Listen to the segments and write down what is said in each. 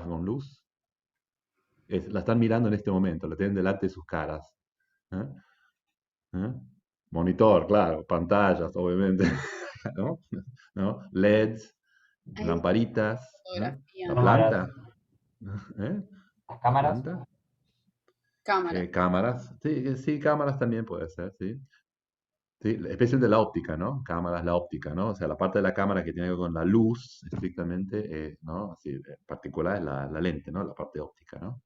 con luz, la están mirando en este momento, la tienen delante de sus caras. ¿Eh? ¿Eh? Monitor, claro, pantallas, obviamente, ¿no? ¿No? LEDs, Ahí está lamparitas, ¿eh? fotografía, La ¿no? Cámaras, planta, ¿eh? las La cámaras. planta, Cámara. cámaras, sí, sí, cámaras también puede ser, sí. Sí, especialmente la óptica, ¿no? Cámaras, la óptica, ¿no? O sea, la parte de la cámara que tiene que ver con la luz, estrictamente, ¿no? Así, en particular es la lente, ¿no? La parte óptica, ¿no?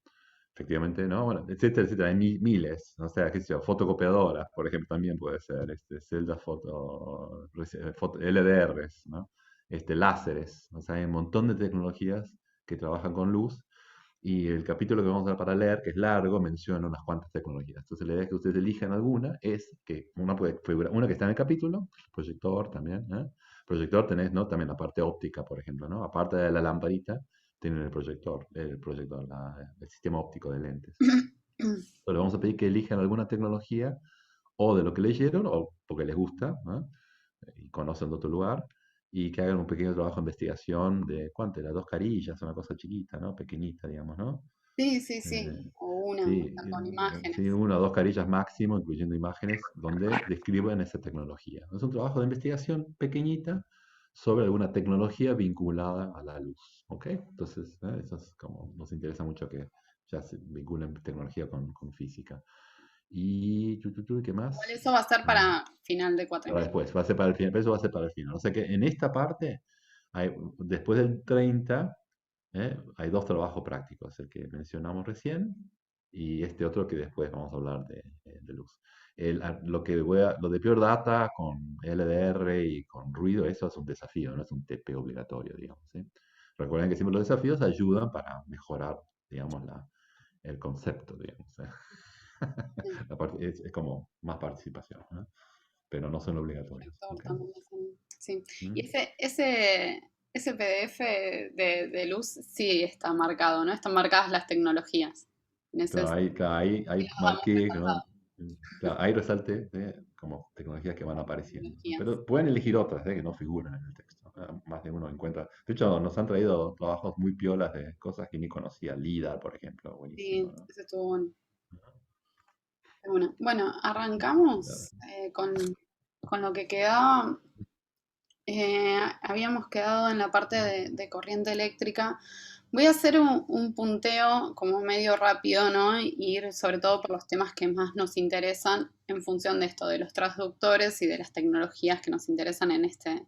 Efectivamente, ¿no? Bueno, etcétera, etcétera, hay miles, o sea, qué sé yo, fotocopiadoras, por ejemplo, también puede ser, celdas LDRs, ¿no? Láseres, o sea, hay un montón de tecnologías que trabajan con luz y el capítulo que vamos a dar para leer, que es largo, menciona unas cuantas tecnologías. Entonces, la idea es que ustedes elijan alguna, es que una puede figurar, una que está en el capítulo, proyector también, ¿eh? Proyector tenés, ¿no? También la parte óptica, por ejemplo, ¿no? Aparte de la lamparita, tienen el proyector, el sistema óptico de lentes. Entonces, le vamos a pedir que elijan alguna tecnología o de lo que leyeron o porque les gusta, ¿no? Y conocen de otro lugar, y que hagan un pequeño trabajo de investigación de, ¿cuánto era? 2 carillas, una cosa chiquita, ¿no? Pequeñita, digamos, ¿no? Sí, sí, sí. Eh, O una, o sí, sea, con imágenes. sí, 1 o 2 carillas máximo, incluyendo imágenes, donde describen esa tecnología. Es un trabajo de investigación pequeñita sobre alguna tecnología vinculada a la luz, ¿ok? Entonces, eso es como, nos interesa mucho que ya se vinculen tecnología con física. Y, ¿qué Igual más? eso va a ser Eh, para final de para cuatrimestre. después, va a ser para el final, pero eso va a ser para el final. O sea que en esta parte, después del 30, hay 2 trabajos prácticos, el que mencionamos recién y este otro que después vamos a hablar de luz. Lo de Pure Data con LDR y con ruido, eso es un desafío, no es un TP obligatorio, digamos, ¿sí? Recuerden que siempre los desafíos ayudan para mejorar, digamos, el concepto, digamos, ¿eh? Sí, Es como más participación, ¿no? Pero no son obligatorios, sector ¿ok? también hacen. Sí. ¿Mm? Y ese PDF de luz sí está marcado, ¿no? Están marcadas las tecnologías. En ese Ahí los damos de marqué, ¿no? contado. Claro, ahí resalté como tecnologías que van apareciendo, ¿no? Tecnologías. Pero pueden elegir otras, que no figuran en el texto. Más de uno encuentra. De hecho, nos han traído trabajos muy piolas de cosas que ni conocía. LIDAR, por ejemplo, buenísimo, Sí, ¿no? ese estuvo bueno. Bueno, Claro. arrancamos con lo que quedaba. Habíamos quedado en la parte de corriente eléctrica. Voy a hacer un punteo como medio rápido, ¿no? Y ir sobre todo por los temas que más nos interesan en función de esto, de los transductores y de las tecnologías que nos interesan en este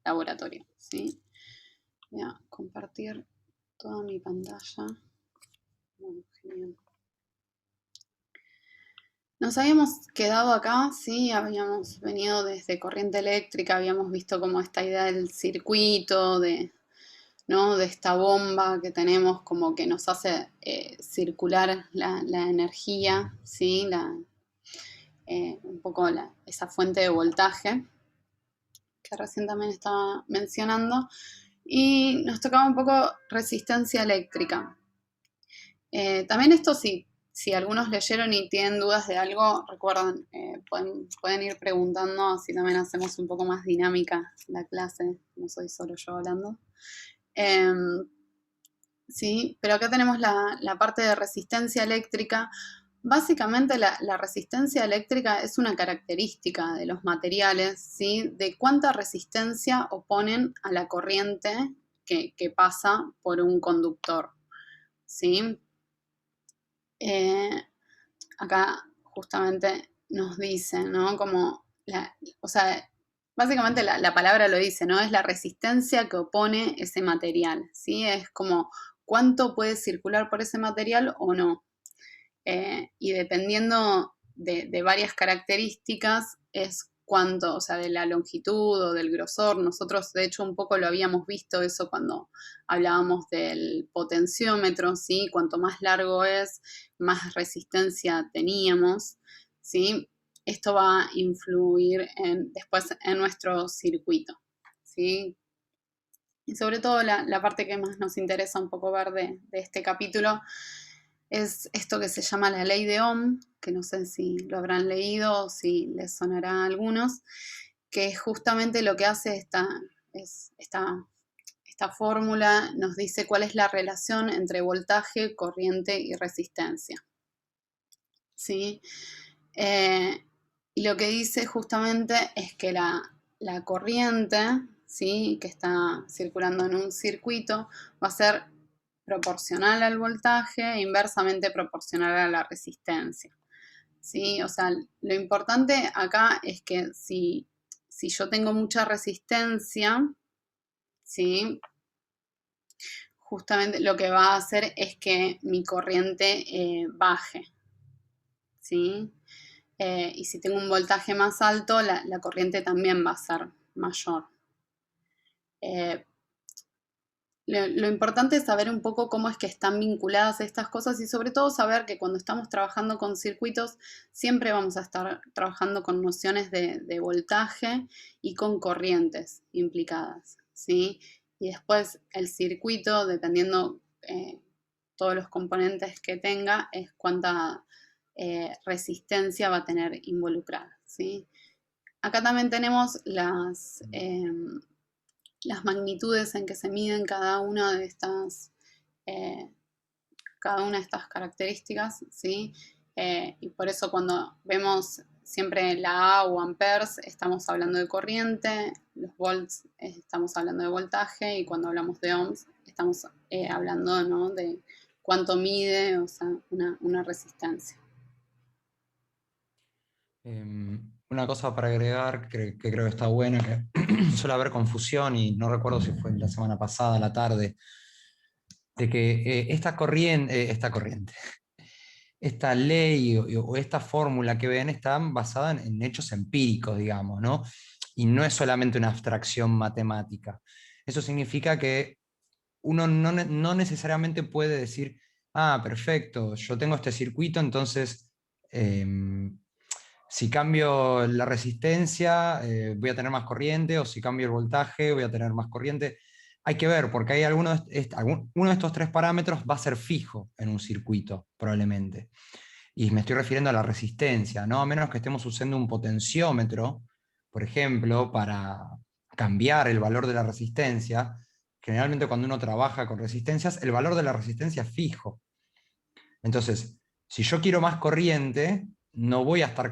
laboratorio, ¿sí? Voy a compartir toda mi pantalla. Bueno, genial. Nos habíamos quedado acá, sí, habíamos venido desde corriente eléctrica, habíamos visto como esta idea del circuito, ¿no? De esta bomba que tenemos como que nos hace circular la energía, ¿sí? Un poco esa fuente de voltaje que recién también estaba mencionando. Y nos tocaba un poco resistencia eléctrica. También esto sí, si algunos leyeron y tienen dudas de algo, recuerden, pueden ir preguntando, así también hacemos un poco más dinámica la clase, no soy solo yo hablando. Em, sí, pero acá tenemos la parte de resistencia eléctrica. Básicamente la resistencia eléctrica es una característica de los materiales, ¿sí? De cuánta resistencia oponen a la corriente que pasa por un conductor, ¿sí? Eh, Acá justamente nos dice, ¿no? Como, o sea, básicamente la palabra lo dice, ¿no? Es la resistencia que opone ese material, ¿sí? Es como cuánto puede circular por ese material o no. Y dependiendo de varias características, es cuánto, o sea, de la longitud o del grosor. Nosotros, de hecho, un poco lo habíamos visto eso cuando hablábamos del potenciómetro, ¿sí? Cuanto más largo es, más resistencia teníamos, ¿sí? Esto va a influir después en nuestro circuito, ¿sí? Y sobre todo la parte que más nos interesa un poco ver de este capítulo es esto que se llama la ley de Ohm, que no sé si lo habrán leído o si les sonará a algunos, que es justamente lo que hace esta esta fórmula nos dice cuál es la relación entre voltaje, corriente y resistencia. ¿Sí? Eh, y lo que dice justamente es que la corriente, ¿sí? Que está circulando en un circuito va a ser proporcional al voltaje e inversamente proporcional a la resistencia. ¿Sí? O sea, lo importante acá es que si yo tengo mucha resistencia, ¿sí? Justamente lo que va a hacer es que mi corriente baje, ¿sí? Y si tengo un voltaje más alto, la corriente también va a ser mayor. Eh, lo importante es saber un poco cómo es que están vinculadas estas cosas y sobre todo saber que cuando estamos trabajando con circuitos siempre vamos a estar trabajando con nociones de voltaje y con corrientes implicadas, ¿sí? Y después el circuito, dependiendo todos los componentes que tenga, es cuánta resistencia va a tener involucrada, ¿sí? Acá también tenemos las magnitudes en que se miden eh, cada una de estas características, ¿sí? Y por eso cuando vemos siempre la A o amperes, estamos hablando de corriente, los volts estamos hablando de voltaje, y cuando hablamos de ohms, estamos hablando, ¿no? De cuánto mide, o sea, una resistencia. Una cosa para agregar que creo que está buena, que suele haber confusión, y no recuerdo si fue la semana pasada, a la tarde, de que esta ley o esta fórmula que ven está basada en hechos empíricos, digamos, ¿no? Y no es solamente una abstracción matemática. Eso significa que uno no necesariamente puede decir, ah, perfecto, yo tengo este circuito, entonces si cambio la resistencia voy a tener más corriente, o si cambio el voltaje voy a tener más corriente. Hay que ver, porque hay uno de estos tres parámetros va a ser fijo en un circuito, probablemente. Y me estoy refiriendo a la resistencia, ¿no? A menos que estemos usando un potenciómetro, por ejemplo, para cambiar el valor de la resistencia. Generalmente cuando uno trabaja con resistencias, el valor de la resistencia es fijo. Entonces, si yo quiero más corriente,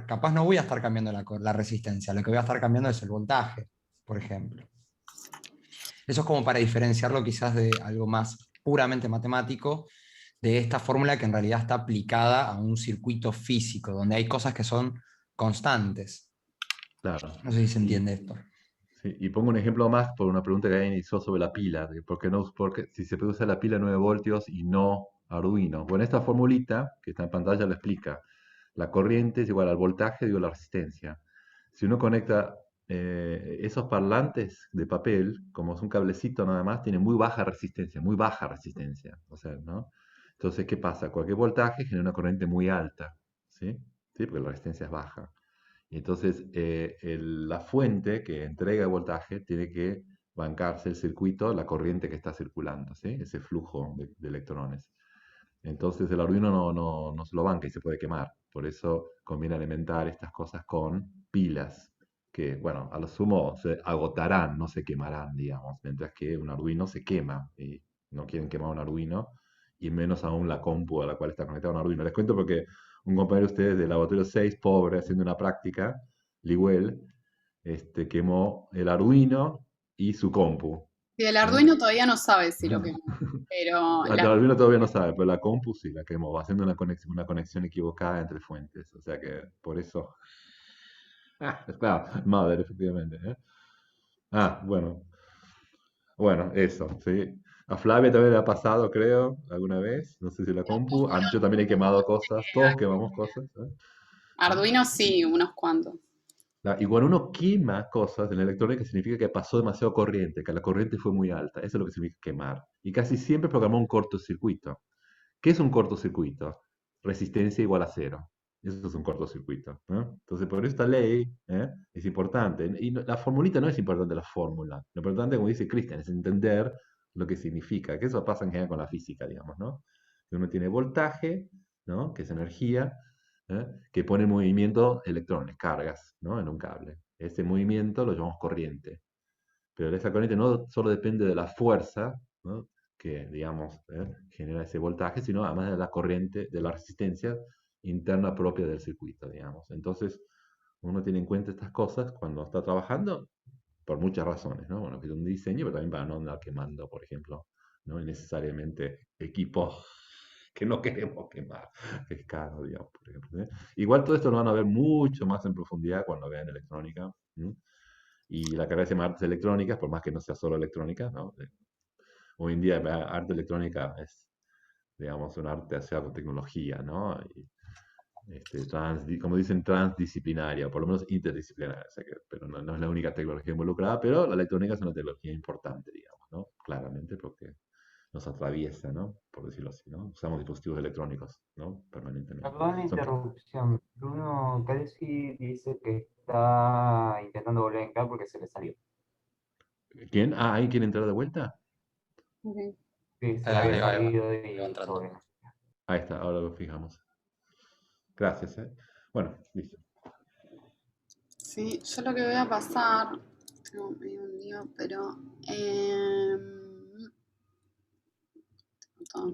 capaz no voy a estar cambiando la resistencia, lo que voy a estar cambiando es el voltaje, por ejemplo. Eso es como para diferenciarlo quizás de algo más puramente matemático, de esta fórmula que en realidad está aplicada a un circuito físico, donde hay cosas que son constantes. Claro. No sé si se Y, entiende esto. sí, y pongo un ejemplo más por una pregunta que alguien hizo sobre la pila. De ¿por qué no, si se puede usar la pila 9 voltios y no Arduino? Bueno, esta formulita que está en pantalla lo explica. La corriente es igual al voltaje digo la resistencia. Si uno conecta esos parlantes de papel, como es un cablecito nada más, tiene muy baja resistencia, muy baja resistencia. O sea, ¿no? Entonces, ¿qué pasa? Cualquier voltaje genera una corriente muy alta, ¿sí? ¿Sí? Porque la resistencia es baja. Y entonces, la fuente que entrega el voltaje tiene que bancarse el circuito, la corriente que está circulando, ¿sí? Ese flujo de electrones. Entonces el Arduino no se lo banca y se puede quemar. Por eso conviene alimentar estas cosas con pilas, que, bueno, a lo sumo se agotarán, no se quemarán, digamos, mientras que un Arduino se quema y no quieren quemar un Arduino, y menos aún la compu a la cual está conectado un Arduino. Les cuento porque un compañero de ustedes del laboratorio 6, pobre, haciendo una práctica, Liguel, quemó el Arduino y su compu. Y el ¿Eh? Arduino todavía no sabe si lo quemó, pero El Arduino todavía no sabe, pero la compu sí la quemó, va haciendo una conexión equivocada entre fuentes. O sea que por eso. Claro, madre, efectivamente. ¿Eh? Bueno. Bueno, eso, sí. A Flavia también le ha pasado, creo, alguna vez. No sé si la compu. Yo también he quemado cosas. Todos quemamos cosas. ¿Eh? Arduino sí, unos cuantos. Y cuando uno quema cosas en la electrónica significa que pasó demasiado corriente, que la corriente fue muy alta. Eso es lo que significa quemar. Y casi siempre programó un cortocircuito. ¿Qué es un cortocircuito? Resistencia igual a cero. Eso es un cortocircuito, ¿no? Entonces, por esta ley es importante. Y la formulita no es importante la fórmula. Lo importante, como dice Christian, es entender lo que significa. Que eso pasa en general con la física, digamos, ¿no? Que uno tiene voltaje, ¿no? Que es energía, que pone en movimiento electrones, cargas, ¿no? En un cable. Ese movimiento lo llamamos corriente. Pero esa corriente no solo depende de la fuerza, ¿no? Que, digamos, genera ese voltaje, sino además de la corriente, de la resistencia interna propia del circuito, digamos. Entonces, uno tiene en cuenta estas cosas cuando está trabajando por muchas razones, ¿no? Bueno, que es un diseño, pero también para no andar quemando, por ejemplo, ¿no? Innecesariamente equipo que no queremos quemar, que es caro, digamos, por ejemplo. Igual todo esto lo van a ver mucho más en profundidad cuando vean electrónica. ¿Mm? Y la carrera se llama artes electrónicas, por más que no sea solo electrónica, ¿no? Hoy en día arte electrónica es, digamos, un arte hacia la tecnología, ¿no? Y, como dicen, transdisciplinaria, o por lo menos interdisciplinaria, o sea pero no es la única tecnología involucrada, pero la electrónica es una tecnología importante, digamos, ¿no? Claramente, porque nos atraviesa, ¿no? Por decirlo así, ¿no? Usamos dispositivos electrónicos, ¿no? Permanentemente. Perdón la interrupción. Bruno Calci dice que está intentando volver a entrar porque se le salió. ¿Quién? Ah, ¿ahí quiere entrar de vuelta? Ok. Sí, se le había Ahí va, salido ahí va y entrando. sobre. Ahí está, ahora lo fijamos. Gracias, ¿eh? Bueno, listo. Sí, yo lo que voy a pasar, tengo medio un lío, pero todos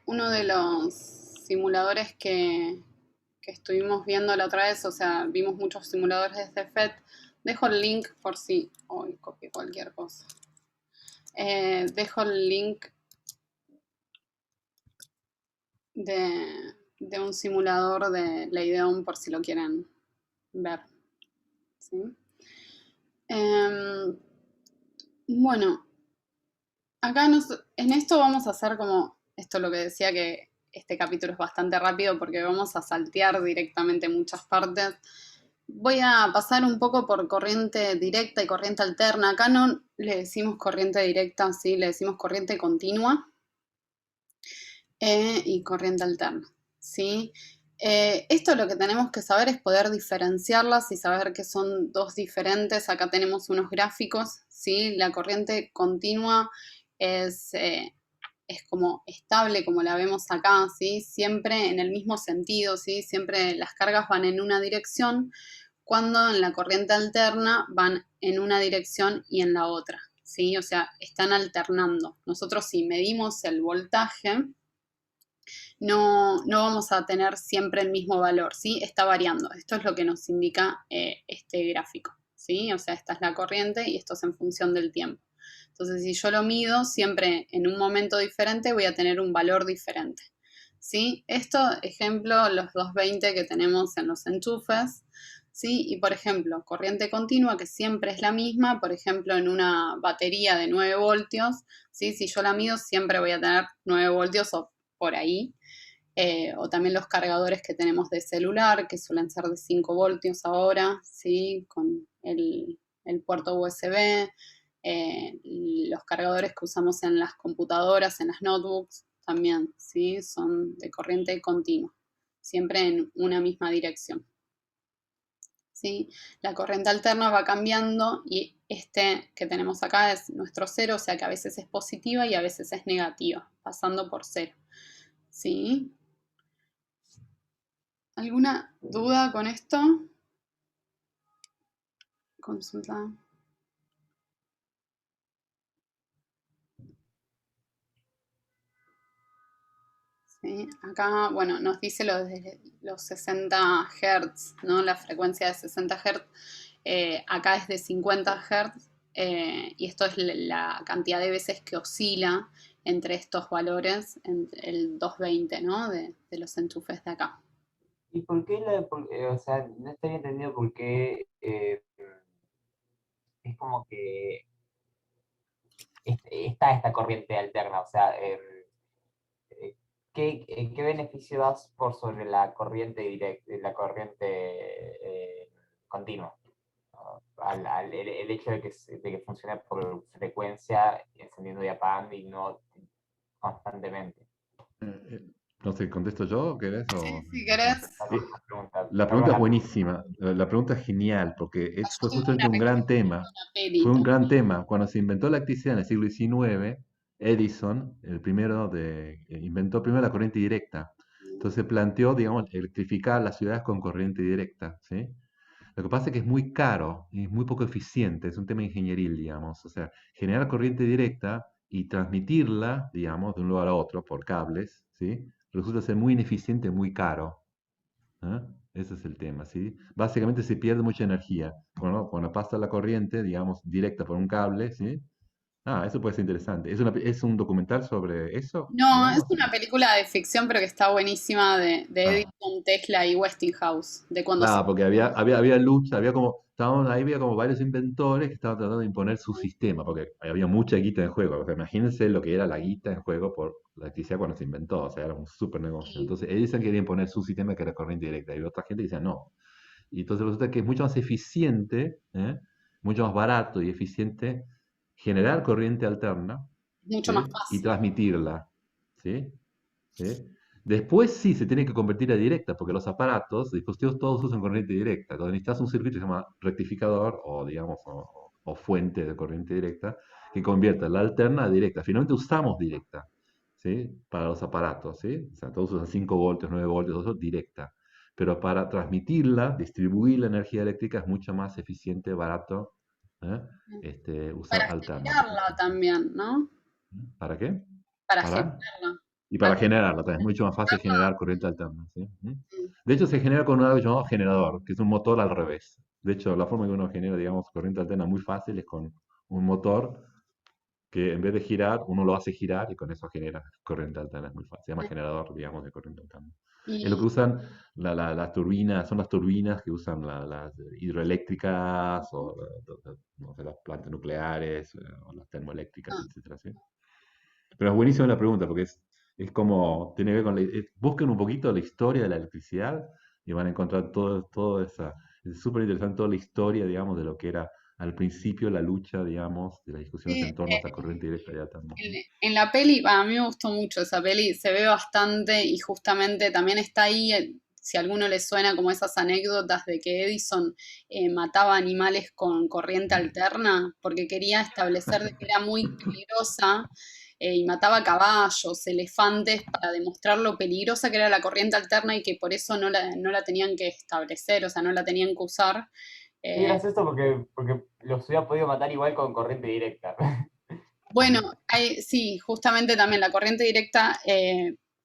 uno de los simuladores que estuvimos viendo la otra vez, o sea, vimos muchos simuladores desde FET. Dejo el link por si hoy copié cualquier cosa. Dejo el link de un simulador de Leideon por si lo quieren ver. ¿Sí? Bueno, acá en esto vamos a hacer como, esto lo que decía que este capítulo es bastante rápido porque vamos a saltear directamente muchas partes. Voy a pasar un poco por corriente directa y corriente alterna. Acá no le decimos corriente directa, sí, le decimos corriente continua y corriente alterna, ¿sí? Esto lo que tenemos que saber es poder diferenciarlas y saber que son dos diferentes. Acá tenemos unos gráficos, ¿sí? La corriente continua es como estable, como la vemos acá, ¿sí? Siempre en el mismo sentido, ¿sí? Siempre las cargas van en una dirección, cuando en la corriente alterna van en una dirección y en la otra, ¿sí? O sea, están alternando. Nosotros si medimos el voltaje, no vamos a tener siempre el mismo valor, ¿sí? Está variando. Esto es lo que nos indica este gráfico, ¿sí? O sea, esta es la corriente y esto es en función del tiempo. Entonces, si yo lo mido siempre en un momento diferente, voy a tener un valor diferente, ¿sí? Esto, ejemplo, los 220 que tenemos en los enchufes, ¿sí? Y, por ejemplo, corriente continua, que siempre es la misma, por ejemplo, en una batería de 9 voltios, ¿sí? Si yo la mido, siempre voy a tener 9 voltios o por ahí, o también los cargadores que tenemos de celular, que suelen ser de 5 voltios ahora, ¿sí? Con el puerto USB, los cargadores que usamos en las computadoras, en las notebooks, también, ¿sí? Son de corriente continua, siempre en una misma dirección, ¿sí? La corriente alterna va cambiando y este que tenemos acá es nuestro cero, o sea que a veces es positiva y a veces es negativa, pasando por cero, ¿sí? ¿Alguna duda con esto? Consulta. Sí, acá, bueno, nos dice los 60 Hz, ¿no? La frecuencia de 60 Hz. Acá es de 50 Hz y esto es la cantidad de veces que oscila entre estos valores, entre el 220, ¿no? De los enchufes de acá. ¿Y por qué o sea, no estoy entendido por qué es como que está esta corriente alterna? O sea, eh, ¿qué beneficio das por sobre la corriente directa, la corriente continua? El hecho de que funcione por frecuencia, encendiendo y apagando y no constantemente. No sé, ¿contesto yo o querés? Sí, si querés, La pregunta es buenísima, la pregunta es genial, porque fue yo tengo justamente una un gran recomendación tema. de una peli Fue un también. gran tema. Cuando se inventó la electricidad en el siglo XIX, Edison, el primero inventó primero la corriente directa. Entonces planteó, digamos, electrificar las ciudades con corriente directa, ¿sí? Lo que pasa es que es muy caro y es muy poco eficiente, es un tema ingenieril, digamos. O sea, generar corriente directa y transmitirla, digamos, de un lugar a otro por cables, ¿sí? Resulta ser muy ineficiente, muy caro. ¿Ah? Ese es el tema, ¿sí? Básicamente se pierde mucha energía. Cuando pasa la corriente, digamos, directa por un cable, ¿sí? Ah, eso puede ser interesante. ¿Es un documental sobre eso, No, es digamos? una película de ficción, pero que está buenísima de Ah, Edison, Tesla y Westinghouse, de cuando se... claro, porque había lucha, ahí había como varios inventores que estaban tratando de imponer su sistema, porque había mucha guita en juego. O sea, imagínense lo que era la guita en juego por la electricidad cuando se inventó, o sea, era un súper negocio. Entonces, Edison quería imponer su sistema que era corriente directa, y otra gente decía no. Y entonces resulta que es mucho más eficiente, mucho más barato y eficiente generar corriente alterna, Mucho más ¿sí? Y fácil. transmitirla, ¿sí? ¿Sí? Después sí se tiene que convertir a directa, porque los aparatos, dispositivos todos usan corriente directa. Entonces necesitas un circuito que se llama rectificador o, digamos, o fuente de corriente directa que convierta la alterna a directa. Finalmente usamos directa, ¿sí? Para los aparatos, ¿sí? O sea, todos usan 5 voltios, 9 voltios, todo eso directa. Pero para transmitirla, distribuir la energía eléctrica es mucho más eficiente, barato, ¿eh? Usar Para alterna. generarla también, ¿no? ¿Para qué? Para ¿Para? generarla. Y para Para generarla también, es mucho más fácil generar corriente alterna, ¿sí? ¿Mm? sí. De hecho, se genera con algo llamado generador, que es un motor al revés. De hecho, la forma en que uno genera, digamos, corriente alterna muy fácil es con un motor que en vez de girar, uno lo hace girar y con eso genera corriente alterna. Es muy fácil. Se llama generador, digamos, de corriente alterna. Es lo que Y usan las turbinas, son las turbinas que usan las hidroeléctricas o no sé, las plantas nucleares o las termoeléctricas, ah, etcétera, ¿sí? Pero es buenísima la pregunta porque es como, tiene que ver con, busquen un poquito la historia de la electricidad y van a encontrar todo esa, es súper interesante toda la historia, digamos, de lo que era al principio la lucha, digamos, de las discusiones sí, en torno a esa corriente directa de átomos, ¿no? en la peli, a mí me gustó mucho esa peli, se ve bastante y justamente también está ahí, si a alguno le suena como esas anécdotas de que Edison mataba animales con corriente alterna porque quería establecer de que era muy peligrosa y mataba caballos, elefantes para demostrar lo peligrosa que era la corriente alterna y que por eso no la tenían que establecer, o sea, no la tenían que usar. Y Eh, gracioso porque los hubiera podido matar igual con corriente directa. Bueno, sí, justamente también la corriente directa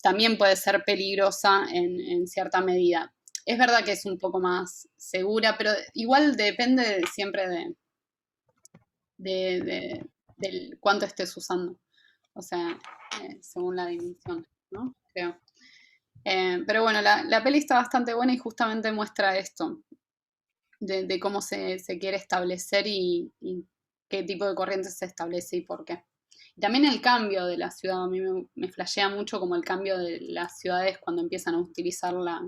también puede ser peligrosa en cierta medida. Es verdad que es un poco más segura, pero igual depende siempre del cuánto estés usando. O sea, según la dimensión, ¿no? Creo. Pero bueno, la peli está bastante buena y justamente muestra esto, de cómo se quiere establecer y qué tipo de corriente se establece y por qué. Y también el cambio de la ciudad, a mí me flashea mucho como el cambio de las ciudades cuando empiezan a utilizar la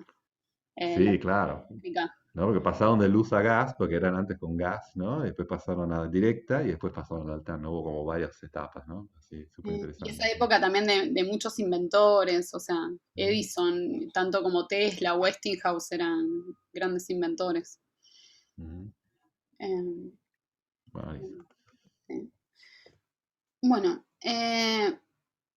Sí, claro, eléctrica. ¿no? Porque pasaron de luz a gas, porque eran antes con gas, ¿no? Y después pasaron a directa y después pasaron a alterna, hubo como varias etapas, ¿no? Así, súper Y interesante. esa época también de muchos inventores, o sea, Ujú, Edison, tanto como Tesla, Westinghouse eran grandes inventores. ujú. Eh, Buenísimo. sí. Bueno,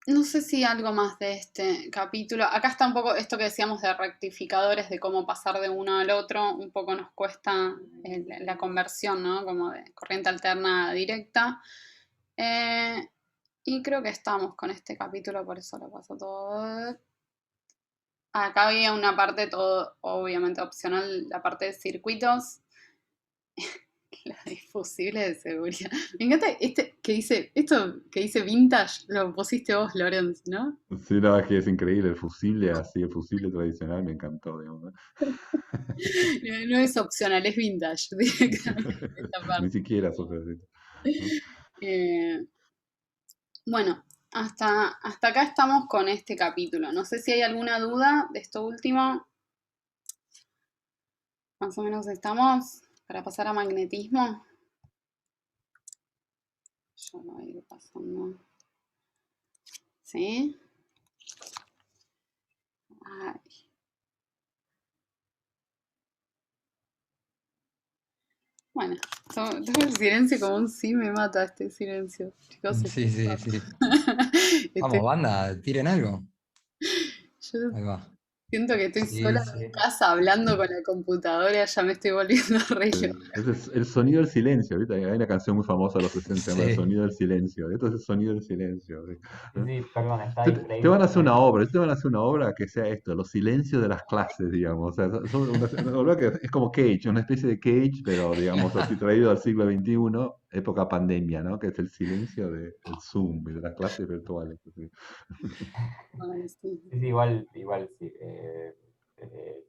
no sé si algo más de este capítulo. Acá está un poco esto que decíamos de rectificadores, de cómo pasar de uno al otro. Un poco nos cuesta la conversión, ¿no? Como de corriente alterna a directa. Eh, y creo que estamos con este capítulo, por eso lo paso todo. Acá había una parte todo, obviamente opcional, la parte de circuitos. La difusible de seguridad. Me encanta esto que dice vintage, lo pusiste vos, Lorenz, ¿no? Sí, no, es que es increíble, el fusible así, el fusible tradicional me encantó, digamos, ¿no? No es opcional, es vintage directamente esta Ni parte. siquiera Sócrates, ¿no? Eh, bueno, hasta acá estamos con este capítulo. No sé si hay alguna duda de esto último. Más o menos estamos para pasar a magnetismo. Yo lo voy a ir pasando. ¿Sí? Ay, bueno, todo el silencio como un sí me mata este silencio. Chicos, Sí, sí, sí. Estoy- Vamos, banda, tiren algo. yo Ahí va. Siento que estoy Sí, sola en mi sí. casa hablando con la computadora, ya me estoy volviendo re loca. Ese es el sonido del silencio, ¿viste? Hay una canción muy famosa de los 60 se llama El Sí. sonido del silencio. Esto es el sonido del silencio. ¿Sí? Sí, sí, perdón, está Te distraído van a hacer una justamente. obra, te van a hacer una obra que sea esto, los silencios de las clases, digamos. O sea, son una obra que es como Cage, una especie de Cage, pero digamos así traído al siglo XXI, época pandemia, ¿no? Que es el silencio del Zoom y de las clases virtuales. Así. Ay, sí. Sí, sí, igual, sí. Eh,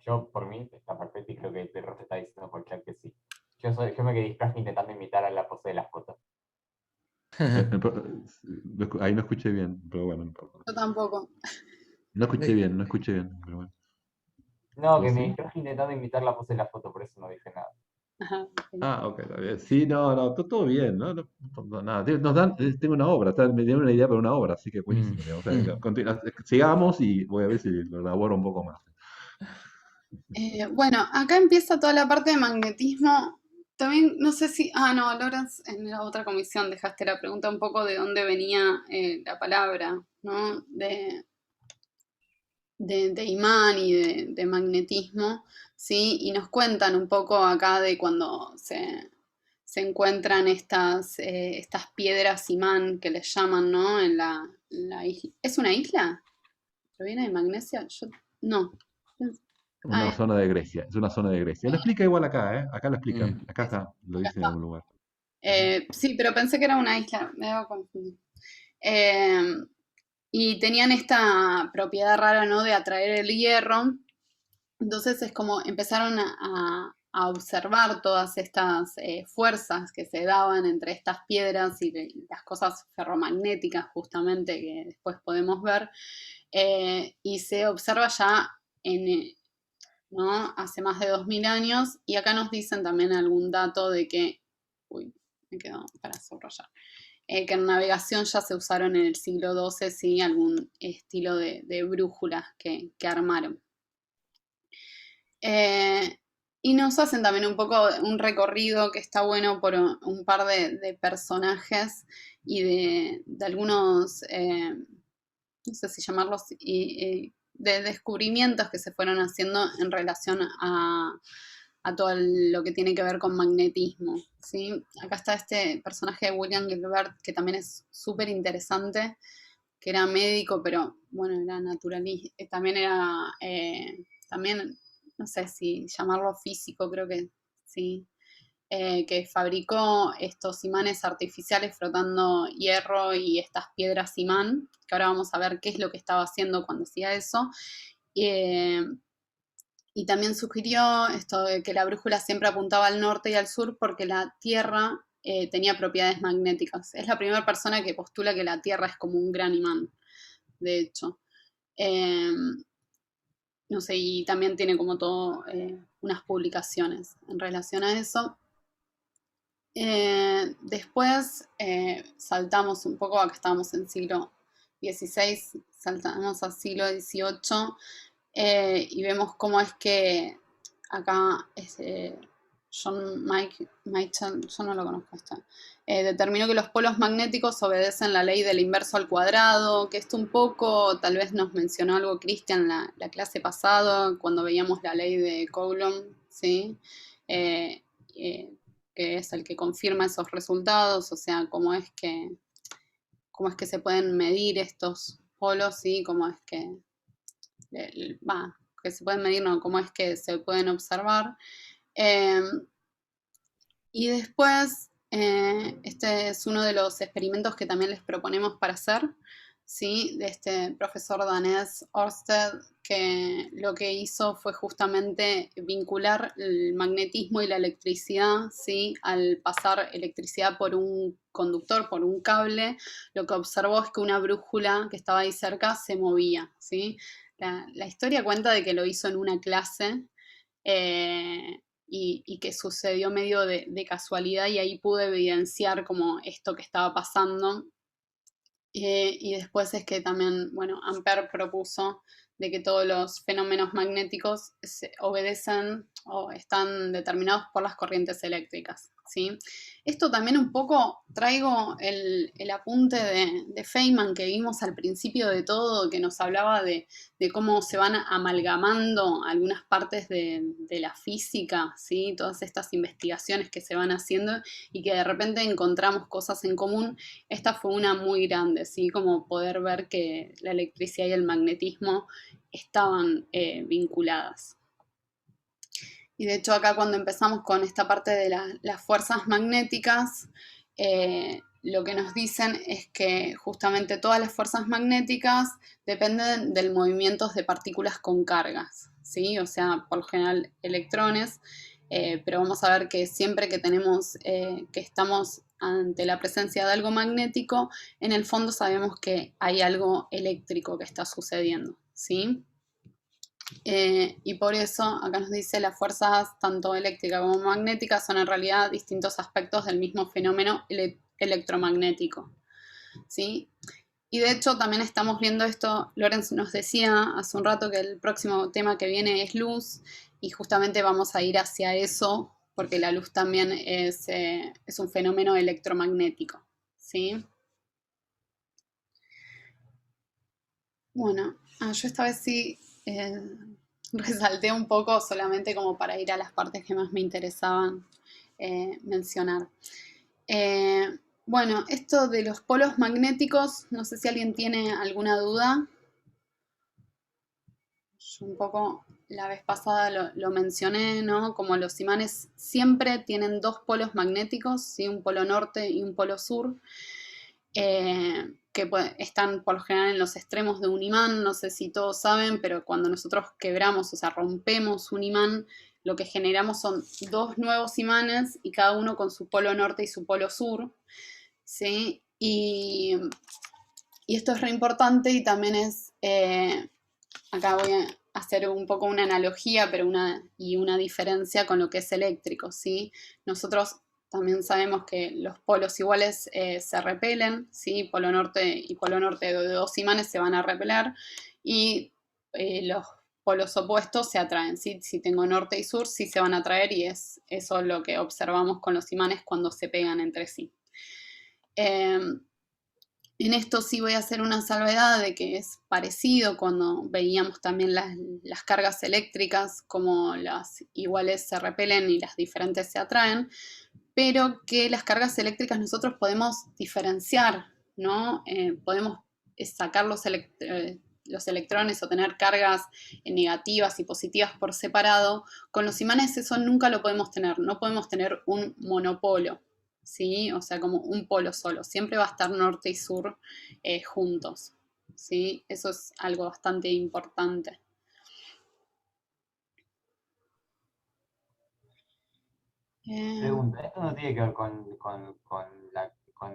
yo, por mí, está perfecto y creo que el perro te está diciendo por chat que sí. Yo me quedé distraído intentando imitar a la pose de las fotos. Ahí no escuché bien, pero bueno, no importa. Yo tampoco. No escuché bien, no escuché bien, pero bueno. No, que ¿Vos me sí? distraje intentando imitar la pose de la foto, por eso no dije nada. Ajá, ok. Ah, ok, está bien. Sí, no, no, todo bien, ¿no? No, no, nada. Nos dan, tengo una obra, me dieron una idea para una obra, así que Mm. buenísimo, digamos. O sea, sigamos y voy a ver si lo elaboro un poco más. Bueno, acá empieza toda la parte de magnetismo. También, no sé si, no, Lorenz, en la otra comisión dejaste la pregunta un poco de dónde venía la palabra, ¿no? De imán y de magnetismo, ¿sí? Y nos cuentan un poco acá de cuando se encuentran estas piedras imán que les llaman, ¿no? En la isla. ¿Es una isla? ¿Proviene de Magnesia? Yo, no. Una Ah, zona de Grecia, es una zona de Grecia. Lo explica igual acá, ¿eh? Acá lo explican, Mm. acá está, lo acá dice en está. algún lugar. Ujú. Sí, pero pensé que era una isla, me daba confundir. Eh, y tenían esta propiedad rara, ¿no? De atraer el hierro. Entonces es como empezaron a observar todas estas fuerzas que se daban entre estas piedras y las cosas ferromagnéticas justamente que después podemos ver. Y se observa ya ¿no? Hace más de 2000 años. Y acá nos dicen también algún dato de que, uy, me quedo para subrayar, que en navegación ya se usaron en el siglo XII, sí, algún estilo de brújulas que armaron. Eh, y nos hacen también un poco un recorrido que está bueno por un par de personajes y de algunos, no sé si llamarlos, de descubrimientos que se fueron haciendo en relación a todo lo que tiene que ver con magnetismo, ¿sí? Acá está este personaje de William Gilbert que también es súper interesante, que era médico, pero bueno, era naturalista, también era, también, no sé si llamarlo físico, creo que sí, que fabricó estos imanes artificiales frotando hierro y estas piedras imán, que ahora vamos a ver qué es lo que estaba haciendo cuando hacía eso. Eh, y también sugirió esto de que la brújula siempre apuntaba al norte y al sur porque la Tierra tenía propiedades magnéticas. Es la primera persona que postula que la Tierra es como un gran imán, de hecho. Eh, no sé, y también tiene como todo unas publicaciones en relación a eso. Después saltamos un poco, acá estábamos en siglo XVI, saltamos al siglo XVIII y vemos cómo es que acá John Michael, yo no lo conozco esta, determinó que los polos magnéticos obedecen la ley del inverso al cuadrado, que esto un poco, tal vez nos mencionó algo Cristian la clase pasada, cuando veíamos la ley de Coulomb, ¿sí? Eh, eh, que es el que confirma esos resultados, o sea, cómo es que se pueden medir estos polos, ¿sí? Cómo es que, que se pueden medir, no, cómo es que se pueden observar. Eh, y después, este es uno de los experimentos que también les proponemos para hacer, ¿sí? De este profesor danés Ørsted, que lo que hizo fue justamente vincular el magnetismo y la electricidad, ¿sí? Al pasar electricidad por un conductor, por un cable, lo que observó es que una brújula que estaba ahí cerca se movía, ¿sí? La historia cuenta de que lo hizo en una clase. Y que sucedió medio de casualidad y ahí pude evidenciar como esto que estaba pasando. Y después es que también, bueno, Ampère propuso de que todos los fenómenos magnéticos obedecen o están determinados por las corrientes eléctricas, ¿sí? Esto también un poco traigo el apunte de Feynman que vimos al principio de todo, que nos hablaba de cómo se van amalgamando algunas partes de la física, ¿sí? Todas estas investigaciones que se van haciendo y que de repente encontramos cosas en común. Esta fue una muy grande, ¿sí? Como poder ver que la electricidad y el magnetismo estaban vinculadas. Y de hecho acá cuando empezamos con esta parte de las fuerzas magnéticas, lo que nos dicen es que justamente todas las fuerzas magnéticas dependen del movimiento de partículas con cargas, ¿sí? O sea, por lo general electrones, pero vamos a ver que siempre que tenemos, que estamos ante la presencia de algo magnético, en el fondo sabemos que hay algo eléctrico que está sucediendo, ¿sí? Y por eso acá nos dice las fuerzas tanto eléctricas como magnéticas son en realidad distintos aspectos del mismo fenómeno electromagnético, ¿sí? Y de hecho también estamos viendo esto, Lorenz nos decía hace un rato que el próximo tema que viene es luz y justamente vamos a ir hacia eso porque la luz también es un fenómeno electromagnético, ¿sí? Bueno, yo esta vez sí resalté un poco solamente como para ir a las partes que más me interesaban mencionar. Bueno, esto de los polos magnéticos, no sé si alguien tiene alguna duda. Yo un poco la vez pasada lo mencioné, ¿no? Como los imanes siempre tienen dos polos magnéticos, ¿sí? Un polo norte y un polo sur. Que están por lo general en los extremos de un imán, no sé si todos saben, pero cuando nosotros quebramos, o sea, rompemos un imán, lo que generamos son dos nuevos imanes y cada uno con su polo norte y su polo sur, ¿sí? Y esto es re importante y también es, acá voy a hacer un poco una analogía, pero una diferencia con lo que es eléctrico, ¿sí? Nosotros también sabemos que los polos iguales se repelen, ¿sí? Polo norte y polo norte de dos imanes se van a repeler y los polos opuestos se atraen, ¿sí? Si tengo norte y sur, sí se van a atraer y es eso lo que observamos con los imanes cuando se pegan entre sí. En esto sí voy a hacer una salvedad de que es parecido cuando veíamos también las cargas eléctricas, como las iguales se repelen y las diferentes se atraen, pero que las cargas eléctricas nosotros podemos diferenciar, ¿no? Podemos sacar los electrones o tener cargas negativas y positivas por separado. Con los imanes eso nunca lo podemos tener, no podemos tener un monopolo, ¿sí? O sea, como un polo solo, siempre va a estar norte y sur juntos, ¿sí? Eso es algo bastante importante. Pregunta, esto no tiene que ver con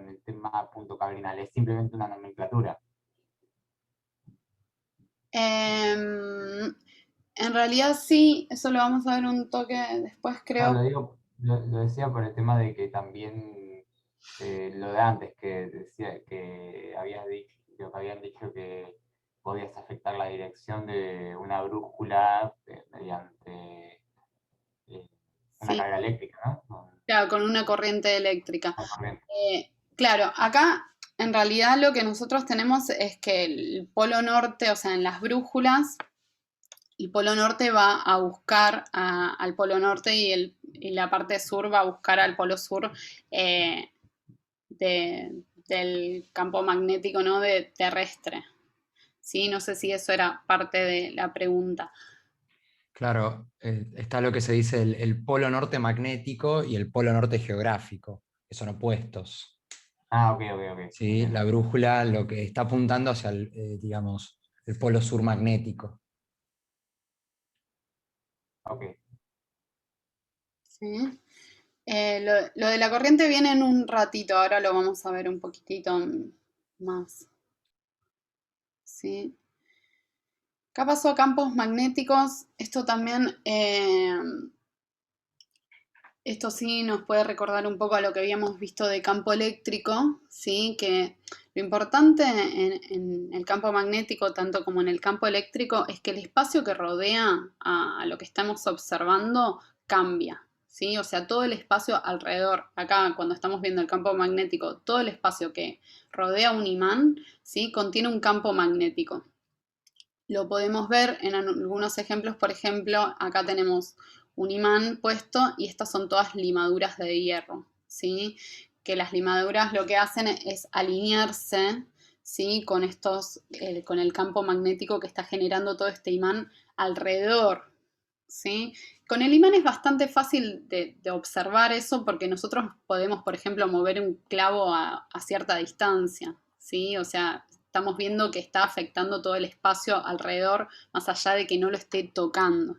el tema punto cardinal, es simplemente una nomenclatura. En realidad sí, eso lo vamos a ver un toque después, No, creo. lo decía por el tema de que también lo de antes, que decía que habías dicho, que habían dicho que podías afectar la dirección de una brújula mediante una Sí, carga eléctrica, ¿no? claro, con una corriente eléctrica. Una corriente. Claro, acá en realidad lo que nosotros tenemos es que el polo norte, o sea, en las brújulas, el polo norte va a buscar al polo norte y la parte sur va a buscar al polo sur eh, del campo magnético, ¿no? Terrestre. ¿Sí? No sé si eso era parte de la pregunta. Claro, está lo que se dice el polo norte magnético y el polo norte geográfico, que son opuestos. Ah, ok. ¿Sí? La brújula lo que está apuntando hacia digamos, el polo sur magnético. Ok. ¿Sí? Lo de la corriente viene en un ratito, ahora lo vamos a ver un poquitito más. ¿Sí? Acá pasó a campos magnéticos, esto también, esto sí nos puede recordar un poco a lo que habíamos visto de campo eléctrico, ¿sí? Que lo importante en el campo magnético, tanto como en el campo eléctrico, es que el espacio que rodea a lo que estamos observando cambia, ¿sí? O sea, todo el espacio alrededor, acá cuando estamos viendo el campo magnético, todo el espacio que rodea un imán, ¿sí? Contiene un campo magnético. Lo podemos ver en algunos ejemplos, por ejemplo, acá tenemos un imán puesto y estas son todas limaduras de hierro, ¿sí? Que las limaduras lo que hacen es alinearse, ¿sí? Con con el campo magnético que está generando todo este imán alrededor, ¿sí? Con el imán es bastante fácil de observar eso porque nosotros podemos, por ejemplo, mover un clavo a cierta distancia, ¿sí? O sea, estamos viendo que está afectando todo el espacio alrededor, más allá de que no lo esté tocando,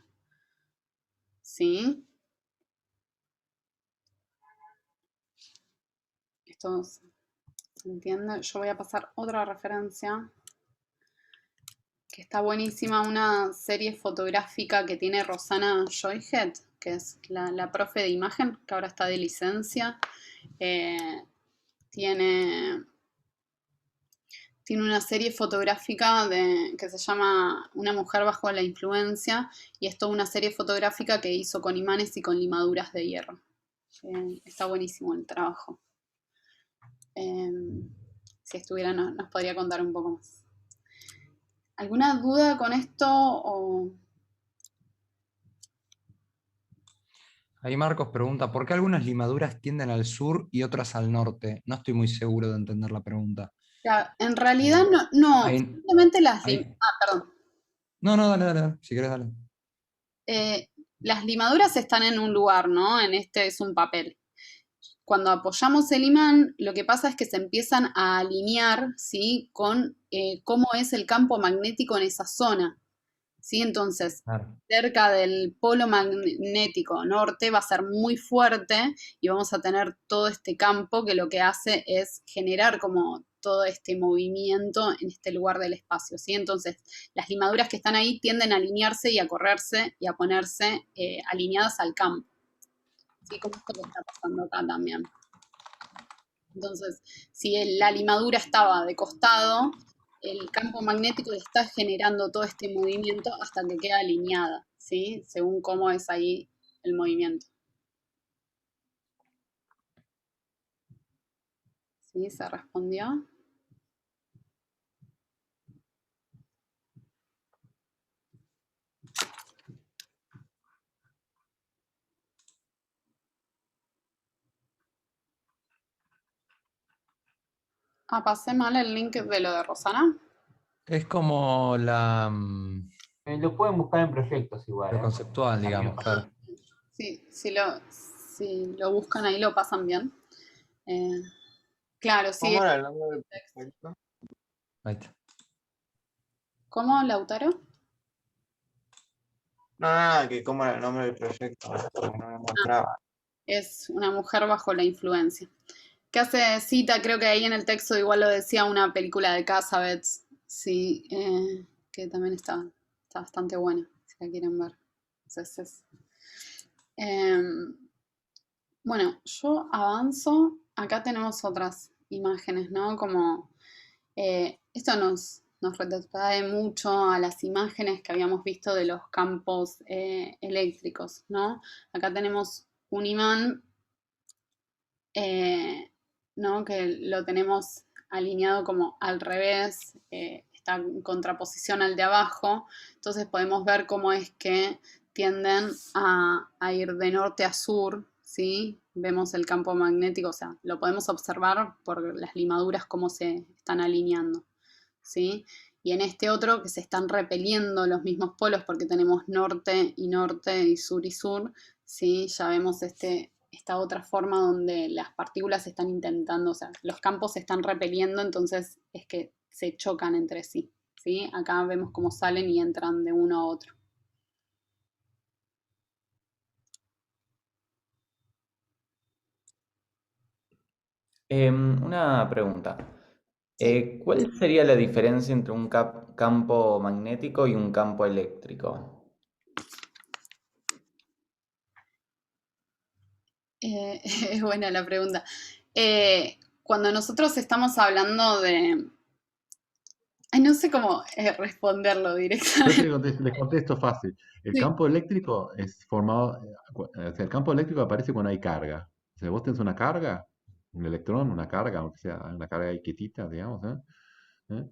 ¿sí? Esto se entiende. Yo voy a pasar otra referencia que está buenísima, una serie fotográfica que tiene Rosana Joyhead, que es la profe de imagen, que ahora está de licencia. Tiene, tiene una serie fotográfica que se llama Una mujer bajo la influencia, y es toda una serie fotográfica que hizo con imanes y con limaduras de hierro. Está buenísimo el trabajo. Si estuviera, nos podría contar un poco más. ¿Alguna duda con esto? Ahí Marcos pregunta, ¿por qué algunas limaduras tienden al sur y otras al norte? No estoy muy seguro de entender la pregunta. Ya, en realidad no, Ahí, simplemente ahí. perdón. No, no, dale, dale, si querés, dale. Las limaduras están en un lugar, ¿no? En este es un papel. Cuando apoyamos el imán, lo que pasa es que se empiezan a alinear, ¿sí? Con cómo es el campo magnético en esa zona, ¿sí? Entonces, Claro. cerca del polo magnético norte va a ser muy fuerte y vamos a tener todo este campo que lo que hace es generar como todo este movimiento en este lugar del espacio, ¿sí? Entonces, las limaduras que están ahí tienden a alinearse y a correrse y a ponerse alineadas al campo, ¿sí? Como esto que está pasando acá también. Entonces, si la limadura estaba de costado, el campo magnético le está generando todo este movimiento hasta que queda alineada, ¿sí? Según cómo es ahí el movimiento. ¿Sí? ¿Se respondió? Ah, pasé mal el link de lo de Rosana. Es como Lo pueden buscar en proyectos igual, lo ¿eh? conceptual, digamos, claro. Sí, si lo buscan ahí lo pasan bien. Eh, claro, sí. ¿Cómo era el nombre del proyecto? Ahí está. ¿Cómo, Lautaro? No, nada, que cómo era el nombre del proyecto, porque no me mostraba. Es una mujer bajo la influencia. Que hace cita, creo que ahí en el texto igual lo decía, una película de Cassavetes, sí, que también está bastante buena, si la quieren ver. Entonces, bueno, yo avanzo, acá tenemos otras imágenes, ¿no? Como esto nos retrotrae mucho a las imágenes que habíamos visto de los campos eléctricos, ¿no? Acá tenemos un imán, ¿no? Que lo tenemos alineado como al revés, está en contraposición al de abajo, entonces podemos ver cómo es que tienden a ir de norte a sur, ¿sí? Vemos el campo magnético, o sea, lo podemos observar por las limaduras cómo se están alineando, ¿sí? Y en este otro que se están repeliendo los mismos polos porque tenemos norte y sur, ¿sí? Ya vemos esta otra forma donde las partículas están intentando, o sea, los campos se están repeliendo, entonces es que se chocan entre sí, ¿sí? Acá vemos cómo salen y entran de uno a otro. Una pregunta. Sí. ¿Cuál sería la diferencia entre un campo magnético y un campo eléctrico? Es buena la pregunta. Cuando nosotros estamos hablando Ay, no sé cómo responderlo Yo directamente. le contesto fácil. El Sí. campo eléctrico es formado, o sea, el campo eléctrico aparece cuando hay carga. O sea, vos tenés una carga, un electrón, una carga, aunque sea una carga ahí quietita, digamos, ¿eh?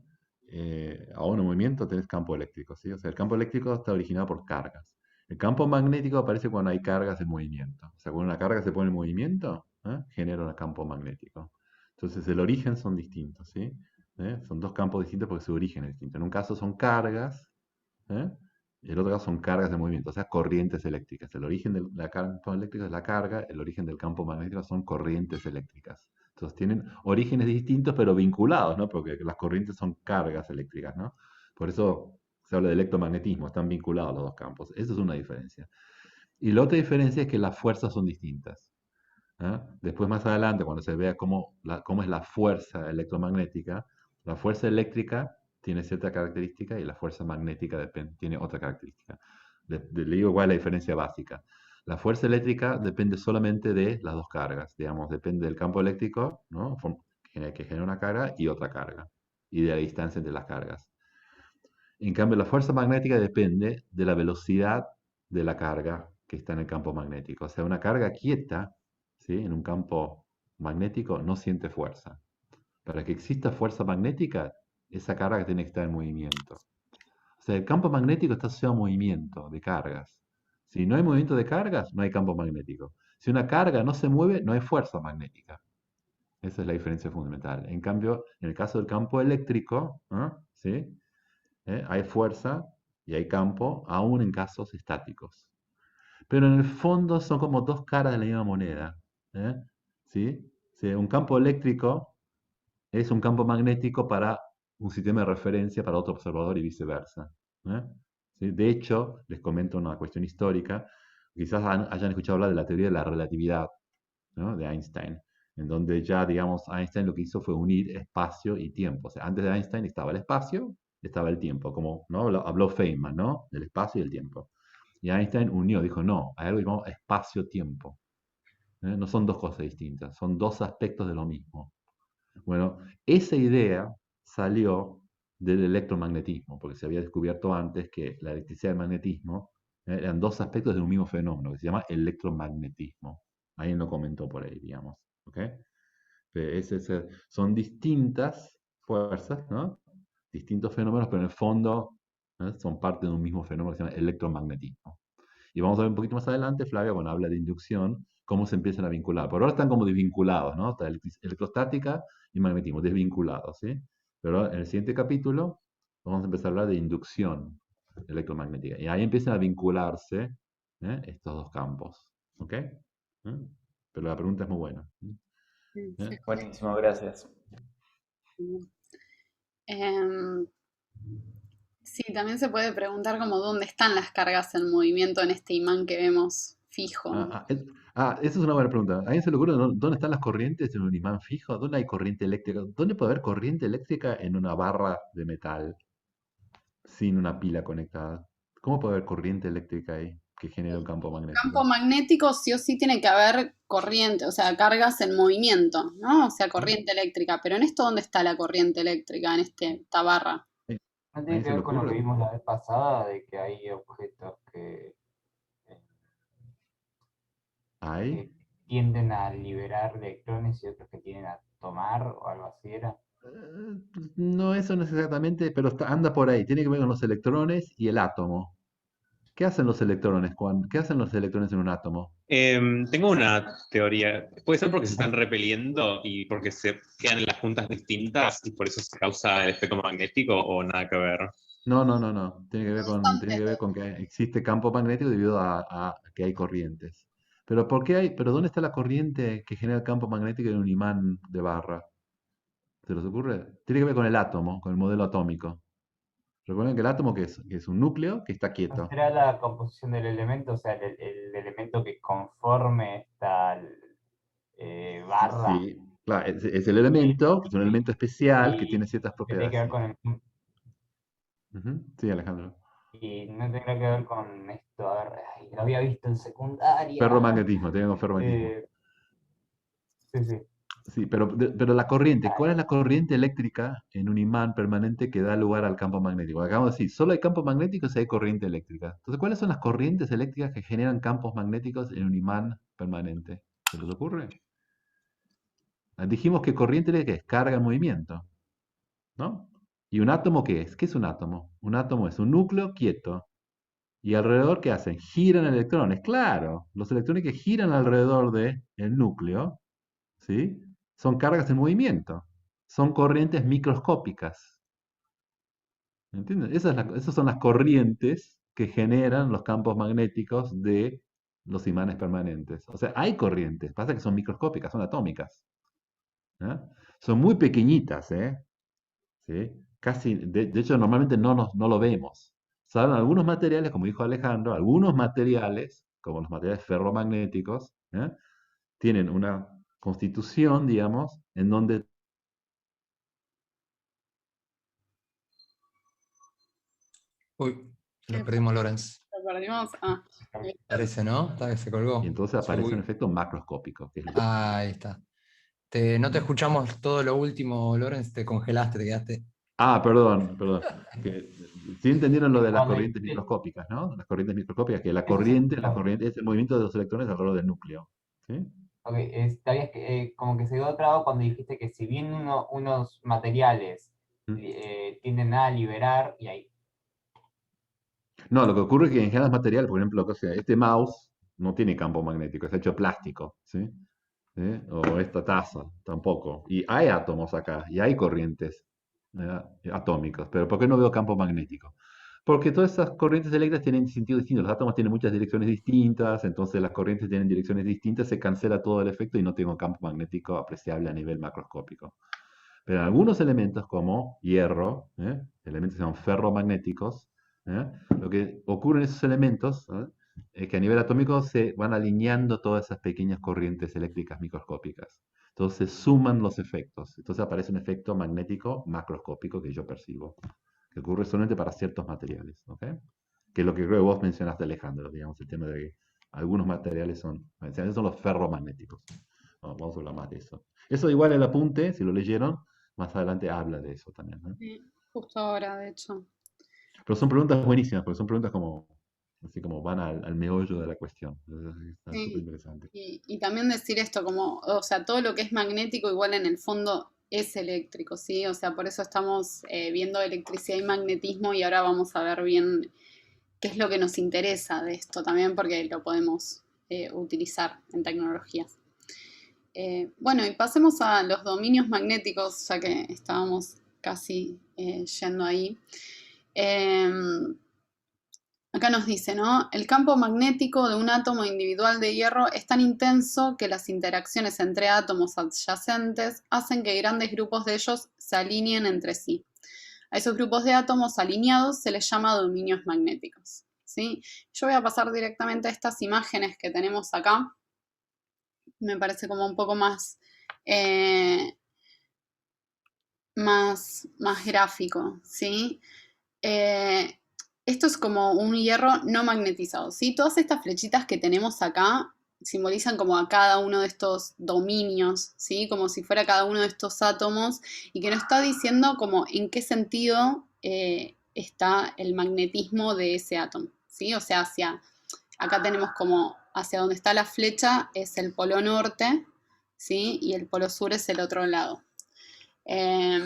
¿Eh? Aún en movimiento tenés campo eléctrico, ¿sí? O sea, el campo eléctrico está originado por cargas. El campo magnético aparece cuando hay cargas en movimiento. O sea, cuando una carga se pone en movimiento, genera un campo magnético. Entonces, el origen son distintos, ¿sí? Son dos campos distintos porque su origen es distinto. En un caso son cargas, ¿eh? Y el otro caso son cargas de movimiento, o sea, corrientes eléctricas. El origen del campo eléctrico es la carga, el origen del campo magnético son corrientes eléctricas. Entonces tienen orígenes distintos pero vinculados, ¿no? Porque las corrientes son cargas eléctricas, ¿no? Por eso se habla de electromagnetismo, están vinculados los dos campos. Esa es una diferencia. Y la otra diferencia es que las fuerzas son distintas. Después, más adelante, cuando se vea cómo es la fuerza electromagnética, la fuerza eléctrica tiene cierta característica y la fuerza magnética tiene otra característica. Le digo cuál es la diferencia básica. La fuerza eléctrica depende solamente de las dos cargas, digamos, depende del campo eléctrico, ¿no? Que genera una carga y otra carga, y de la distancia entre las cargas. En cambio, la fuerza magnética depende de la velocidad de la carga que está en el campo magnético. O sea, una carga quieta, ¿sí? En un campo magnético no siente fuerza. Para que exista fuerza magnética, esa carga tiene que estar en movimiento. O sea, el campo magnético está asociado a movimiento de cargas. Si no hay movimiento de cargas, no hay campo magnético. Si una carga no se mueve, no hay fuerza magnética. Esa es la diferencia fundamental. En cambio, en el caso del campo eléctrico, ¿sí? Hay fuerza y hay campo, aún en casos estáticos. Pero en el fondo son como dos caras de la misma moneda. ¿eh? ¿Sí? Sí, un campo eléctrico es un campo magnético para un sistema de referencia para otro observador y viceversa. ¿eh? ¿Sí? De hecho, les comento una cuestión histórica. Quizás hayan escuchado hablar de la teoría de la relatividad, ¿no? De Einstein, en donde ya, digamos, Einstein lo que hizo fue unir espacio y tiempo. O sea, antes de Einstein estaba el espacio, estaba el tiempo, como, ¿no? Habló Feynman, ¿no? Del espacio y el tiempo. Y Einstein unió, dijo, no, hay algo que llamamos espacio-tiempo. No son dos cosas distintas, son dos aspectos de lo mismo. Bueno, esa idea salió del electromagnetismo, porque se había descubierto antes que la electricidad y el magnetismo eran dos aspectos de un mismo fenómeno, que se llama electromagnetismo. Alguien lo comentó por ahí, digamos. ¿Ok? Son distintas fuerzas, ¿no? Distintos fenómenos, pero en el fondo, ¿no? Son parte de un mismo fenómeno que se llama electromagnetismo. Y vamos a ver un poquito más adelante, Flavia, cuando habla de inducción, cómo se empiezan a vincular. Por ahora están como desvinculados, ¿no? Está electrostática y magnetismo, desvinculados, ¿sí? Pero en el siguiente capítulo vamos a empezar a hablar de inducción electromagnética. Y ahí empiezan a vincularse estos dos campos, ¿ok? Pero la pregunta es muy buena. ¿eh? Buenísimo, gracias. Em, sí, también se puede preguntar como dónde están las cargas en movimiento en este imán que vemos fijo. Esa es una buena pregunta. ¿A alguien se le ocurre dónde están las corrientes en un imán fijo? ¿Dónde hay corriente eléctrica? ¿Dónde puede haber corriente eléctrica en una barra de metal sin una pila conectada? ¿Cómo puede haber corriente eléctrica ahí que genera un campo Campo magnético? magnético sí o sí tiene que haber corriente, o sea, cargas en movimiento, ¿no? O sea, ¿Mm? corriente eléctrica. Pero en esto, ¿dónde está la corriente eléctrica en esta barra? ¿No ¿A tiene alguien que se le ver con lo que ocurre? vimos la vez pasada de que hay objetos eh, ¿Ahí? que tienden a liberar electrones y otros que tienden a tomar o algo así era? No, eso no es exactamente, pero anda por ahí. Tiene que ver con los electrones y el átomo. ¿Qué hacen los electrones, Juan? ¿Qué hacen los electrones en un átomo? Tengo una teoría. Puede ser porque se están repeliendo y porque se quedan en las puntas distintas y por eso se causa el efecto magnético o nada que ver. No, no, no, no. Tiene que ver con que existe campo magnético debido a que hay corrientes. Pero pero ¿dónde está la corriente que genera el campo magnético en un imán de barra? ¿Se les ocurre? Tiene que ver con el átomo, con el modelo atómico. Recuerden que el átomo que es un núcleo que está ¿No quieto. será la composición del elemento, o sea, el elemento que conforme esta barra? Sí, claro, es el Y, elemento, que es un elemento especial que y tiene ciertas que tiene que propiedades. ver Sí. con el... Ujú. Sí, Alejandro. Y no tendrá que ver con esto, a ver, ay, lo había visto en secundaria. Ferromagnetismo, tiene que ver con ferromagnetismo. Sí, sí. Sí, pero la corriente, ¿cuál es la corriente eléctrica en un imán permanente que da lugar al campo magnético? Acabamos de decir, solo hay campo magnético si hay corriente eléctrica. Entonces, ¿cuáles son las corrientes eléctricas que generan campos magnéticos en un imán permanente? ¿Se les ocurre? Dijimos que corriente eléctrica es carga en movimiento, ¿no? ¿Y un átomo qué es? ¿Qué es un átomo? Un átomo es un núcleo quieto. ¿Y alrededor qué hacen? Giran electrones. Claro, los electrones que giran alrededor del núcleo, ¿sí? Son cargas en movimiento. Son corrientes microscópicas. ¿Me entiendes? Esas son las corrientes que generan los campos magnéticos de los imanes permanentes. O sea, hay corrientes, pasa que son microscópicas, son atómicas. ¿Eh? Son muy pequeñitas, ¿eh? ¿Sí? Casi, de hecho, normalmente no lo vemos. Salvo algunos materiales, como dijo Alejandro, algunos materiales, como los materiales ferromagnéticos, ¿eh? Tienen una constitución, digamos, en donde... Uy, lo perdimos, Lorenz. ¿Lo perdimos? Ah, Parece, ¿no? Está que se Y colgó. entonces aparece un Uy. efecto macroscópico, que es Ahí está. No te escuchamos todo lo último, Lorenz, te congelaste, te quedaste. Perdón. Sí entendieron lo de las Cuando corrientes dijiste, microscópicas, ¿no? Las corrientes microscópicas, que eso se la escuchó. corriente es el movimiento de los electrones alrededor del núcleo. ¿Sí? Ok, como que se quedó trabado cuando dijiste que si bien unos materiales ¿Mm? tienden a liberar, y ahí, No, lo que ocurre es que en general material, por ejemplo, este mouse no tiene campo magnético, es hecho de plástico, ¿sí? ¿Sí? O esta taza, tampoco. Y hay átomos acá, y hay corrientes atómicas, pero ¿por qué no veo campo magnético? Porque todas esas corrientes eléctricas tienen sentido distinto, los átomos tienen muchas direcciones distintas, entonces las corrientes tienen direcciones distintas, se cancela todo el efecto y no tengo campo magnético apreciable a nivel macroscópico. Pero en algunos elementos como hierro, elementos que se llaman ferromagnéticos, lo que ocurre en esos elementos es que a nivel atómico se van alineando todas esas pequeñas corrientes eléctricas microscópicas. Entonces suman los efectos. Entonces aparece un efecto magnético macroscópico que yo percibo, que ocurre solamente para ciertos materiales. ¿Ok? Que es lo que creo que vos mencionaste, Alejandro, digamos, el tema de que algunos materiales esos son los ferromagnéticos. Vamos a hablar más de eso. Eso igual el apunte, si lo leyeron, más adelante habla de eso también, ¿no? sí, justo ahora, de hecho. Pero son preguntas buenísimas, porque son preguntas como, así como van al meollo de la cuestión. Está súper Sí. interesante. Y también decir esto, como, o sea, todo lo que es magnético igual en el fondo es eléctrico, ¿sí? O sea, por eso estamos viendo electricidad y magnetismo y ahora vamos a ver bien qué es lo que nos interesa de esto también, porque lo podemos utilizar en tecnologías. Bueno, y pasemos a los dominios magnéticos, ya que estábamos casi yendo ahí. Em, Acá nos dice, ¿no? El campo magnético de un átomo individual de hierro es tan intenso que las interacciones entre átomos adyacentes hacen que grandes grupos de ellos se alineen entre sí. A esos grupos de átomos alineados se les llama dominios magnéticos, ¿sí? Yo voy a pasar directamente a estas imágenes que tenemos acá. Me parece como un poco eh, más gráfico, ¿sí? Eh, Esto es como un hierro no magnetizado, ¿sí? Todas estas flechitas que tenemos acá simbolizan como a cada uno de estos dominios, ¿sí? Como si fuera cada uno de estos átomos y que nos está diciendo como en qué sentido está el magnetismo de ese átomo, ¿sí? O sea, acá tenemos como hacia donde está la flecha es el polo norte, ¿sí? Y el polo sur es el otro lado. Eh,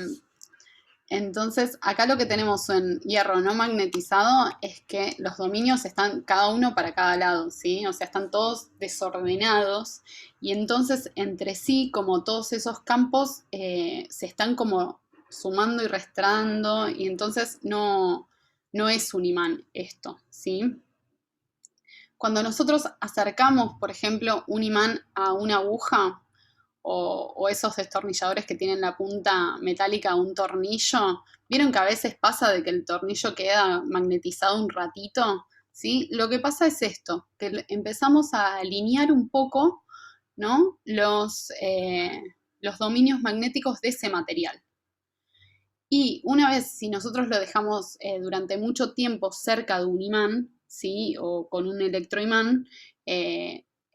entonces, acá lo que tenemos en hierro no magnetizado es que los dominios están cada uno para cada lado, ¿sí? O sea, están todos desordenados y entonces entre sí, como todos esos campos, se están como sumando y restando y entonces no es un imán esto, ¿sí? Cuando nosotros acercamos, por ejemplo, un imán a una aguja, o esos destornilladores que tienen la punta metálica de un tornillo, ¿vieron que a veces pasa de que el tornillo queda magnetizado un ratito? ¿Sí? Lo que pasa es esto, que empezamos a alinear un poco, ¿no? Los dominios magnéticos de ese material. Y una vez, si nosotros lo dejamos durante mucho tiempo cerca de un imán, ¿sí? O con un electroimán,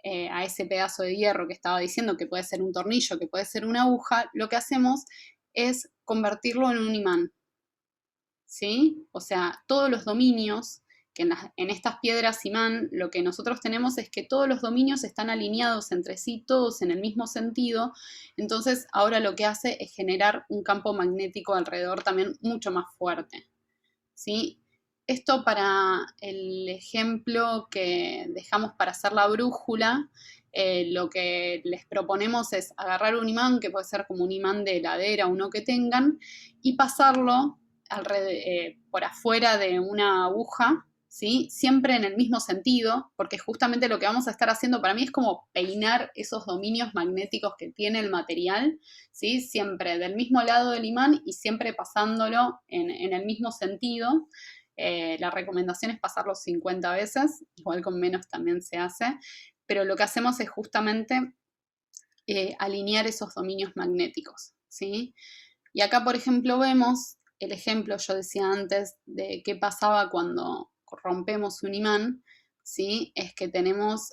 a ese pedazo de hierro que estaba diciendo, que puede ser un tornillo, que puede ser una aguja, lo que hacemos es convertirlo en un imán, ¿sí? O sea, todos los dominios, que en estas piedras imán, lo que nosotros tenemos es que todos los dominios están alineados entre sí, todos en el mismo sentido, entonces ahora lo que hace es generar un campo magnético alrededor también mucho más fuerte, ¿sí? Esto para el ejemplo que dejamos para hacer la brújula, lo que les proponemos es agarrar un imán, que puede ser como un imán de heladera, uno que tengan, y pasarlo por afuera de una aguja, ¿sí? Siempre en el mismo sentido, porque justamente lo que vamos a estar haciendo para mí es como peinar esos dominios magnéticos que tiene el material, ¿sí? Siempre del mismo lado del imán y siempre pasándolo en el mismo sentido. La recomendación es pasarlo 50 veces, igual con menos también se hace, pero lo que hacemos es justamente alinear esos dominios magnéticos, ¿sí? Y acá, por ejemplo, vemos el ejemplo, yo decía antes, de qué pasaba cuando rompemos un imán, ¿sí? Es que tenemos,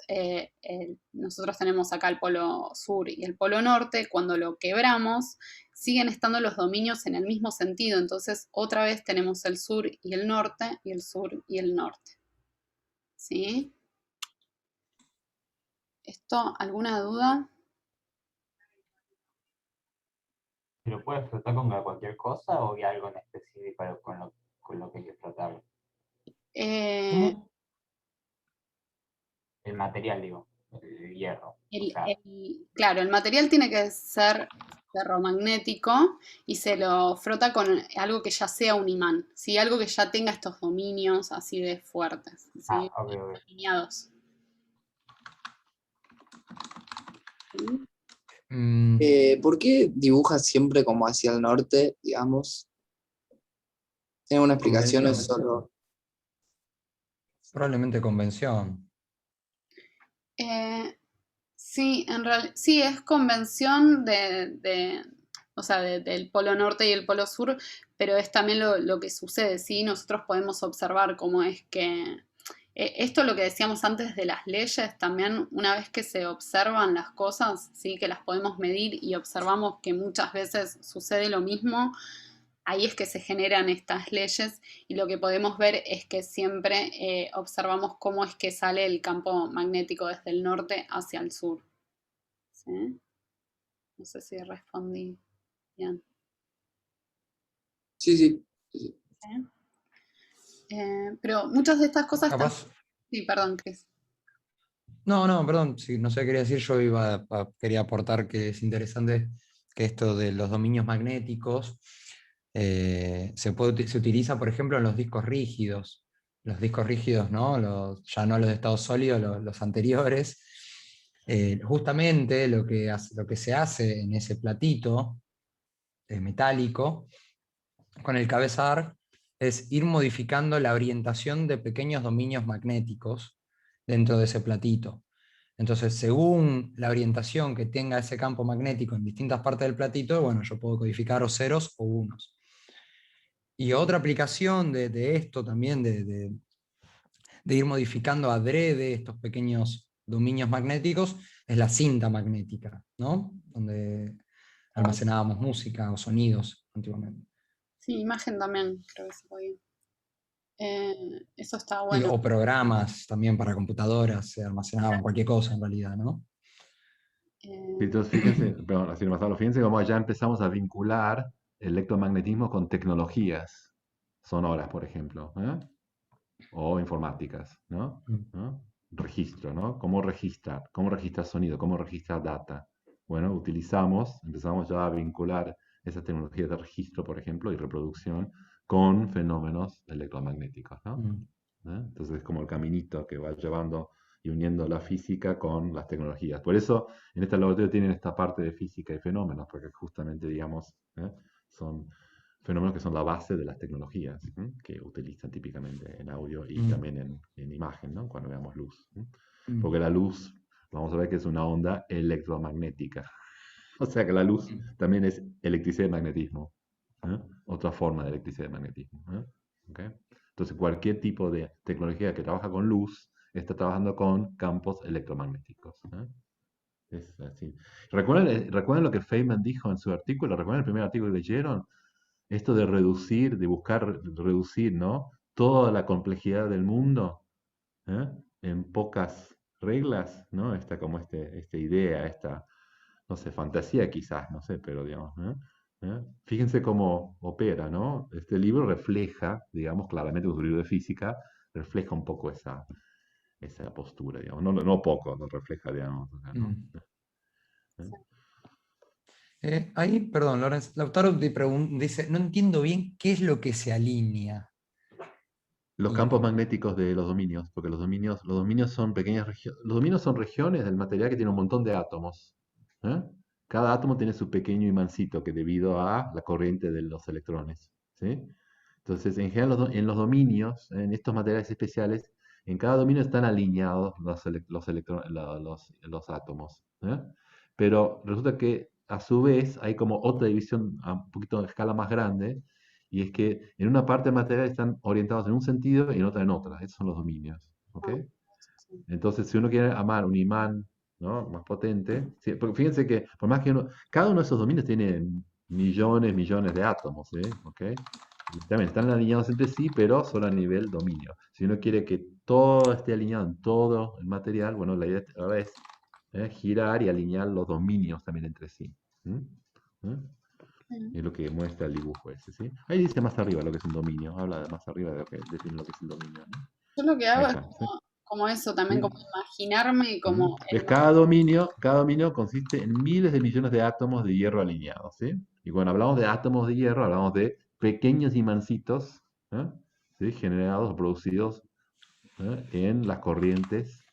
nosotros tenemos acá el polo sur y el polo norte, cuando lo quebramos, siguen estando los dominios en el mismo sentido, entonces otra vez tenemos el sur y el norte, y el sur y el norte, ¿sí? ¿Esto, alguna duda? ¿Pero puede flotar contra cualquier cosa o hay algo en específico con lo que hay que flotar? ¿Cómo? El material, digo, el hierro. O sea, Claro, el material tiene que ser ferromagnético y se lo frota con algo que ya sea un imán, ¿sí? Algo que ya tenga estos dominios así de fuertes, ¿sí? ok. Alineados. ¿Sí? Mm, ¿Por qué dibujas siempre como hacia el norte, digamos? ¿Tiene una explicación o es convención, solo? probablemente convención. Sí, sí, es convención o sea, del polo norte y el polo sur, pero es también lo que sucede, ¿sí? Nosotros podemos observar cómo es que esto lo que decíamos antes de las leyes, también una vez que se observan las cosas, ¿sí? Que las podemos medir y observamos que muchas veces sucede lo mismo, ahí es que se generan estas leyes y lo que podemos ver es que siempre observamos cómo es que sale el campo magnético desde el norte hacia el sur. ¿Sí? No sé si respondí bien. Sí, sí. ¿Sí? Pero muchas de estas cosas también... Capaz, Sí, perdón, Cris. no, perdón, sí, no sé qué quería decir, yo quería aportar que es interesante que esto de los dominios magnéticos se utiliza, por ejemplo, en los discos rígidos. Los discos rígidos, ¿no? Ya no los de estado sólido, los anteriores. Justamente lo que se hace en ese platito metálico con el cabezar es ir modificando la orientación de pequeños dominios magnéticos dentro de ese platito. Entonces, según la orientación que tenga ese campo magnético en distintas partes del platito, bueno, yo puedo codificar o ceros o unos. Y otra aplicación de esto también, de ir modificando adrede estos pequeños dominios magnéticos, es la cinta magnética, ¿no? Donde almacenábamos música o sonidos antiguamente. Sí, imagen también, creo que se podía. Eso está Y, bueno. o programas también para computadoras, se almacenaban cualquier cosa en realidad, ¿no? Sí, Eh, entonces fíjense, perdón, así nomás hablo, fíjense cómo ya empezamos a vincular el electromagnetismo con tecnologías sonoras, por ejemplo, ¿eh? O informáticas, ¿no? ¿No? Registro, ¿no? ¿Cómo registrar? ¿Cómo registrar sonido? ¿Cómo registrar data? Bueno, empezamos ya a vincular esas tecnologías de registro, por ejemplo, y reproducción con fenómenos electromagnéticos, ¿no? ¿Eh? Entonces es como el caminito que va llevando y uniendo la física con las tecnologías. Por eso en esta laboratorio tienen esta parte de física y fenómenos, porque justamente, digamos, son fenómenos que son la base de las tecnologías que utilizan típicamente en audio y también en imagen, ¿no? Cuando veamos luz. Porque la luz, vamos a ver que es una onda electromagnética. O sea que la luz también es electricidad y magnetismo. Otra forma de electricidad y magnetismo. ¿Okay? Entonces cualquier tipo de tecnología que trabaja con luz está trabajando con campos electromagnéticos. sí. ¿Recuerdan lo que Feynman dijo en su artículo? ¿Recuerdan el primer artículo que leyeron? Esto de reducir, de buscar reducir, ¿no? Toda la complejidad del mundo, ¿eh? En pocas reglas, ¿no? Esta idea, esta, no sé, fantasía quizás, no sé, pero digamos, ¿eh? ¿Eh? Fíjense cómo opera, ¿no? Este libro refleja, digamos, claramente, un libro de física, refleja un poco esa postura, digamos, no poco, no refleja, digamos, o sea, ¿no? Mm. ¿Eh? Ahí, perdón, Lorenz, Lautaro dice, no entiendo bien qué es lo que se alinea. Los Y, campos magnéticos de los dominios, porque los dominios son pequeñas regiones, los dominios son regiones del material que tiene un montón de átomos. ¿Eh? Cada átomo tiene su pequeño imancito que debido a la corriente de los electrones. ¿Sí? Entonces, en general, en los dominios, en estos materiales especiales, en cada dominio están alineados los átomos. ¿Eh? Pero resulta que a su vez hay como otra división a un poquito de escala más grande, y es que en una parte del material están orientados en un sentido y en otra en otra. Esos son los dominios. ¿Ok? Entonces, si uno quiere amar un imán, ¿no? Más potente, sí, porque fíjense que por más que cada uno de esos dominios tiene millones de átomos, ¿eh? ¿Ok? Y también están alineados entre sí, pero solo a nivel dominio. Si uno quiere que todo esté alineado en todo el material, bueno, la idea ahora es girar y alinear los dominios también entre sí. ¿Mm? ¿Mm? Es lo que muestra el dibujo ese, ¿sí? Ahí dice más arriba lo que es un dominio, habla de más arriba de lo que define lo que es el dominio, ¿no? Yo lo que Ahí hago es está, ¿sí? como eso también, ¿Sí? como imaginarme como ¿Ves? Cada dominio consiste en miles de millones de átomos de hierro alineados, ¿sí? Y cuando hablamos de átomos de hierro, hablamos de pequeños imancitos, ¿eh? ¿Sí? Generados o producidos en las corrientes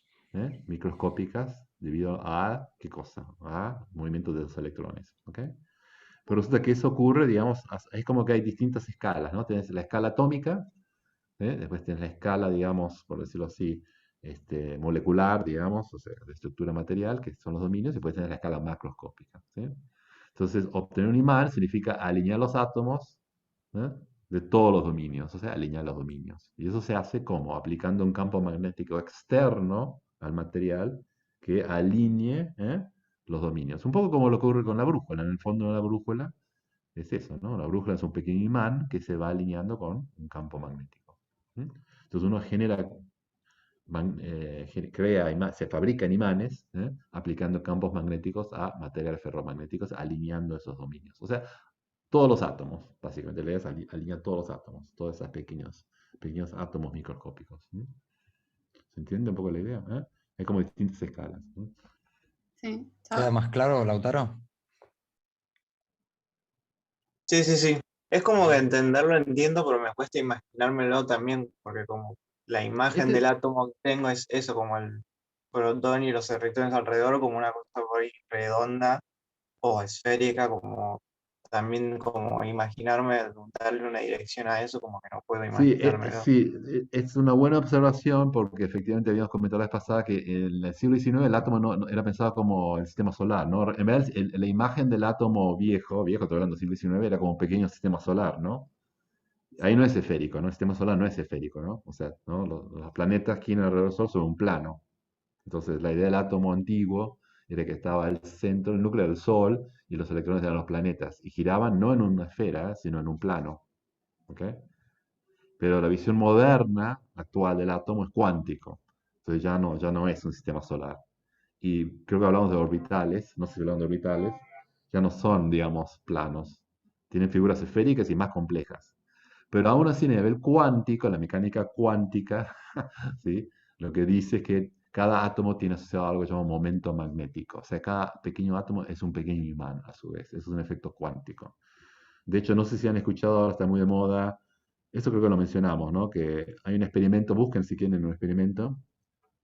microscópicas debido a, ¿qué cosa? A movimientos de los electrones, ¿ok? Pero resulta que eso ocurre, digamos, es como que hay distintas escalas, ¿no? Tienes la escala atómica, después tienes la escala, digamos, por decirlo así, molecular, digamos, o sea, de estructura material, que son los dominios, y después tienes la escala macroscópica, ¿sí? Entonces, obtener un imán significa alinear los átomos, ¿eh? De todos los dominios, o sea, alinear los dominios. Y eso se hace como aplicando un campo magnético externo al material que alinee los dominios. Un poco como lo que ocurre con la brújula. En el fondo de la brújula es eso, ¿no? La brújula es un pequeño imán que se va alineando con un campo magnético. ¿Mm? Entonces uno se fabrican imanes aplicando campos magnéticos a materiales ferromagnéticos, alineando esos dominios. O sea, todos los átomos, básicamente, la idea es alinear todos los átomos, todos esos pequeños átomos microscópicos. ¿Se entiende un poco la idea? Hay como distintas escalas. sí, ¿queda más claro, Lautaro? Sí, sí, sí. Es como que entenderlo entiendo, pero me cuesta imaginármelo también, porque como la imagen Este, del átomo que tengo es eso, como el protón y los electrones alrededor, como una cosa por ahí redonda o esférica, como también como imaginarme, darle una dirección a eso, como que no puedo Sí, imaginármelo. es una buena observación porque efectivamente habíamos comentado la vez pasada que en el siglo XIX el átomo no era pensado como el sistema solar, ¿no? En verdad, la imagen del átomo viejo, estoy hablando del siglo XIX, era como un pequeño sistema solar, ¿no? Ahí no es esférico, ¿no? El sistema solar no es esférico, ¿no? O sea, ¿no? Los planetas giran alrededor del Sol sobre un plano. Entonces, la idea del átomo antiguo era que estaba el centro, el núcleo del Sol, y los electrones eran los planetas, y giraban no en una esfera, sino en un plano, ¿ok? Pero la visión moderna, actual del átomo es cuántico. Entonces ya no es un sistema solar. Y creo que hablamos de orbitales, no sé si hablamos de orbitales, ya no son, digamos, planos. Tienen figuras esféricas y más complejas. Pero aún así, a nivel cuántico, la mecánica cuántica, ¿sí? Lo que dice es que cada átomo tiene asociado algo que llamamos momento magnético. O sea, cada pequeño átomo es un pequeño imán, a su vez. Eso es un efecto cuántico. De hecho, no sé si han escuchado, ahora está muy de moda, eso creo que lo mencionamos, ¿no? Que hay un experimento, busquen si quieren un experimento.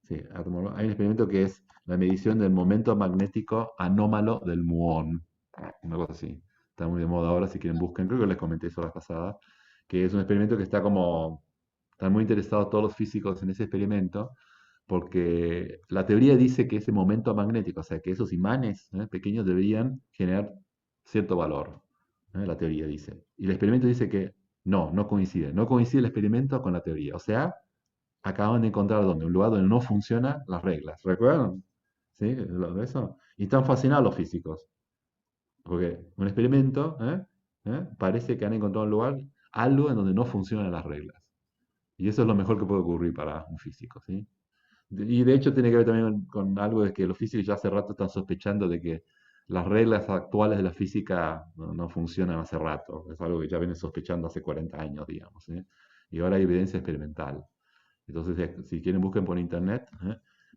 Sí, hay un experimento que es la medición del momento magnético anómalo del muón. Una cosa así. Está muy de moda ahora, si quieren busquen. Creo que les comenté eso la vez pasada. Que es un experimento que están muy interesados todos los físicos en ese experimento, porque la teoría dice que ese momento magnético, o sea, que esos imanes pequeños deberían generar cierto valor. La teoría dice. Y el experimento dice que no coincide. No coincide el experimento con la teoría. O sea, acaban de encontrar un lugar donde no funcionan las reglas. ¿Recuerdan? ¿Sí? De eso. Y están fascinados los físicos, porque un experimento, parece que han encontrado un lugar, algo en donde no funcionan las reglas. Y eso es lo mejor que puede ocurrir para un físico, ¿sí? Y de hecho tiene que ver también con algo de que los físicos ya hace rato están sospechando de que las reglas actuales de la física no funcionan hace rato. Es algo que ya vienen sospechando hace 40 años, digamos, ¿sí? Y ahora hay evidencia experimental. Entonces, si quieren, busquen por internet,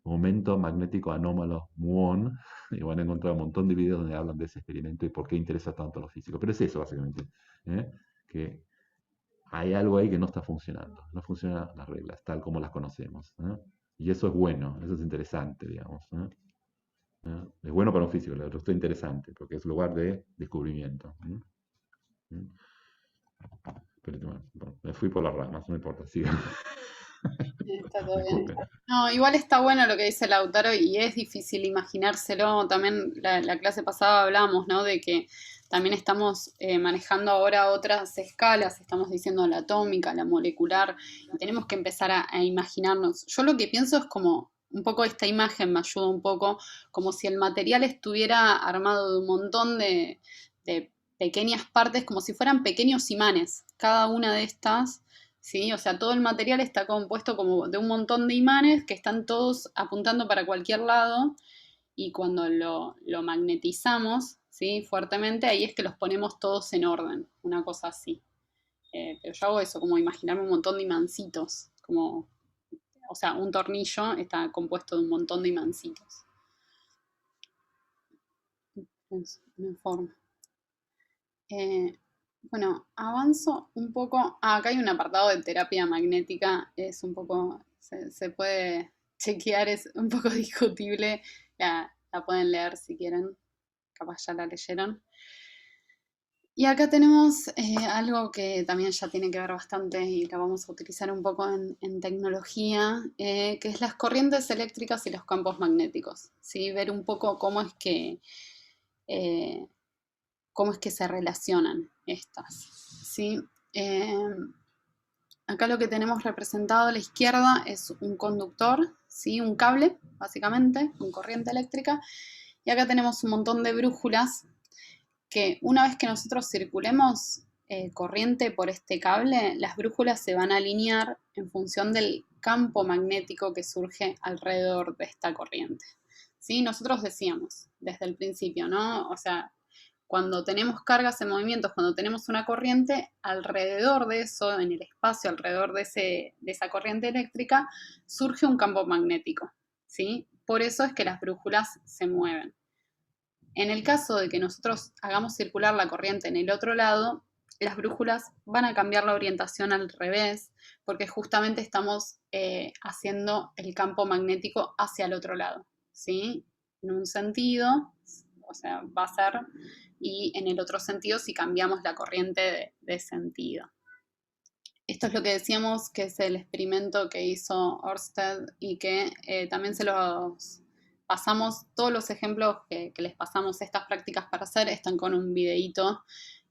momento magnético anómalo muón, y van a encontrar un montón de videos donde hablan de ese experimento y por qué interesa tanto a los físicos. Pero es eso, básicamente, que hay algo ahí que no está funcionando. No funcionan las reglas tal como las conocemos. Y eso es bueno, eso es interesante, digamos. Es bueno para un físico, lo otro es interesante, porque es lugar de descubrimiento. Pero bueno, me fui por las ramas, no importa, sigan. Está todo bien. Disculpen. No, igual está bueno lo que dice Lautaro y es difícil imaginárselo. También la clase pasada hablamos, ¿no? De que también estamos manejando ahora otras escalas, estamos diciendo la atómica, la molecular, y tenemos que empezar a imaginarnos. Yo lo que pienso es como, un poco esta imagen me ayuda un poco, como si el material estuviera armado de un montón de pequeñas partes, como si fueran pequeños imanes. Cada una de estas, ¿sí? O sea, todo el material está compuesto como de un montón de imanes que están todos apuntando para cualquier lado y cuando lo magnetizamos, ¿sí? Fuertemente, ahí es que los ponemos todos en orden, una cosa así. Pero yo hago eso, como imaginarme un montón de imancitos, como, o sea, un tornillo está compuesto de un montón de imancitos. Es una forma. Bueno, avanzo un poco. Acá hay un apartado de terapia magnética, es un poco, se puede chequear, es un poco discutible, la pueden leer si quieren, capaz ya la leyeron. Y acá tenemos algo que también ya tiene que ver bastante y lo vamos a utilizar un poco en tecnología, que es las corrientes eléctricas y los campos magnéticos, ¿sí? Ver un poco cómo es que se relacionan estas, ¿sí? Acá lo que tenemos representado a la izquierda es un conductor, ¿sí? Un cable, básicamente, con corriente eléctrica. Y acá tenemos un montón de brújulas que una vez que nosotros circulemos corriente por este cable, las brújulas se van a alinear en función del campo magnético que surge alrededor de esta corriente, ¿sí? Nosotros decíamos desde el principio, ¿no? O sea, cuando tenemos cargas en movimientos, cuando tenemos una corriente, alrededor de eso, en el espacio, alrededor de esa corriente eléctrica, surge un campo magnético, ¿sí? Por eso es que las brújulas se mueven. En el caso de que nosotros hagamos circular la corriente en el otro lado, las brújulas van a cambiar la orientación al revés, porque justamente estamos haciendo el campo magnético hacia el otro lado, ¿sí? En un sentido, o sea, va a ser, y en el otro sentido si cambiamos la corriente de sentido. Esto es lo que decíamos que es el experimento que hizo Ørsted y que también se los pasamos, todos los ejemplos que les pasamos estas prácticas para hacer están con un videíto.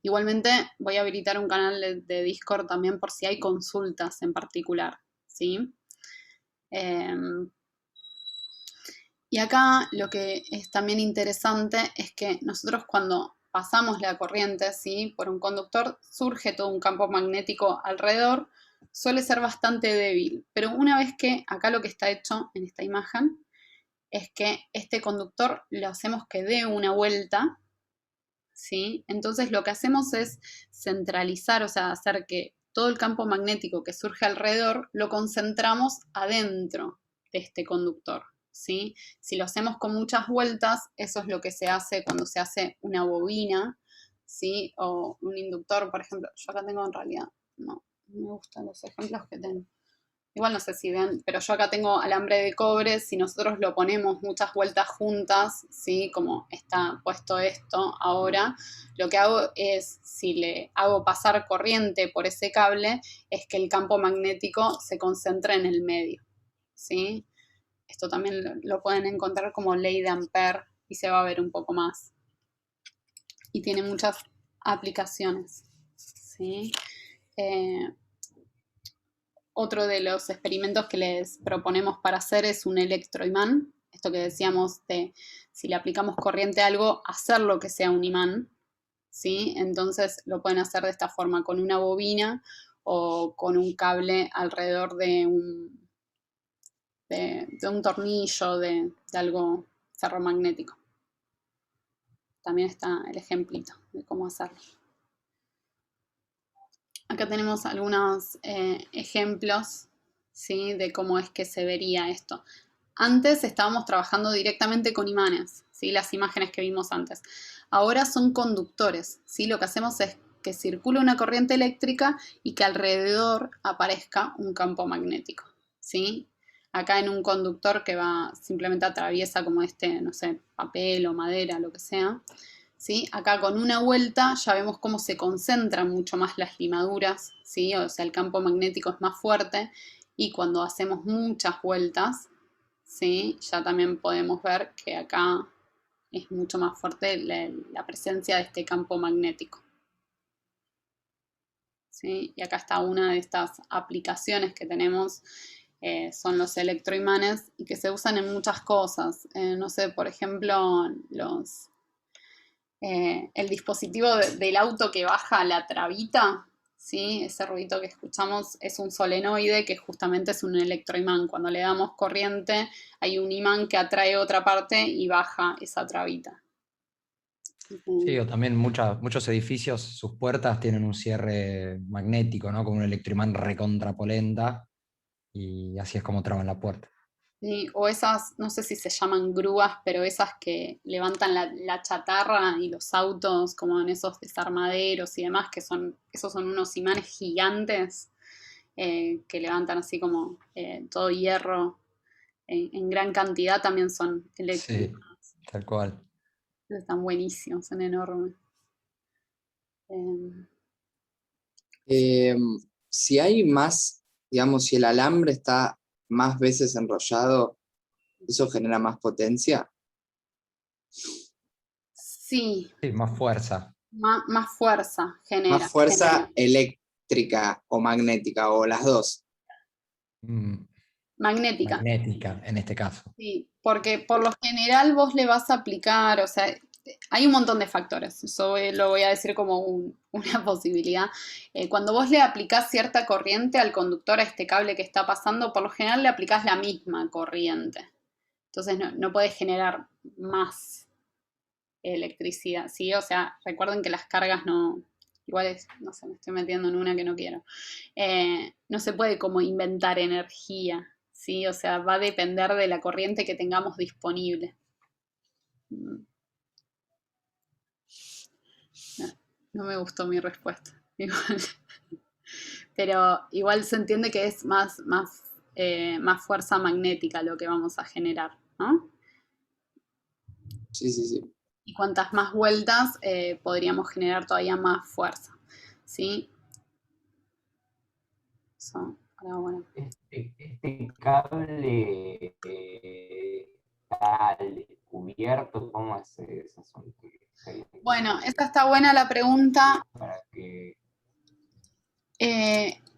Igualmente voy a habilitar un canal de Discord también por si hay consultas en particular, ¿sí? Y acá lo que es también interesante es que nosotros cuando pasamos la corriente, ¿sí? Por un conductor, surge todo un campo magnético alrededor, suele ser bastante débil, pero una vez que acá lo que está hecho en esta imagen es que este conductor lo hacemos que dé una vuelta, ¿sí? Entonces lo que hacemos es centralizar, o sea, hacer que todo el campo magnético que surge alrededor lo concentramos adentro de este conductor, ¿sí? Si lo hacemos con muchas vueltas, eso es lo que se hace cuando se hace una bobina, ¿sí? O un inductor, por ejemplo. Yo acá tengo en realidad, no me gustan los ejemplos que tengo. Igual no sé si ven, pero yo acá tengo alambre de cobre, si nosotros lo ponemos muchas vueltas juntas, ¿sí? Como está puesto esto ahora, lo que hago es, si le hago pasar corriente por ese cable, es que el campo magnético se concentre en el medio, ¿sí? Esto también lo pueden encontrar como ley de Ampère y se va a ver un poco más. Y tiene muchas aplicaciones, ¿sí? Otro de los experimentos que les proponemos para hacer es un electroimán. esto que decíamos de si le aplicamos corriente a algo, hacerlo que sea un imán, ¿sí? Entonces lo pueden hacer de esta forma, con una bobina o con un cable alrededor de un tornillo, de algo ferromagnético. También está el ejemplito de cómo hacerlo. Acá tenemos algunos ejemplos, ¿sí? De cómo es que se vería esto. Antes estábamos trabajando directamente con imanes, ¿sí? Las imágenes que vimos antes. Ahora son conductores, ¿sí? Lo que hacemos es que circule una corriente eléctrica y que alrededor aparezca un campo magnético, ¿sí? Acá en un conductor que va, simplemente atraviesa como no sé, papel o madera, lo que sea, ¿sí? Acá con una vuelta ya vemos cómo se concentran mucho más las limaduras, ¿sí? O sea, el campo magnético es más fuerte y cuando hacemos muchas vueltas, ¿sí? Ya también podemos ver que acá es mucho más fuerte la presencia de este campo magnético, ¿sí? Y acá está una de estas aplicaciones que tenemos, son los electroimanes y que se usan en muchas cosas. No sé, por ejemplo, el dispositivo del auto que baja la trabita, ¿sí? Ese ruidito que escuchamos es un solenoide que justamente es un electroimán. Cuando le damos corriente hay un imán que atrae otra parte y baja esa trabita. Sí, o también muchos edificios, sus puertas tienen un cierre magnético, ¿no? Con un electroimán recontrapolenta, y así es como traban la puerta. Sí, o esas, no sé si se llaman grúas, pero esas que levantan la chatarra y los autos, como en esos desarmaderos y demás, esos son unos imanes gigantes que levantan así como todo hierro en gran cantidad, también son eléctricos. Sí, tal cual. Están buenísimos, son enormes. Eh, Si hay más, digamos, si el alambre está más veces enrollado, ¿eso genera más potencia? sí, Sí, más fuerza. más fuerza genera. ¿Más fuerza eléctrica o magnética o las dos? Magnética. Magnética, en este caso. Sí, porque por lo general vos le vas a aplicar, o sea, hay un montón de factores, eso lo voy a decir como una posibilidad. Cuando vos le aplicás cierta corriente al conductor, a este cable que está pasando, por lo general le aplicás la misma corriente. Entonces no puedes generar más electricidad, ¿sí? O sea, recuerden que las cargas igual no sé, me estoy metiendo en una que no quiero. No se puede como inventar energía, ¿sí? O sea, va a depender de la corriente que tengamos disponible. No me gustó mi respuesta. Igual. Pero igual se entiende que es más fuerza magnética lo que vamos a generar, ¿no? Sí, sí, sí. Y cuantas más vueltas podríamos generar todavía más fuerza, ¿sí? Eso, ahora bueno. Este cable está al descubierto, ¿cómo es ese asunto? Bueno, esta está buena la pregunta. Para que...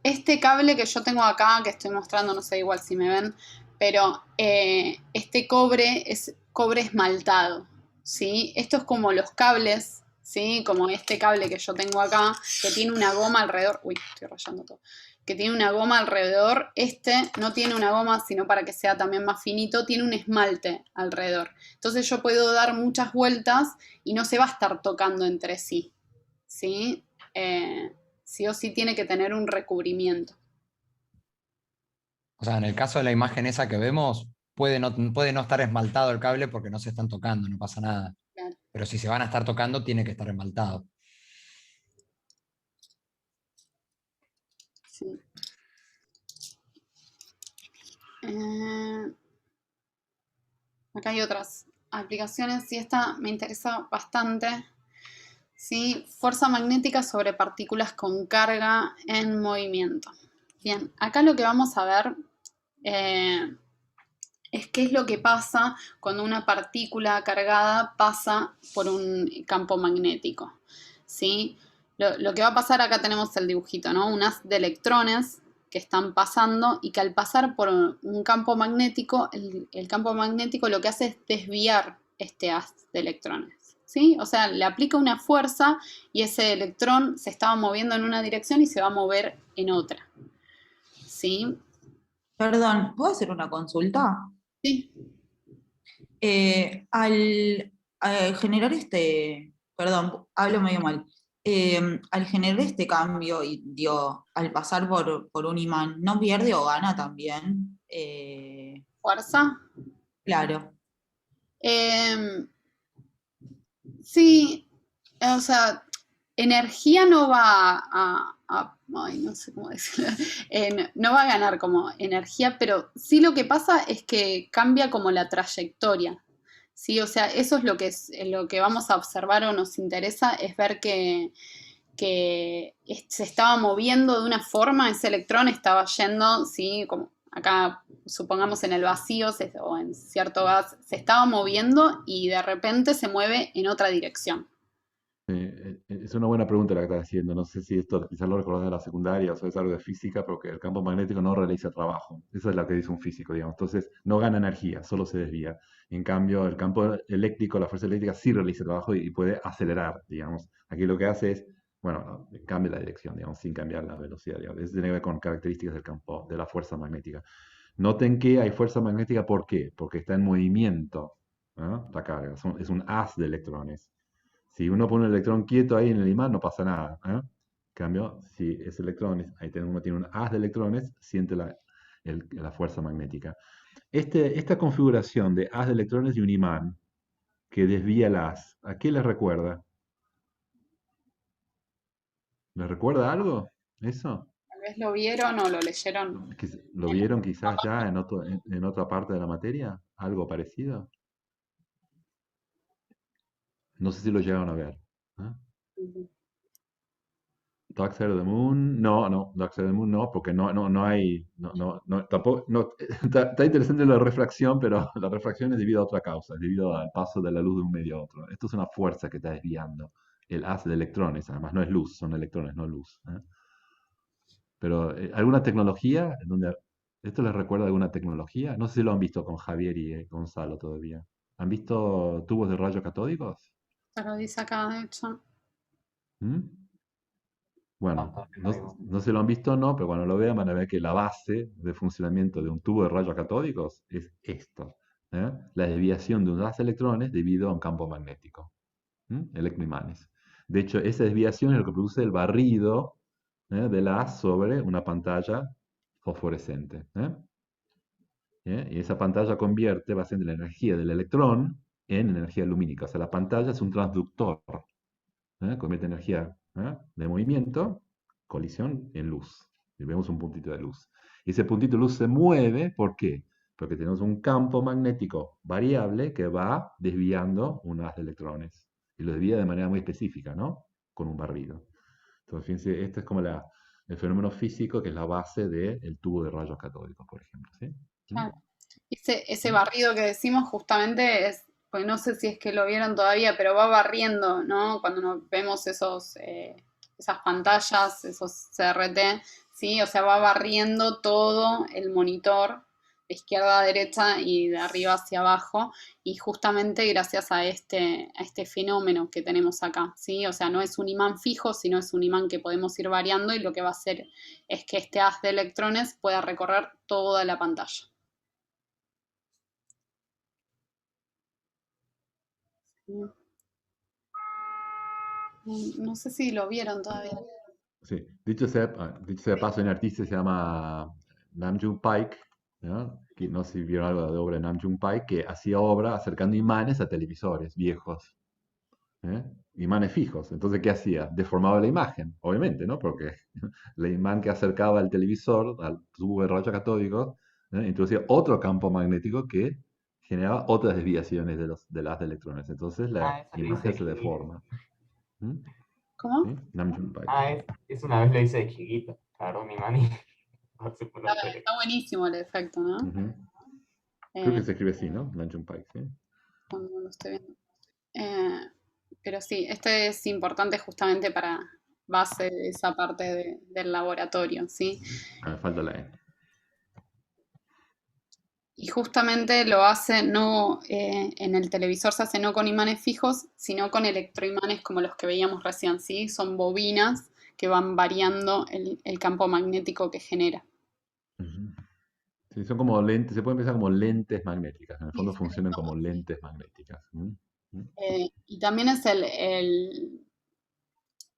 Este cable que yo tengo acá, que estoy mostrando, no sé igual si me ven, pero este cobre es cobre esmaltado, ¿sí? Esto es como los cables, ¿sí? Como este cable que yo tengo acá, que tiene una goma alrededor. Uy, estoy rayando todo. Que tiene una goma alrededor. Este no tiene una goma, sino para que sea también más finito, tiene un esmalte alrededor. Entonces yo puedo dar muchas vueltas y no se va a estar tocando entre sí, ¿sí? Sí o sí tiene que tener un recubrimiento. O sea, en el caso de la imagen esa que vemos, puede no estar esmaltado el cable porque no se están tocando, no pasa nada. Claro. Pero si se van a estar tocando, tiene que estar esmaltado. Sí. Acá hay otras aplicaciones y esta me interesa bastante. ¿Sí? Fuerza magnética sobre partículas con carga en movimiento. Bien, acá lo que vamos a ver es qué es lo que pasa cuando una partícula cargada pasa por un campo magnético, ¿sí? Lo que va a pasar, acá tenemos el dibujito, ¿no? Un haz de electrones que están pasando y que al pasar por un campo magnético, el campo magnético lo que hace es desviar este haz de electrones, ¿sí? O sea, le aplica una fuerza y ese electrón se estaba moviendo en una dirección y se va a mover en otra, ¿sí? Perdón, ¿puedo hacer una consulta? Sí. Al generar perdón, hablo medio mal. Al generar este cambio y al pasar por un imán, ¿no pierde o gana también? ¿Fuerza? Claro. Sí, o sea, energía no va ay, no sé cómo decirlo, no va a ganar como energía, pero sí lo que pasa es que cambia como la trayectoria, ¿sí? O sea, eso es lo que vamos a observar o nos interesa, es ver que se estaba moviendo de una forma, ese electrón estaba yendo, ¿sí? Como acá, supongamos en el vacío o en cierto gas, se estaba moviendo y de repente se mueve en otra dirección. Es una buena pregunta la que estás haciendo. No sé si esto quizás lo recordás de la secundaria o es algo de física, porque el campo magnético no realiza trabajo. Eso es lo que dice un físico, digamos. Entonces, no gana energía, solo se desvía. En cambio, el campo eléctrico, la fuerza eléctrica, sí realiza trabajo y puede acelerar, digamos. Aquí lo que hace es, bueno, cambia la dirección, digamos, sin cambiar la velocidad, digamos. Eso tiene que ver con características del campo, de la fuerza magnética. Noten que hay fuerza magnética, ¿por qué? Porque está en movimiento, ¿no? La carga. Es un haz de electrones. Si uno pone un electrón quieto ahí en el imán, no pasa nada. En cambio, si ese electrón, uno tiene un haz de electrones, siente la fuerza magnética. Esta configuración de haz de electrones y un imán que desvía el haz, ¿a qué les recuerda? ¿Les recuerda algo? ¿Eso? Tal vez lo vieron o lo leyeron. ¿Lo vieron quizás ya en otra parte de la materia? ¿Algo parecido? No sé si lo llegaron a ver. ¿Ah? Dark Side of the Moon, no, Dark Side of the Moon no, porque no hay, tampoco, está interesante la refracción, pero la refracción es debido a otra causa, es debido al paso de la luz de un medio a otro. Esto es una fuerza que está desviando el haz de electrones, además no es luz, son electrones, no luz. Pero, ¿alguna tecnología esto les recuerda alguna tecnología? No sé si lo han visto con Javier y Gonzalo todavía. ¿Han visto tubos de rayos catódicos? Se lo dice acá, de hecho. ¿Mm? Bueno, Bastante no, nuevo. no se lo han visto, no, pero cuando lo vean van a ver que la base de funcionamiento de un tubo de rayos catódicos es esto, la desviación de un haz de electrones debido a un campo magnético, electroimanes. De hecho, esa desviación es lo que produce el barrido del haz sobre una pantalla fosforescente. Y esa pantalla convierte básicamente la energía del electrón en energía lumínica. O sea, la pantalla es un transductor. Convierte energía de movimiento, colisión, en luz. Y vemos un puntito de luz. Y ese puntito de luz se mueve, ¿por qué? Porque tenemos un campo magnético variable que va desviando un haz de electrones. Y lo desvía de manera muy específica, ¿no? Con un barrido. Entonces, fíjense, este es como el fenómeno físico que es la base del tubo de rayos catódicos, por ejemplo. ¿Sí? Claro. Ese barrido que decimos justamente es, pues no sé si es que lo vieron todavía, pero va barriendo, ¿no? Cuando vemos esas pantallas, esos CRT, ¿sí? O sea, va barriendo todo el monitor de izquierda a derecha y de arriba hacia abajo, y justamente gracias a este fenómeno que tenemos acá, ¿sí? O sea, no es un imán fijo, sino es un imán que podemos ir variando, y lo que va a hacer es que este haz de electrones pueda recorrer toda la pantalla. No sé si lo vieron todavía. Sí, dicho sea de paso, un artista se llama Nam June Paik, ¿no? Que no sé si vieron algo de obra de Nam June Paik, que hacía obra acercando imanes a televisores viejos, ¿eh? Imanes fijos. Entonces, ¿qué hacía? Deformaba la imagen, obviamente, ¿no? Porque el imán que acercaba al televisor, al tubo de rayos catódicos, introducía otro campo magnético que generaba otras desviaciones de las electrones. Entonces, la Eso lo hice imagen de se chiquito. deforma. ¿Mm? ¿Cómo? ¿Sí? Nam June Paik. Es una vez lo hice de chiquito. Agarró un imán y pasé por la tele. Está buenísimo el efecto, ¿no? Ujú. Creo que Eh, se escribe así, ¿no? Luncheon Pike, ¿sí? cuando lo estoy viendo. Pero sí, este es importante justamente base de esa parte del laboratorio, ¿sí? Me falta la N. Y justamente lo hace no, en el televisor se hace no con imanes fijos, sino con electroimanes como los que veíamos recién, ¿sí? Son bobinas que van variando el campo magnético que genera. Ujú. Sí, son como lentes, se pueden pensar como lentes magnéticas, en el fondo funcionan como lentes magnéticas. Y también es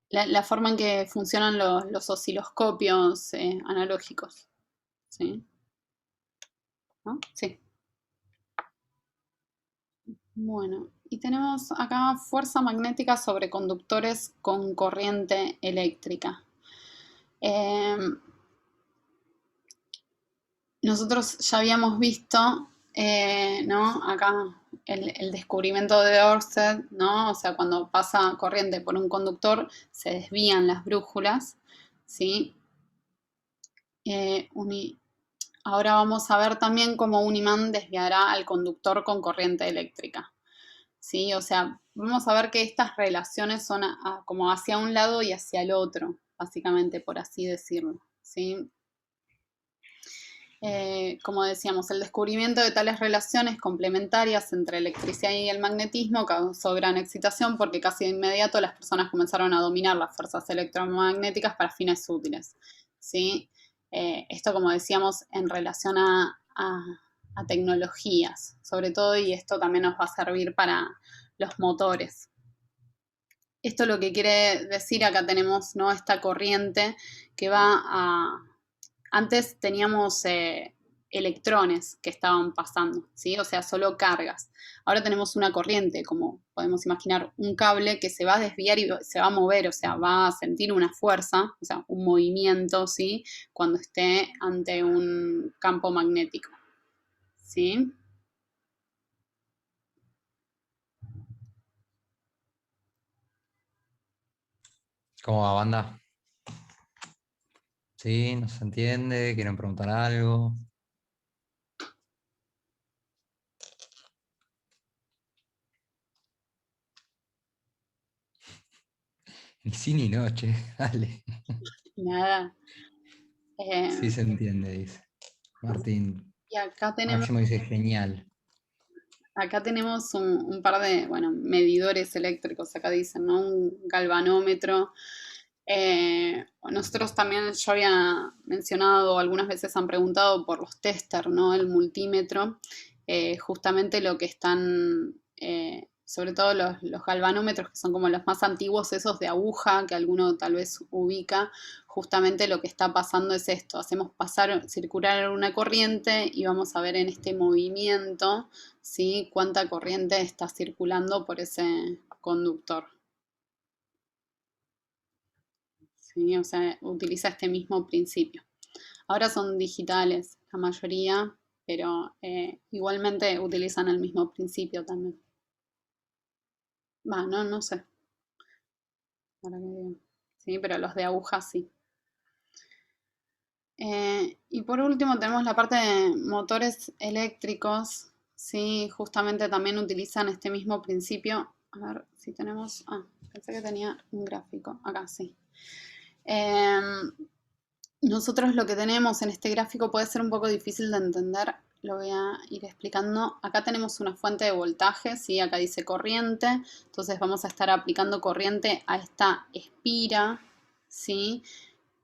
la forma en que funcionan los osciloscopios analógicos, ¿sí? ¿No? Sí. Bueno, y tenemos acá fuerza magnética sobre conductores con corriente eléctrica. Nosotros ya habíamos visto, ¿no? Acá el descubrimiento de Ørsted, ¿no? O sea, cuando pasa corriente por un conductor, se desvían las brújulas, ¿sí? Ahora vamos a ver también cómo un imán desviará al conductor con corriente eléctrica, ¿sí? O sea, vamos a ver que estas relaciones son como hacia un lado y hacia el otro, básicamente, por así decirlo, ¿sí? Como decíamos, el descubrimiento de tales relaciones complementarias entre electricidad y el magnetismo causó gran excitación porque casi de inmediato las personas comenzaron a dominar las fuerzas electromagnéticas para fines útiles, ¿sí? Esto, como decíamos, en relación a tecnologías, sobre todo, y esto también nos va a servir para los motores. Esto lo que quiere decir, acá tenemos, ¿no?, esta corriente que va a... Antes teníamos electrones que estaban pasando, ¿sí? O sea, solo cargas. Ahora tenemos una corriente, como podemos imaginar, un cable que se va a desviar y se va a mover, o sea, va a sentir una fuerza, o sea, un movimiento, ¿sí? Cuando esté ante un campo magnético, ¿sí? ¿Cómo va, banda? ¿Sí? ¿No se entiende? ¿Quieren preguntar algo? Ni sí ni no, che, dale. Nada. Sí se entiende, dice. Martín. Y acá tenemos... Máximo dice genial. Acá tenemos un par de, bueno, medidores eléctricos, acá dicen, ¿no? Un galvanómetro. Nosotros también, yo había mencionado, algunas veces han preguntado por los tester, ¿no? El multímetro. Justamente lo que están, sobre todo los galvanómetros, que son como los más antiguos, esos de aguja, que alguno tal vez ubica, justamente lo que está pasando es esto, hacemos circular una corriente y vamos a ver en este movimiento, ¿sí?, cuánta corriente está circulando por ese conductor. ¿Sí? O sea, utiliza este mismo principio. Ahora son digitales la mayoría, pero igualmente utilizan el mismo principio también. No sé. Ahora que digo. Sí, pero los de aguja sí. Y por último tenemos la parte de motores eléctricos, ¿sí? Justamente también utilizan este mismo principio. A ver si tenemos... pensé que tenía un gráfico. Acá sí. Nosotros lo que tenemos en este gráfico puede ser un poco difícil de entender, lo voy a ir explicando. Acá tenemos una fuente de voltaje, ¿sí? Acá dice corriente, entonces vamos a estar aplicando corriente a esta espira, ¿sí?,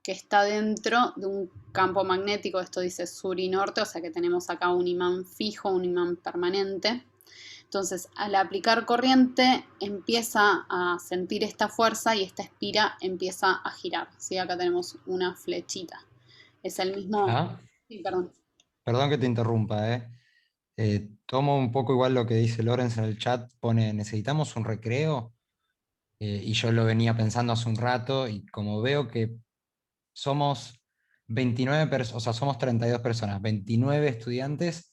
que está dentro de un campo magnético. Esto dice sur y norte, o sea que tenemos acá un imán fijo, un imán permanente. Entonces, al aplicar corriente, empieza a sentir esta fuerza y esta espira empieza a girar, ¿sí? Acá tenemos una flechita. Es el mismo... ¿Ah? Sí, perdón. Perdón que te interrumpa, tomo un poco igual lo que dice Lorenz en el chat, pone, necesitamos un recreo, y yo lo venía pensando hace un rato, y como veo que somos 29 personas, o sea, somos 32 personas, 29 estudiantes,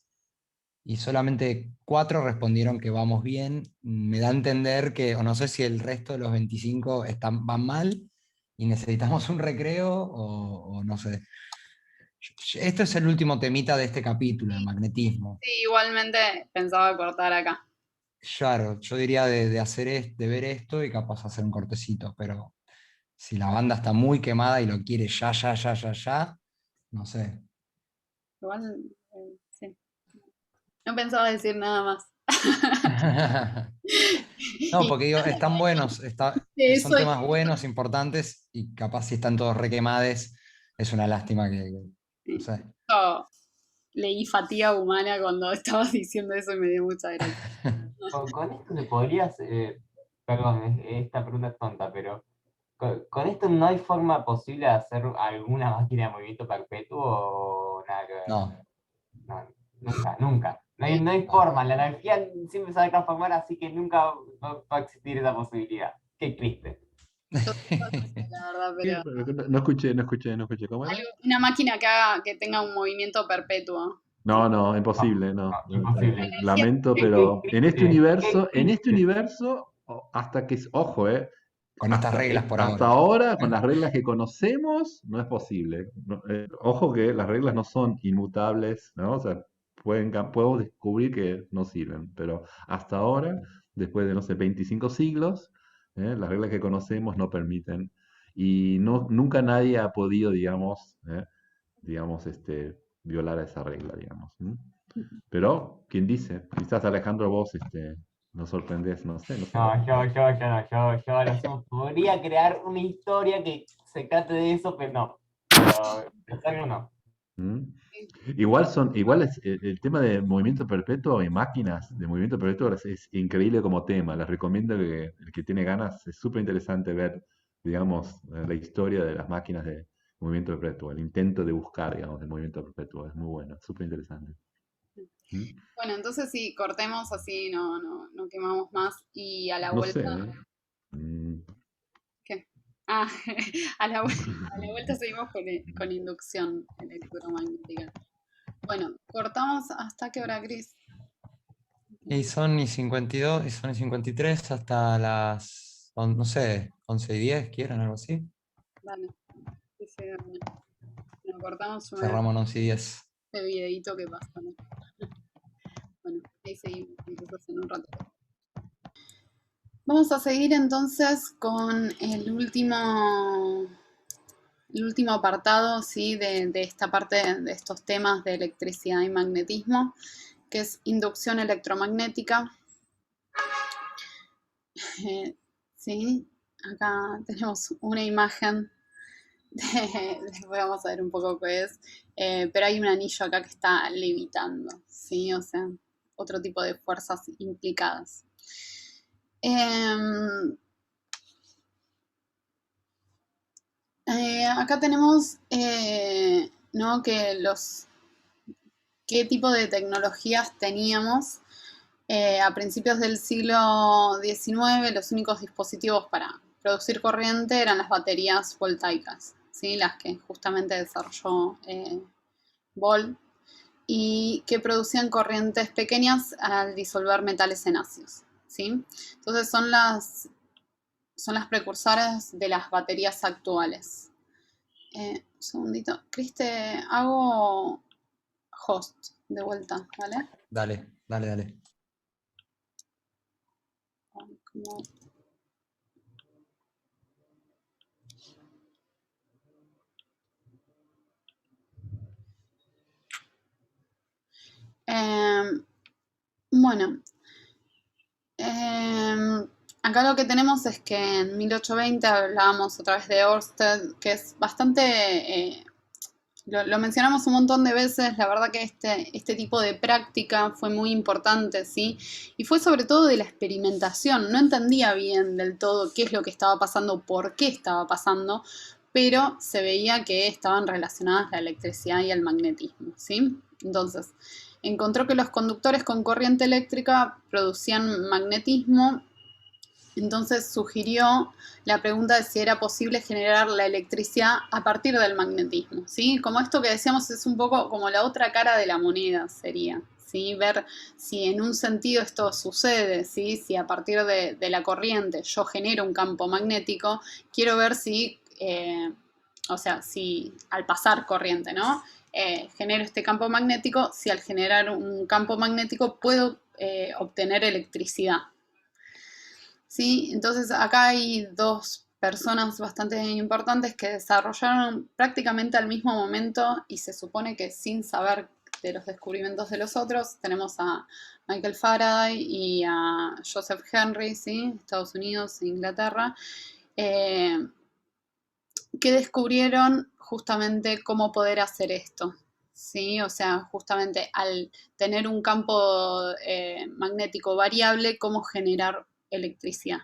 y solamente 4 respondieron que vamos bien, me da a entender que, o no sé si el resto de los 25 van mal, y necesitamos un recreo, o no sé. Este es el último temita de este capítulo, el magnetismo. Sí, igualmente pensaba cortar acá. Claro, yo diría de hacer de ver esto y capaz hacer un cortecito, pero Si la banda está muy quemada y lo quiere ya, ya, ya, ya, ya, no sé. Igual, sí. No pensaba decir nada más. No, Y porque digo, están buenos, de son eso temas buenos, importantes, y capaz si están todos requemades, es una lástima no sé. yo leí fatiga humana cuando estabas diciendo eso y me dio mucha gracia. Con esto te podrías, perdón, esta pregunta es tonta, pero con esto no hay forma posible de hacer alguna máquina de movimiento perpetuo o nada que ver. No, No, nunca, nunca. No hay no. forma, la energía siempre se va a transformar, así que nunca va a existir esa posibilidad. Qué triste. La verdad, pero No escuché, ¿cómo era? una máquina que tenga un movimiento perpetuo. No, no, No, imposible, no, no. imposible. Lamento, Qué pero triste, qué en este triste. universo, hasta que, ojo, Con estas reglas por hasta ahora. ahora, con las reglas que conocemos, no es posible. Ojo que las reglas no son inmutables, ¿no? O sea, podemos descubrir que no sirven, pero hasta ahora, después de, no sé, 25 siglos, las reglas que conocemos no permiten. Y no, nunca nadie ha podido, digamos, violar esa regla, digamos. ¿M? Pero, ¿quién dice? Quizás Alejandro vos nos sorprendés, no sé, no sé. No, yo a lo sumo podría crear una historia que se trate de eso, pero no. Pero pensarlo no. ¿Mm? Igual es el tema de movimiento perpetuo y máquinas de movimiento perpetuo es increíble como tema. Les recomiendo que el que tiene ganas, es súper interesante ver, digamos, la historia de las máquinas de movimiento perpetuo, el intento de buscar, digamos, el movimiento perpetuo. Es muy bueno, súper interesante. ¿Mm? Bueno, entonces sí, cortemos así, no quemamos más. Y a la No sé, vuelta, ¿eh? Mm. ¿qué? Ah, a la vuelta seguimos con inducción electromagnética. Bueno, cortamos hasta qué hora, Cris. Y son y 52, y son y 53 hasta las, no sé, 11:10, ¿quieren algo así? Dale, sí, sí, dale. Bueno, cortamos, yo me voy a Cerramos 11:10. ver este videito que pasa, ¿no? Bueno, ahí seguimos, entonces en un rato. Vamos a seguir entonces con el último apartado, ¿sí? de esta parte de estos temas de electricidad y magnetismo, que es inducción electromagnética. ¿Sí? Acá tenemos una imagen, después vamos a ver un poco qué es, pero hay un anillo acá que está levitando, ¿sí? O sea, otro tipo de fuerzas implicadas. Acá tenemos, ¿no? qué tipo de tecnologías teníamos. A principios del siglo XIX, los únicos dispositivos para producir corriente eran las baterías voltaicas, ¿sí? Las que justamente desarrolló Volt, y que producían corrientes pequeñas al disolver metales en ácidos, ¿sí? Entonces son las precursoras de las baterías actuales. Un segundito. Cris, te hago host de vuelta, ¿vale? Dale, dale, dale. Como... bueno, acá lo que tenemos es que en 1820 hablábamos otra vez de Ørsted, que es bastante... lo mencionamos un montón de veces, la verdad que este tipo de práctica fue muy importante, ¿sí? Y fue sobre todo de la experimentación, no entendía bien del todo qué es lo que estaba pasando, por qué estaba pasando, pero se veía que estaban relacionadas la electricidad y el magnetismo, ¿sí? Entonces, encontró que los conductores con corriente eléctrica producían magnetismo. Entonces sugirió la pregunta de si era posible generar la electricidad a partir del magnetismo, ¿sí? Como esto que decíamos es un poco como la otra cara de la moneda sería, ¿sí? Ver si en un sentido esto sucede, ¿sí? Si a partir de la corriente yo genero un campo magnético, quiero ver si, o sea, si al pasar corriente, ¿no? Genero este campo magnético, si al generar un campo magnético puedo obtener electricidad. ¿Sí? Entonces acá hay dos personas bastante importantes que desarrollaron prácticamente al mismo momento y se supone que sin saber de los descubrimientos de los otros. Tenemos a Michael Faraday y a Joseph Henry, ¿sí? Estados Unidos e Inglaterra, que descubrieron justamente cómo poder hacer esto, ¿sí? O sea, justamente al tener un campo magnético variable, cómo generar electricidad,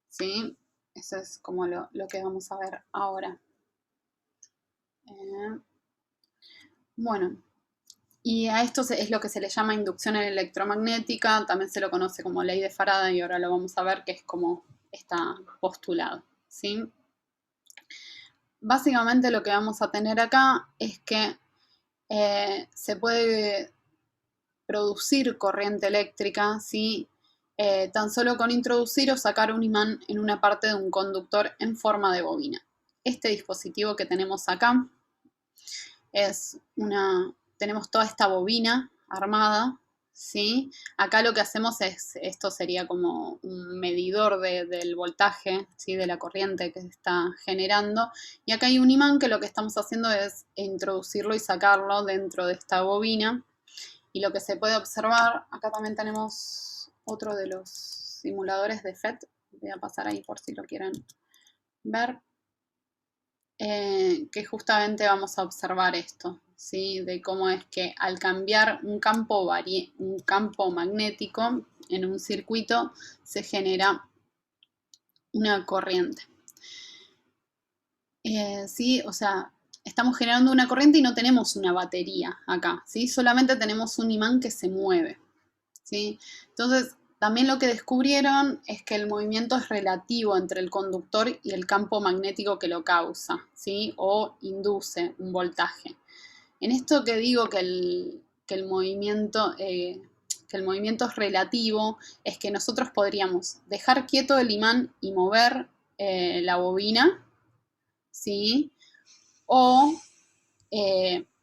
¿sí? Eso es como lo que vamos a ver ahora. Bueno, y a esto es lo que se le llama inducción electromagnética, también se lo conoce como ley de Faraday, y ahora lo vamos a ver, que es como está postulado, ¿sí? Básicamente lo que vamos a tener acá es que se puede producir corriente eléctrica, ¿sí? Tan solo con introducir o sacar un imán en una parte de un conductor en forma de bobina. Este dispositivo que tenemos acá tenemos toda esta bobina armada, ¿sí? Acá lo que hacemos esto sería como un medidor del voltaje, ¿sí? De la corriente que se está generando. Y acá hay un imán que lo que estamos haciendo es introducirlo y sacarlo dentro de esta bobina. Y lo que se puede observar, acá también tenemos otro de los simuladores de FET. Voy a pasar ahí por si lo quieren ver. Que justamente vamos a observar esto, ¿sí? De cómo es que al cambiar un campo magnético en un circuito se genera una corriente. ¿Sí? O sea, estamos generando una corriente y no tenemos una batería acá, ¿sí? Solamente tenemos un imán que se mueve, ¿sí? Entonces, también lo que descubrieron es que el movimiento es relativo entre el conductor y el campo magnético que lo causa, ¿sí? O induce un voltaje. En esto que digo que el movimiento es relativo, es que nosotros podríamos dejar quieto el imán y mover la bobina, ¿sí? O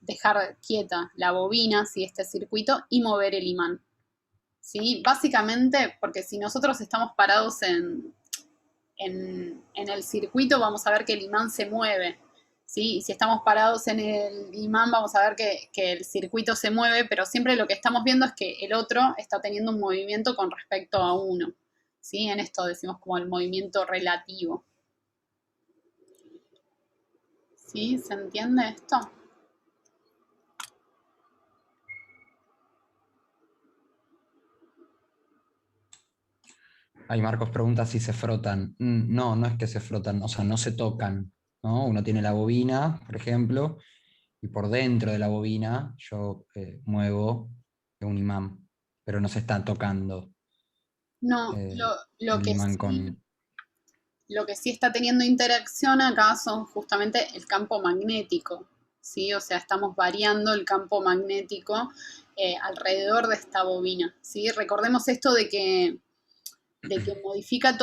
dejar quieta la bobina, ¿sí? Este circuito, y mover el imán, ¿sí? Básicamente, porque si nosotros estamos parados en el circuito, vamos a ver que el imán se mueve, ¿sí? Y si estamos parados en el imán, vamos a ver que el circuito se mueve, pero siempre lo que estamos viendo es que el otro está teniendo un movimiento con respecto a uno, ¿sí? En esto decimos como el movimiento relativo. ¿Sí? ¿Se entiende esto? Ahí Marcos pregunta si se frotan. No, no es que se frotan, o sea, no se tocan, ¿no? Uno tiene la bobina, por ejemplo, y por dentro de la bobina yo muevo un imán, pero no se está tocando No, el imán con... lo que sí está teniendo interacción acá son justamente el campo magnético, ¿sí? O sea, estamos variando el campo magnético alrededor de esta bobina, ¿sí? Recordemos esto de que modifica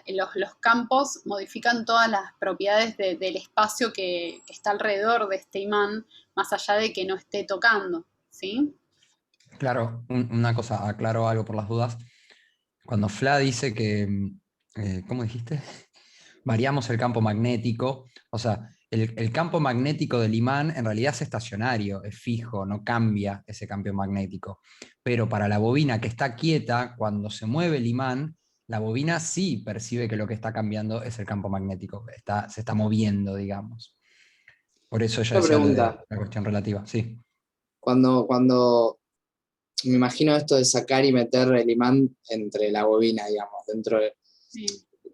los campos, modifican todas las propiedades del espacio que está alrededor de este imán, más allá de que no esté tocando, ¿sí? Claro, una cosa, aclaro algo por las dudas. Cuando Fla dice que, ¿cómo dijiste? Variamos el campo magnético, o sea, el campo magnético del imán en realidad es estacionario, es fijo, no cambia ese campo magnético. Pero para la bobina que está quieta, cuando se mueve el imán, la bobina sí percibe que lo que está cambiando es el campo magnético, se está moviendo, digamos. Por eso ella Una decía lo de pregunta. la cuestión relativa, sí. Cuando me imagino esto de sacar y meter el imán entre la bobina, digamos, dentro de... Sí.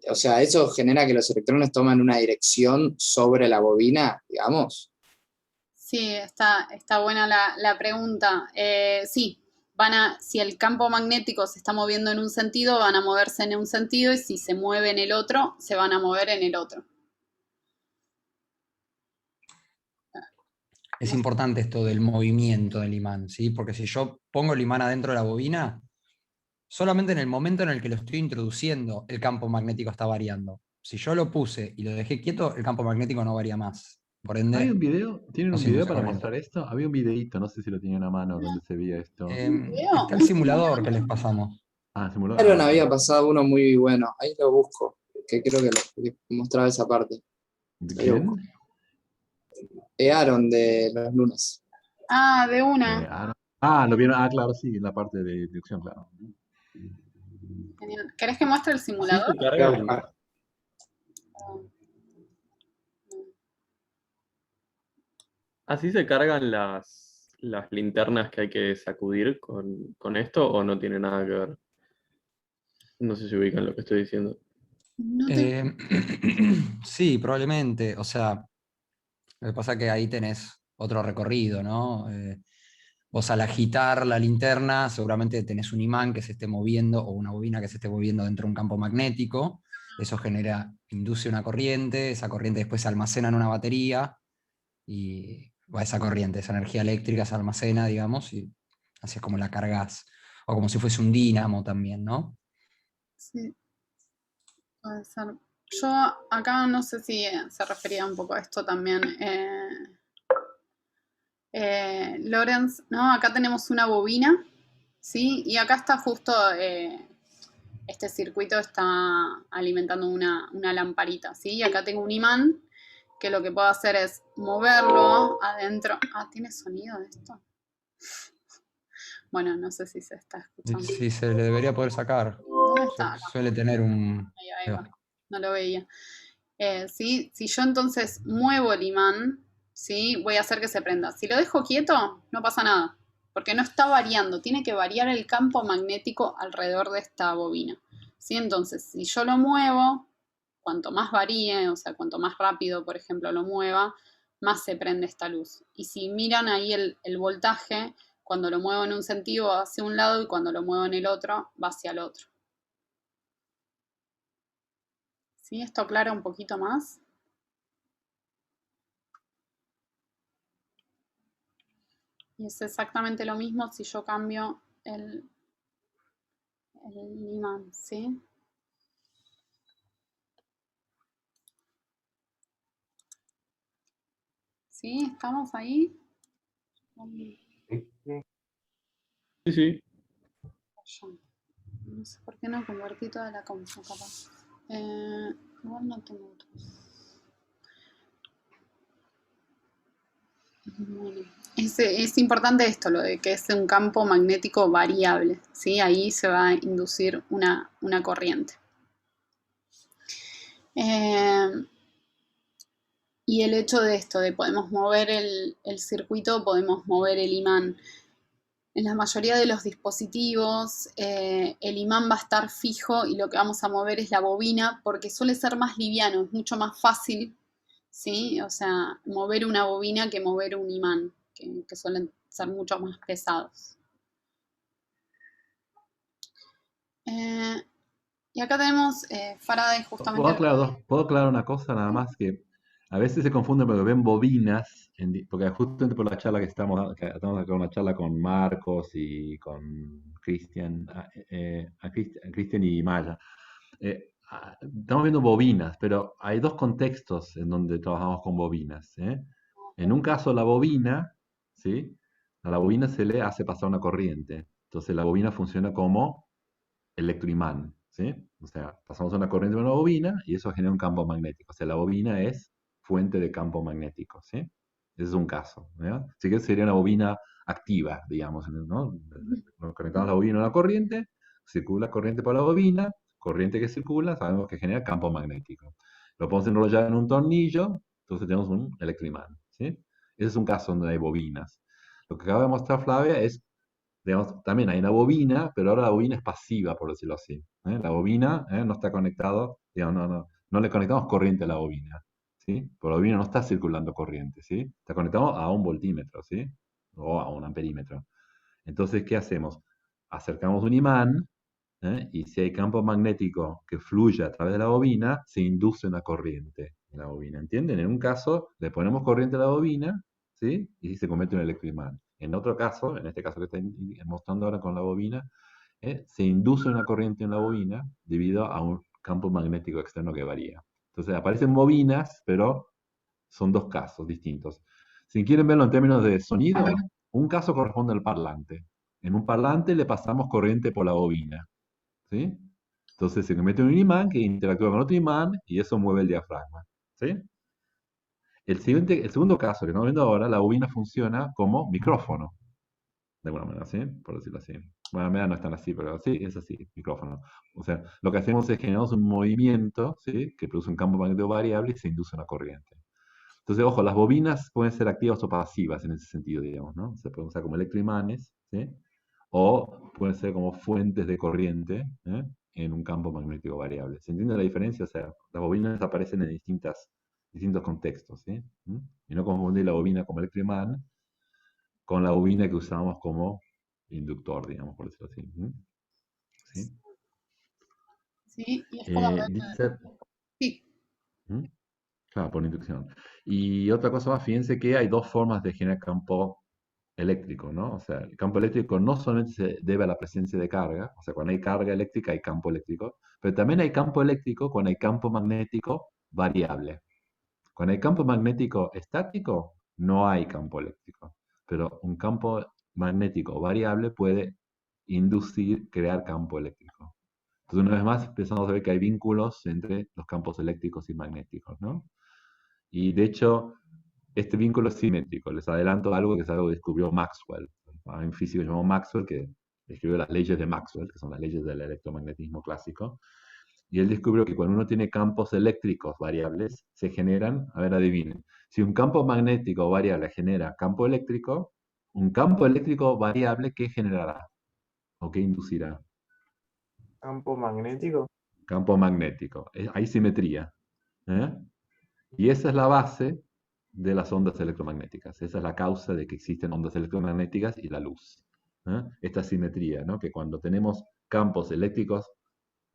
O sea, ¿eso genera que los electrones toman una dirección sobre la bobina, digamos? Sí, está buena la pregunta. Sí, si el campo magnético se está moviendo en un sentido, van a moverse en un sentido, y si se mueve en el otro, se van a mover en el otro. Es importante esto del movimiento del imán, ¿sí? Porque si yo pongo el imán adentro de la bobina, solamente en el momento en el que lo estoy introduciendo, el campo magnético está variando. Si yo lo puse y lo dejé quieto, el campo magnético no varía más. Por ende, ¿Hay un video? ¿Tienen no un se video induce para corriente. mostrar esto? Había un videíto, no sé si lo tenían a mano, donde se veía esto. Está el simulador que les pasamos. Ah, simulador. Aaron había pasado uno muy bueno, ahí lo busco. que creo que mostraba esa parte. ¿De Ahí lo quién? busco. Aaron de los lunes. Ah, de una. Lo vieron. Claro, sí, en la parte de dirección, claro. Genial. ¿Querés que muestre el Así simulador? se Voy a cargan, buscar. así se cargan las linternas que hay que sacudir con esto, o no tiene nada que ver. No sé si ubican lo que estoy diciendo. No te... Sí, probablemente. O sea, lo que pasa es que ahí tenés otro recorrido, ¿no? Vos al agitar la linterna, seguramente tenés un imán que se esté moviendo o una bobina que se esté moviendo dentro de un campo magnético. Eso induce una corriente, esa corriente después se almacena en una batería y esa corriente, esa energía eléctrica se almacena, digamos, y así es como la cargas. O como si fuese un dínamo también, ¿no? Sí, puede ser. Yo acá no sé si se refería un poco a esto también. Lorenz, ¿no? Acá tenemos una bobina, ¿sí? Y acá está justo, este circuito está alimentando una lamparita, ¿sí? Y acá tengo un imán que lo que puedo hacer es moverlo adentro. ¿Tiene sonido esto? Bueno, no sé si se está escuchando. Sí, se le debería poder sacar. ¿Dónde está? Suele tener un... Ahí va. No lo veía. ¿Sí? Si yo entonces muevo el imán, ¿sí? Voy a hacer que se prenda. Si lo dejo quieto, no pasa nada, porque no está variando. Tiene que variar el campo magnético alrededor de esta bobina, ¿sí? Entonces, si yo lo muevo, cuanto más varíe, o sea, cuanto más rápido, por ejemplo, lo mueva, más se prende esta luz. Y si miran ahí el voltaje, cuando lo muevo en un sentido va hacia un lado y cuando lo muevo en el otro va hacia el otro. ¿Sí? ¿Esto aclara un poquito más? Y es exactamente lo mismo si yo cambio el imán, ¿sí? ¿Sí? ¿Estamos ahí? Sí, sí. No sé por qué no convertí toda la compu, capaz. Igual no tengo otros. Bueno, es importante esto, lo de que es un campo magnético variable, ¿sí? Ahí se va a inducir una corriente. Y el hecho de esto, de podemos mover el circuito, podemos mover el imán. En la mayoría de los dispositivos, el imán va a estar fijo y lo que vamos a mover es la bobina porque suele ser más liviano, es mucho más fácil, ¿sí? O sea, mover una bobina que mover un imán, que suelen ser mucho más pesados. Y acá tenemos Faraday justamente. ¿Puedo aclarar una cosa nada más? Que a veces se confunden porque ven bobinas, porque justamente por la charla que estamos acá, una charla con Marcos y con Cristian, Cristian y Maya. Estamos viendo bobinas, pero hay dos contextos en donde trabajamos con bobinas, ¿eh? En un caso la bobina, ¿sí? A la bobina se le hace pasar una corriente. Entonces la bobina funciona como electroimán, ¿sí? O sea, pasamos una corriente por una bobina y eso genera un campo magnético. O sea, la bobina es fuente de campo magnético, ¿sí? Ese es un caso, ¿no? Así que sería una bobina activa, digamos, ¿no? Nos conectamos la bobina a la corriente, circula corriente por la bobina, corriente que circula, sabemos que genera campo magnético. Lo podemos enrollar en un tornillo, entonces tenemos un electroimán, ¿sí? Ese es un caso donde hay bobinas. Lo que acaba de mostrar Flavia es, digamos, también hay una bobina, pero ahora la bobina es pasiva, por decirlo así, ¿eh? La bobina no está conectado, digamos, no le conectamos corriente a la bobina, ¿sí? Por la bobina no está circulando corriente, ¿sí? Está conectado a un voltímetro, ¿sí? O a un amperímetro. Entonces, ¿qué hacemos? Acercamos un imán, y si hay campo magnético que fluye a través de la bobina, se induce una corriente en la bobina, ¿entienden? En un caso, le ponemos corriente a la bobina, ¿sí? Y se convierte en un electroimán. En otro caso, en este caso que estoy mostrando ahora con la bobina, se induce una corriente en la bobina debido a un campo magnético externo que varía. Entonces aparecen bobinas, pero son dos casos distintos. Si quieren verlo en términos de sonido, un caso corresponde al parlante. En un parlante le pasamos corriente por la bobina, ¿sí? Entonces se mete un imán que interactúa con otro imán y eso mueve el diafragma. ¿Sí? El segundo caso que estamos viendo ahora, la bobina funciona como micrófono, de alguna manera, ¿sí? Por decirlo así. Bueno, en realidad no es tan así, pero sí, es así, micrófono. O sea, lo que hacemos es generamos un movimiento, ¿sí? Que produce un campo magnético variable y se induce una corriente. Entonces, ojo, las bobinas pueden ser activas o pasivas en ese sentido, digamos, ¿no? Se pueden usar como electroimanes, ¿sí? O pueden ser como fuentes de corriente, ¿eh? En un campo magnético variable. ¿Se entiende la diferencia? O sea, las bobinas aparecen en distintos contextos, ¿sí? ¿Mm? Y no confundir la bobina como electroimán con la bobina que usamos como inductor, digamos, por decirlo así. ¿Mm? ¿Sí? Sí, y es como que, Dice, sí, ¿Mm? Claro, por inducción. Y otra cosa más, fíjense que hay dos formas de generar campo eléctrico, ¿no? O sea, el campo eléctrico no solamente se debe a la presencia de carga, o sea, cuando hay carga eléctrica hay campo eléctrico, pero también hay campo eléctrico cuando hay campo magnético variable. Cuando hay campo magnético estático, no hay campo eléctrico, pero un campo magnético variable puede inducir, crear campo eléctrico. Entonces, una vez más, empezamos a ver que hay vínculos entre los campos eléctricos y magnéticos, ¿no? Y de hecho, este vínculo es simétrico. Les adelanto algo que es algo que descubrió Maxwell. Hay un físico llamado Maxwell que escribió las leyes de Maxwell, que son las leyes del electromagnetismo clásico. Y él descubrió que cuando uno tiene campos eléctricos variables, se generan, a ver, adivinen, si un campo magnético variable genera campo eléctrico, un campo eléctrico variable, ¿qué generará? ¿O qué inducirá? Campo magnético. Campo magnético. Hay simetría. ¿Eh? Y esa es la base de las ondas electromagnéticas. Esa es la causa de que existen ondas electromagnéticas y la luz. ¿Eh? Esta simetría, ¿no? Que cuando tenemos campos eléctricos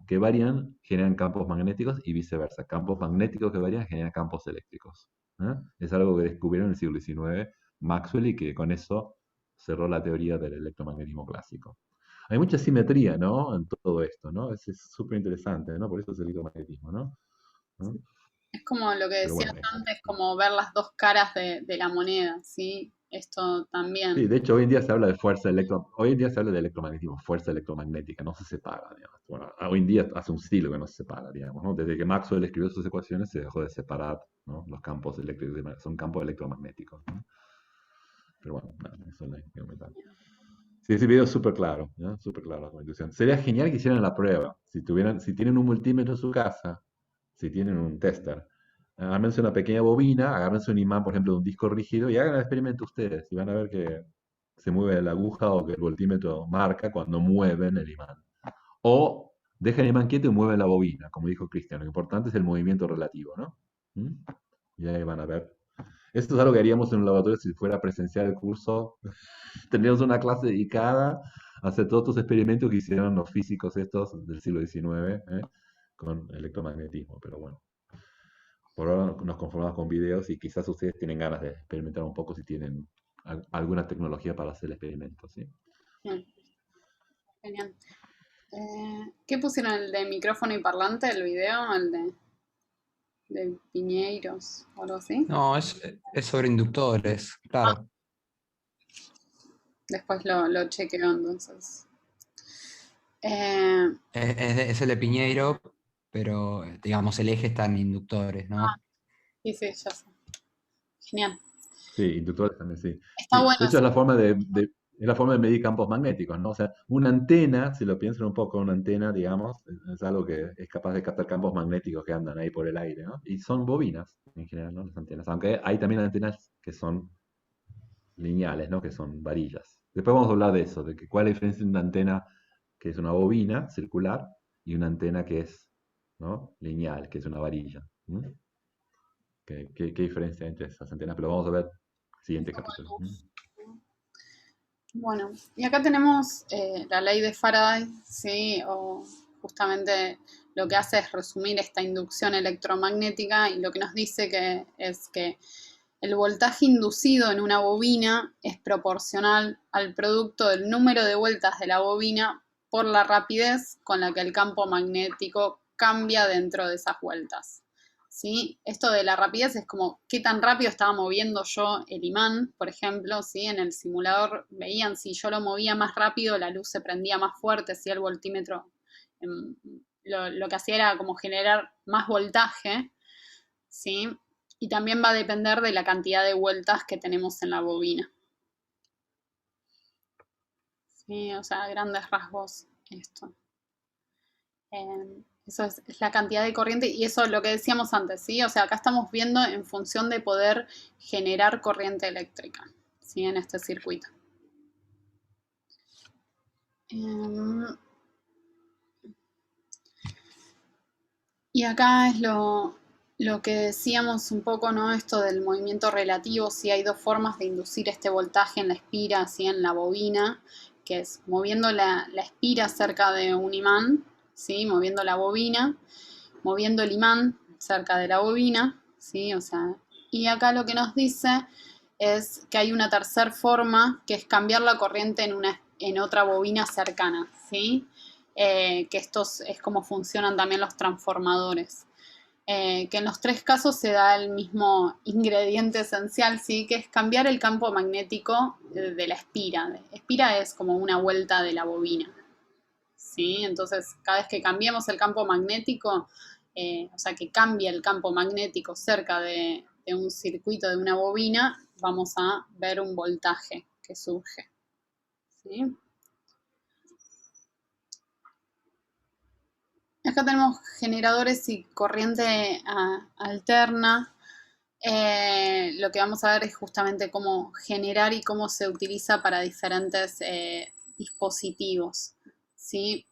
que varían, generan campos magnéticos y viceversa. Campos magnéticos que varían, generan campos eléctricos. ¿Eh? Es algo que descubrieron en el siglo XIX Maxwell y que con eso cerró la teoría del electromagnetismo clásico. Hay mucha simetría, ¿no? En todo esto, ¿no? Es súper interesante, ¿no? Por eso es el electromagnetismo, ¿no? ¿No? es como lo que Pero decías bueno, antes, como ver las dos caras de la moneda, ¿sí? Esto sí, también. de hecho hoy en día se habla de hoy en día se habla de electromagnetismo, fuerza electromagnética, no se separa, digamos. Bueno, hoy en día hace un siglo que no se separa, digamos, ¿no? Desde que Maxwell escribió sus ecuaciones se dejó de separar, ¿no? Los campos eléctricos, son campos electromagnéticos, ¿no? Pero bueno, nada, eso no hay que comentar. Sí, ese video es súper claro, ¿no? Súper claro la conclusión. Sería genial que hicieran la prueba. Si tienen un multímetro en su casa, si tienen un tester, agárrense una pequeña bobina, agárrense un imán, por ejemplo, de un disco rígido y hagan el experimento ustedes y van a ver que se mueve la aguja o que el voltímetro marca cuando mueven el imán. O dejen el imán quieto y mueven la bobina, como dijo Cristian. Lo importante es el movimiento relativo, ¿no? ¿Mm? Y ahí van a ver. Esto es algo que haríamos en un laboratorio si fuera presencial el curso. Tendríamos una clase dedicada a hacer todos estos experimentos que hicieron los físicos estos del siglo XIX, con electromagnetismo. Pero bueno, por ahora nos conformamos con videos y quizás ustedes tienen ganas de experimentar un poco si tienen alguna tecnología para hacer el experimento, ¿sí? Bien, genial. ¿Qué pusieron? ¿El de micrófono y parlante, el video? ¿El de Piñeiros o algo así? No, es sobre inductores, claro. Después lo chequeo entonces. Eh, Es el de Piñeiro, pero digamos el eje está en inductores, ¿no? sí, sí, ya sé. Genial. Sí, inductores también, sí. Está Sí, bueno de hecho es la forma es la forma de medir campos magnéticos, ¿no? O sea, una antena, si lo piensan un poco, una antena, digamos, es algo que es capaz de captar campos magnéticos que andan ahí por el aire, ¿no? Y son bobinas, en general, ¿no? Las antenas. Aunque hay también antenas que son lineales, ¿no? Que son varillas. Después vamos a hablar de eso, de que cuál es la diferencia entre una antena que es una bobina circular y una antena que es, ¿no? Lineal, que es una varilla. ¿Mm? ¿Qué diferencia hay entre esas antenas? Pero vamos a ver siguiente capítulo. Bueno, y acá tenemos la ley de Faraday, ¿sí? O justamente lo que hace es resumir esta inducción electromagnética y lo que nos dice es que el voltaje inducido en una bobina es proporcional al producto del número de vueltas de la bobina por la rapidez con la que el campo magnético cambia dentro de esas vueltas. ¿Sí? Esto de la rapidez es como qué tan rápido estaba moviendo yo el imán, por ejemplo, ¿sí? En el simulador veían si yo lo movía más rápido, la luz se prendía más fuerte, si el voltímetro lo que hacía era como generar más voltaje, ¿sí? Y también va a depender de la cantidad de vueltas que tenemos en la bobina. Sí, o sea, a grandes rasgos esto. Eso es la cantidad de corriente y eso es lo que decíamos antes, ¿sí? O sea, acá estamos viendo en función de poder generar corriente eléctrica, ¿sí? En este circuito. Y acá es lo que decíamos un poco, ¿no? Esto del movimiento relativo, sí, hay dos formas de inducir este voltaje en la espira, ¿sí? En la bobina, que es moviendo la espira cerca de un imán, ¿sí? Moviendo la bobina, moviendo el imán cerca de la bobina, ¿sí? O sea, y acá lo que nos dice es que hay una tercera forma, que es cambiar la corriente en otra bobina cercana, ¿sí? Que esto es como funcionan también los transformadores. Que en los tres casos se da el mismo ingrediente esencial, ¿sí? Que es cambiar el campo magnético de la espira. Espira es como una vuelta de la bobina, ¿sí? Entonces, cada vez que cambiemos el campo magnético, o sea, que cambie el campo magnético cerca de un circuito de una bobina, vamos a ver un voltaje que surge, ¿sí? Acá tenemos generadores y corriente alterna. Lo que vamos a ver es justamente cómo generar y cómo se utiliza para diferentes dispositivos, ¿sí?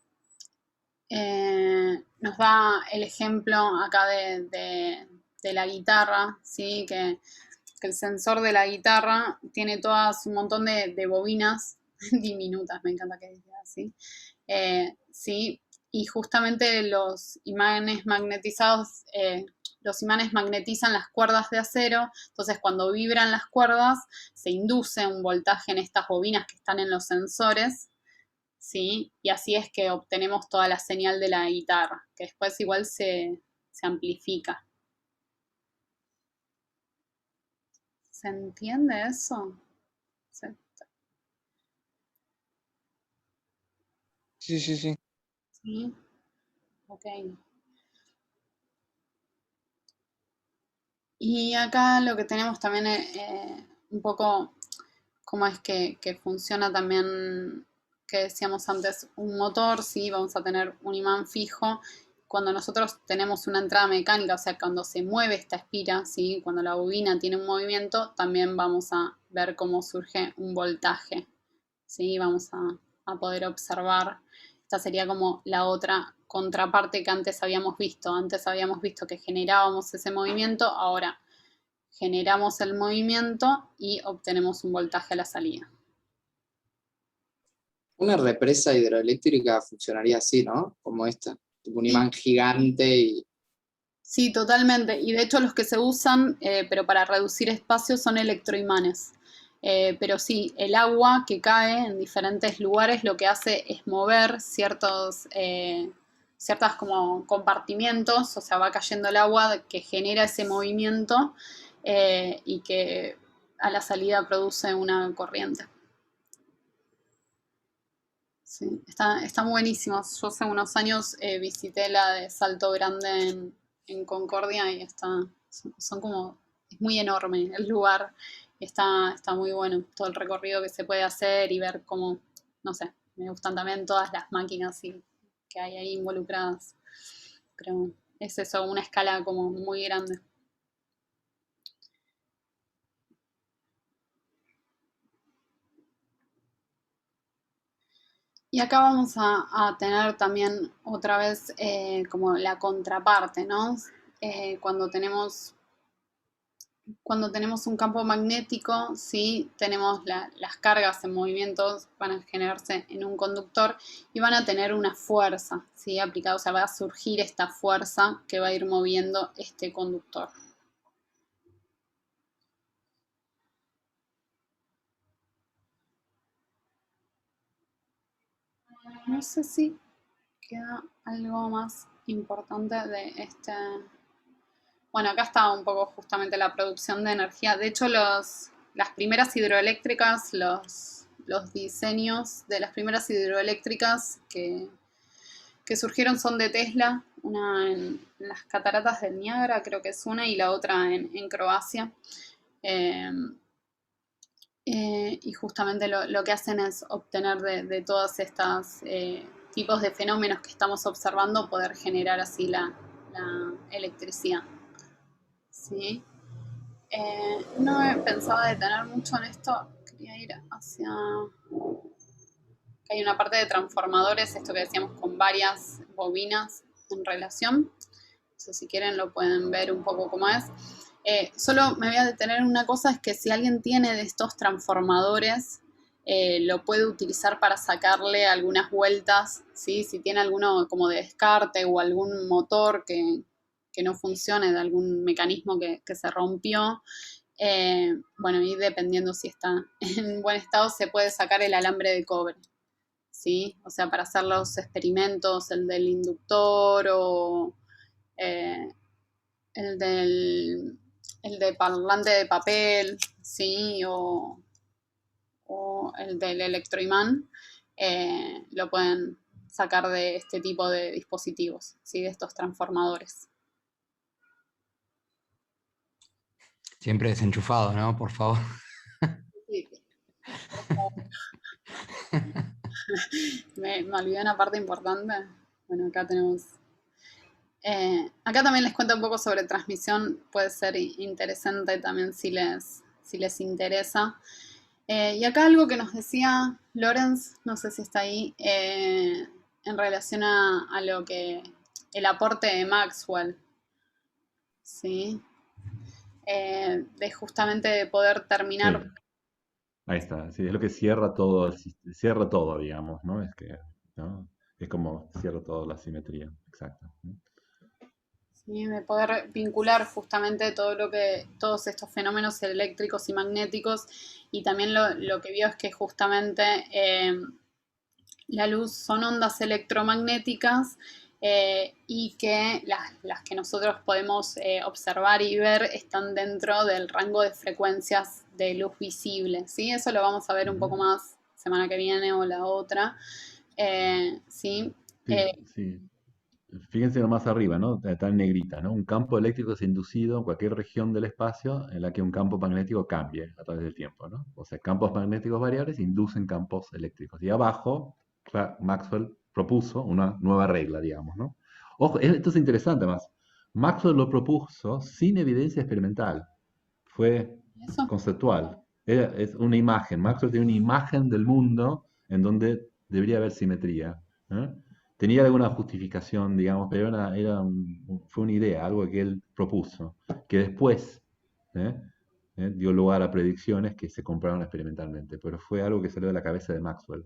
Nos da el ejemplo acá de la guitarra, ¿sí? Que el sensor de la guitarra tiene un montón de bobinas diminutas, me encanta que diga así, ¿sí? Y justamente los imanes magnetizados, los imanes magnetizan las cuerdas de acero, entonces cuando vibran las cuerdas se induce un voltaje en estas bobinas que están en los sensores, ¿sí? Y así es que obtenemos toda la señal de la guitarra, que después igual se amplifica. ¿Se entiende eso? Sí, sí, sí. Sí. Ok. Y acá lo que tenemos también es un poco cómo es que funciona también, que decíamos antes, un motor, ¿sí? Vamos a tener un imán fijo. Cuando nosotros tenemos una entrada mecánica, o sea, cuando se mueve esta espira, ¿sí? Cuando la bobina tiene un movimiento, también vamos a ver cómo surge un voltaje, ¿sí? Vamos a poder observar. Esta sería como la otra contraparte que antes habíamos visto. Antes habíamos visto que generábamos ese movimiento, ahora generamos el movimiento y obtenemos un voltaje a la salida. Una represa hidroeléctrica funcionaría así, ¿no? Como esta, tipo un Sí. imán gigante y... Sí, totalmente. Y de hecho los que se usan, pero para reducir espacio, son electroimanes. Pero sí, el agua que cae en diferentes lugares lo que hace es mover ciertas como compartimientos, o sea, va cayendo el agua que genera ese movimiento y que a la salida produce una corriente. Sí, están buenísimos. Yo hace unos años visité la de Salto Grande en Concordia y son como, es muy enorme el lugar. Está muy bueno todo el recorrido que se puede hacer y ver cómo, no sé, me gustan también todas las máquinas que hay ahí involucradas. Pero es eso, una escala como muy grande. Y acá vamos a tener también otra vez como la contraparte, ¿no? Cuando tenemos un campo magnético, ¿sí? Tenemos las cargas en movimientos, van a generarse en un conductor y van a tener una fuerza, ¿sí? Aplicada, o sea, va a surgir esta fuerza que va a ir moviendo este conductor. No sé si queda algo más importante de este. Bueno, acá está un poco justamente la producción de energía. De hecho, las primeras hidroeléctricas, los diseños de las primeras hidroeléctricas que que surgieron son de Tesla, una en las cataratas del Niágara, creo que es una, y la otra en Croacia. Eh, y justamente lo que hacen es obtener de todas estas tipos de fenómenos que estamos observando, poder generar así la electricidad. ¿Sí? No pensaba detener mucho en esto, quería ir hacia... Hay una parte de transformadores, esto que decíamos con varias bobinas en relación. Eso, si quieren lo pueden ver un poco cómo es. Solo me voy a detener en una cosa, es que si alguien tiene de estos transformadores, lo puede utilizar para sacarle algunas vueltas, ¿sí? Si tiene alguno como de descarte o algún motor que no funcione, de algún mecanismo que se rompió. Bueno, y dependiendo si está en buen estado, se puede sacar el alambre de cobre. ¿Sí? O sea, para hacer los experimentos, el del inductor o el de parlante de papel, ¿sí? O el del electroimán, lo pueden sacar de este tipo de dispositivos, ¿sí? De estos transformadores. Siempre desenchufado, ¿no? Por favor. Sí. Me olvidé una parte importante. Bueno, acá tenemos... acá también les cuento un poco sobre transmisión, puede ser interesante también si les interesa. Y acá algo que nos decía Lorenz, no sé si está ahí, en relación a lo que el aporte de Maxwell, ¿sí? De justamente de poder terminar... Sí, ahí está. Sí, es lo que cierra todo, cierra todo, digamos, ¿no? Es que, ¿no? Es como cierra toda la simetría, exacto. ¿Sí? De poder vincular justamente todos estos fenómenos eléctricos y magnéticos, y también lo que vio es que justamente la luz son ondas electromagnéticas, y que las que nosotros podemos observar y ver están dentro del rango de frecuencias de luz visible, ¿sí? Eso lo vamos a ver un poco más semana que viene o la otra, ¿sí? Sí, sí. Fíjense nomás arriba, ¿no? Está en negrita, ¿no? Un campo eléctrico es inducido en cualquier región del espacio en la que un campo magnético cambie a través del tiempo, ¿no? O sea, campos magnéticos variables inducen campos eléctricos. Y abajo, Maxwell propuso una nueva regla, digamos, ¿no? Ojo, esto es interesante más. Maxwell lo propuso sin evidencia experimental. Fue Eso. conceptual. Es una imagen. Maxwell tiene una imagen del mundo en donde debería haber simetría. ¿Eh? Tenía alguna justificación, digamos, pero fue una idea, algo que él propuso, que después ¿eh? Dio lugar a predicciones que se comprobaron experimentalmente, pero fue algo que salió de la cabeza de Maxwell.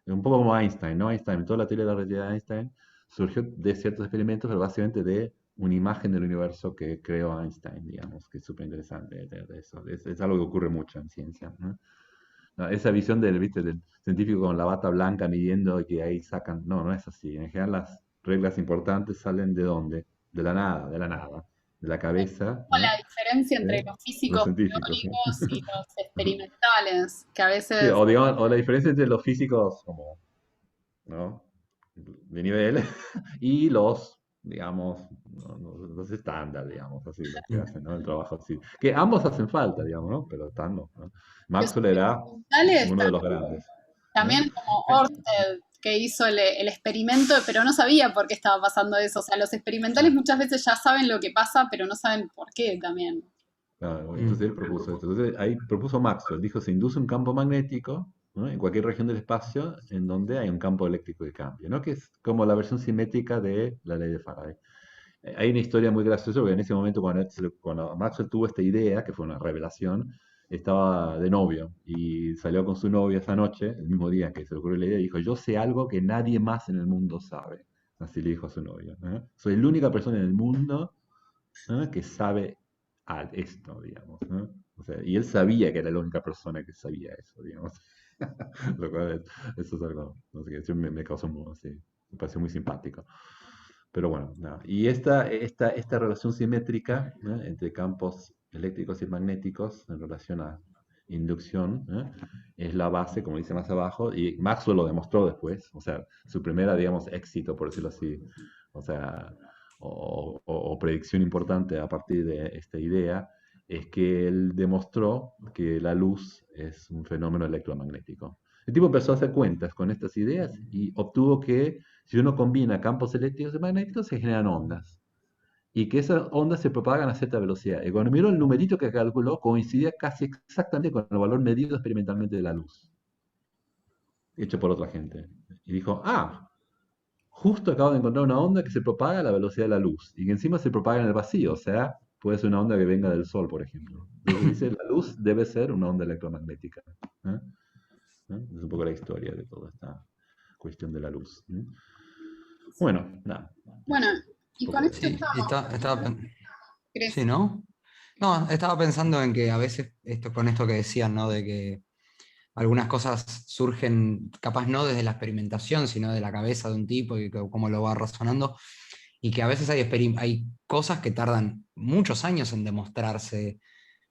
Un poco como Einstein, ¿no? Einstein, toda la teoría de la relatividad de Einstein surgió de ciertos experimentos, pero básicamente de una imagen del universo que creó Einstein, digamos, que es súper interesante eso. Es algo que ocurre mucho en ciencia. ¿No? No, esa visión ¿viste? Del científico con la bata blanca midiendo y que ahí sacan. No, no es así. En general las reglas importantes salen ¿de dónde? De la nada, de la nada. De la cabeza, Con la diferencia entre ¿eh? los Los físicos científicos. ¿Sí? teóricos y los experimentales, que a Sí, veces... o la diferencia entre los físicos como, ¿no? De nivel y los, digamos, los estándar, digamos, así, los que hacen, ¿no? El trabajo así. Que ambos hacen falta, digamos, ¿no? Pero están, ¿no? Los Maxwell era experimentales uno de los grandes. ¿Eh? también, como Ørsted, que hizo el experimento, pero no sabía por qué estaba pasando eso. O sea, los experimentales muchas veces ya saben lo que pasa, pero no saben por qué también. Claro, entonces él propuso esto. Entonces ahí propuso Maxwell, dijo, se induce un campo magnético, ¿no? En cualquier región del espacio en donde hay un campo eléctrico de cambio, ¿no? Que es como la versión simétrica de la ley de Faraday. Hay una historia muy graciosa porque en ese momento cuando Maxwell tuvo esta idea, que fue una revelación, estaba de novio y salió con su novia esa noche, el mismo día que se le ocurrió la idea, y dijo, yo sé algo que nadie más en el mundo sabe. Así le dijo a su novia. Soy la única persona en el mundo que sabe esto, digamos. O sea, y él sabía que era la única persona que sabía eso, digamos. Lo cual eso es algo, no sé, que me causó me pareció muy simpático. Pero bueno, nada. Y esta relación simétrica, ¿no? Entre campos eléctricos y magnéticos en relación a inducción, es la base, como dice más abajo, y Maxwell lo demostró después, o sea, su primera, digamos, éxito, por decirlo así, o sea, o predicción importante a partir de esta idea, es que él demostró que la luz es un fenómeno electromagnético. El tipo empezó a hacer cuentas con estas ideas y obtuvo que si uno combina campos eléctricos y magnéticos se generan ondas y que esas ondas se propagan a cierta velocidad. Y cuando miró el numerito que calculó, coincidía casi exactamente con el valor medido experimentalmente de la luz, hecho por otra gente. Y dijo, justo acabo de encontrar una onda que se propaga a la velocidad de la luz y que encima se propaga en el vacío, o sea, puede ser una onda que venga del Sol, por ejemplo. Entonces dice, la luz debe ser una onda electromagnética. ¿Eh? Es un poco la historia de toda esta cuestión de la luz. Bueno, nada. Bueno, y Un con poco esto de- ¿crees? Sí, ¿no? No, estaba pensando en que a veces con esto que decían, ¿no? De que algunas cosas surgen, capaz no desde la experimentación, sino de la cabeza de un tipo y cómo lo va razonando, y que a veces hay cosas que tardan muchos años en demostrarse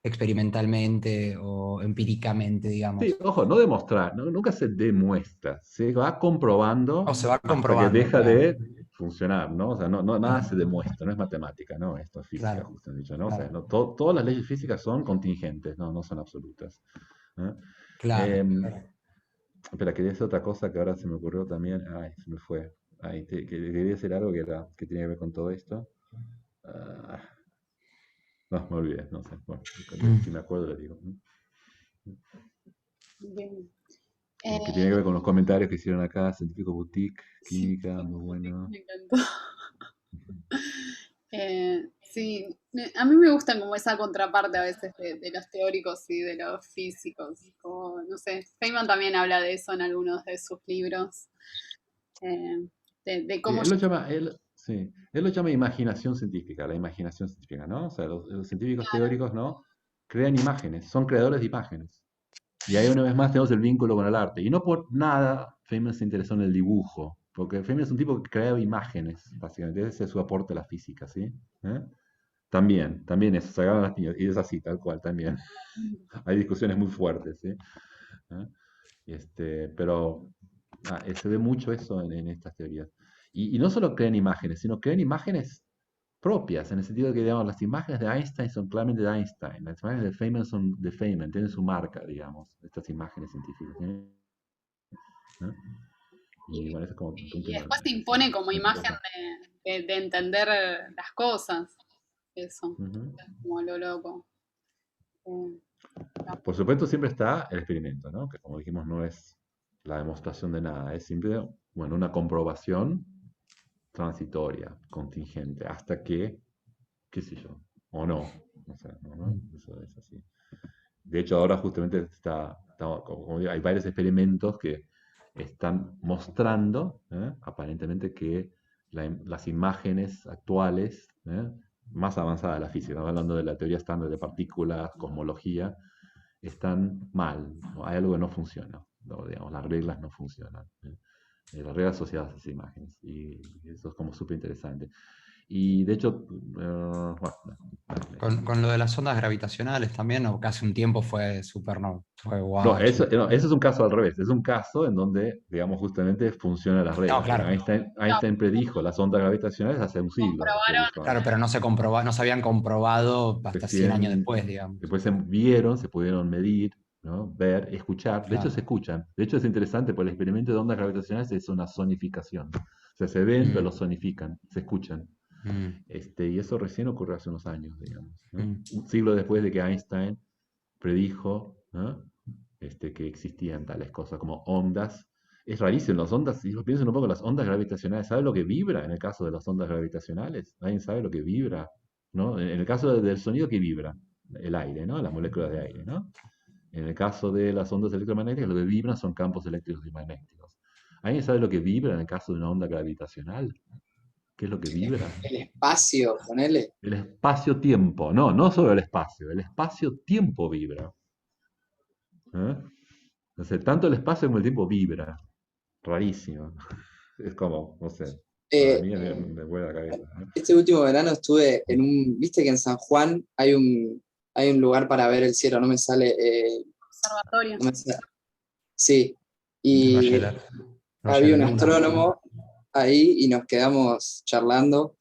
experimentalmente o empíricamente, Sí, digamos. ojo, no demostrar, nunca se demuestra, se va comprobando O se va hasta que comprobando, deja claro. de funcionar, ¿no? O sea, nada se Claro, demuestra, no es matemática, ¿no? Esto es física, claro, justo han dicho, ¿no? O sea, claro, todas las leyes físicas son contingentes, no son absolutas. ¿Eh? claro. Em, Espera, quería decir otra cosa que ahora se me ocurrió también, ay, se me fue. Ay, quería decir algo que tenía que ver con todo esto. Ah, no, me olvidé, no sé. Bueno, si me acuerdo le digo. Bien. Que tiene que ver con los comentarios que hicieron acá, Científico Boutique, Sí, Química, muy bueno. me encantó. Sí, a mí me gustan como esa contraparte a veces de los teóricos y de los físicos. Como, no sé, Feynman también habla de eso en algunos de sus libros, eh, de Sí, cómo... él lo llama imaginación científica, la imaginación científica, ¿no? O sea, los científicos teóricos, ¿no? Crean imágenes, son creadores de imágenes. Y ahí una vez más tenemos el vínculo con el arte. Y no por nada Feynman se interesó en el dibujo, porque Feynman es un tipo que creaba imágenes, básicamente. Ese es su aporte a la física, ¿sí? ¿Eh? También eso, sacaban las piñas, y es así, tal cual, también. Hay discusiones muy fuertes, ¿sí? ¿Eh? Pero se ve mucho eso en estas teorías. Y no solo crean imágenes, sino crean imágenes propias, en el sentido de que, digamos, las imágenes de Einstein son claramente de Einstein, las imágenes de Feynman son de Feynman, tienen su marca, digamos, estas imágenes científicas. ¿No? Y bueno, eso es como un punto Y después se impone como imagen cosa. de entender las cosas. Eso, Ujú. como lo loco. Eh, Por supuesto, siempre está el experimento, ¿no? Que como dijimos, no es la demostración de nada, es simple, bueno, una comprobación transitoria, contingente, hasta que, qué sé yo, o no, o sea, ¿no? Eso es así. De hecho, ahora justamente como digo, hay varios experimentos que están mostrando, aparentemente, que las imágenes actuales, más avanzadas de la física, estamos hablando de la teoría estándar de partículas, cosmología, están mal, ¿no? Hay algo que no funciona, ¿no? Digamos, las reglas no funcionan. Las reglas asociadas a esas imágenes, y eso es como súper interesante. Y de hecho, bueno, Con lo de las ondas gravitacionales también, o casi un tiempo fue súper, no, fue no, guau. eso es un caso al revés. Es un caso en donde, digamos, justamente funcionan las No, reglas. Porque claro, Einstein predijo las ondas gravitacionales hace un siglo. Las comprobaron. predijo. claro, pero no se habían comprobado hasta 100 años Recién, después, digamos. después se vieron, se pudieron medir, ¿no? Ver, escuchar. De hecho, se Claro. escuchan. De hecho, es interesante porque el experimento de ondas gravitacionales es una sonificación. O sea, se ven, pero Mm, los sonifican, se escuchan. mm, Y eso recién ocurrió hace unos años, digamos, ¿no? mm. Un siglo después de que Einstein predijo, ¿no? Que existían tales cosas como ondas. Es rarísimo, las ondas, si piensan un poco, las ondas gravitacionales, ¿sabe lo que vibra en el caso de las ondas gravitacionales? ¿Alguien sabe lo que vibra? ¿No? En el caso del sonido, ¿qué vibra? El aire, ¿no? Las moléculas de aire, ¿no? En el caso de las ondas electromagnéticas, lo que vibran son campos eléctricos y magnéticos. ¿Alguien sabe lo que vibra en el caso de una onda gravitacional? ¿Qué es lo que vibra? El espacio, ponele. El espacio-tiempo. No solo el espacio-tiempo vibra. ¿Eh? No sé, tanto el espacio como el tiempo vibra. Rarísimo. Es como, no sé, para Eh, mí me vuela la cabeza. ¿Eh? este último verano estuve viste que en San Juan hay un lugar para ver el cielo, no me sale, Observatorio. no me sa- Sí, De y Bachelet. había un Bachelet, astrónomo ahí y nos quedamos charlando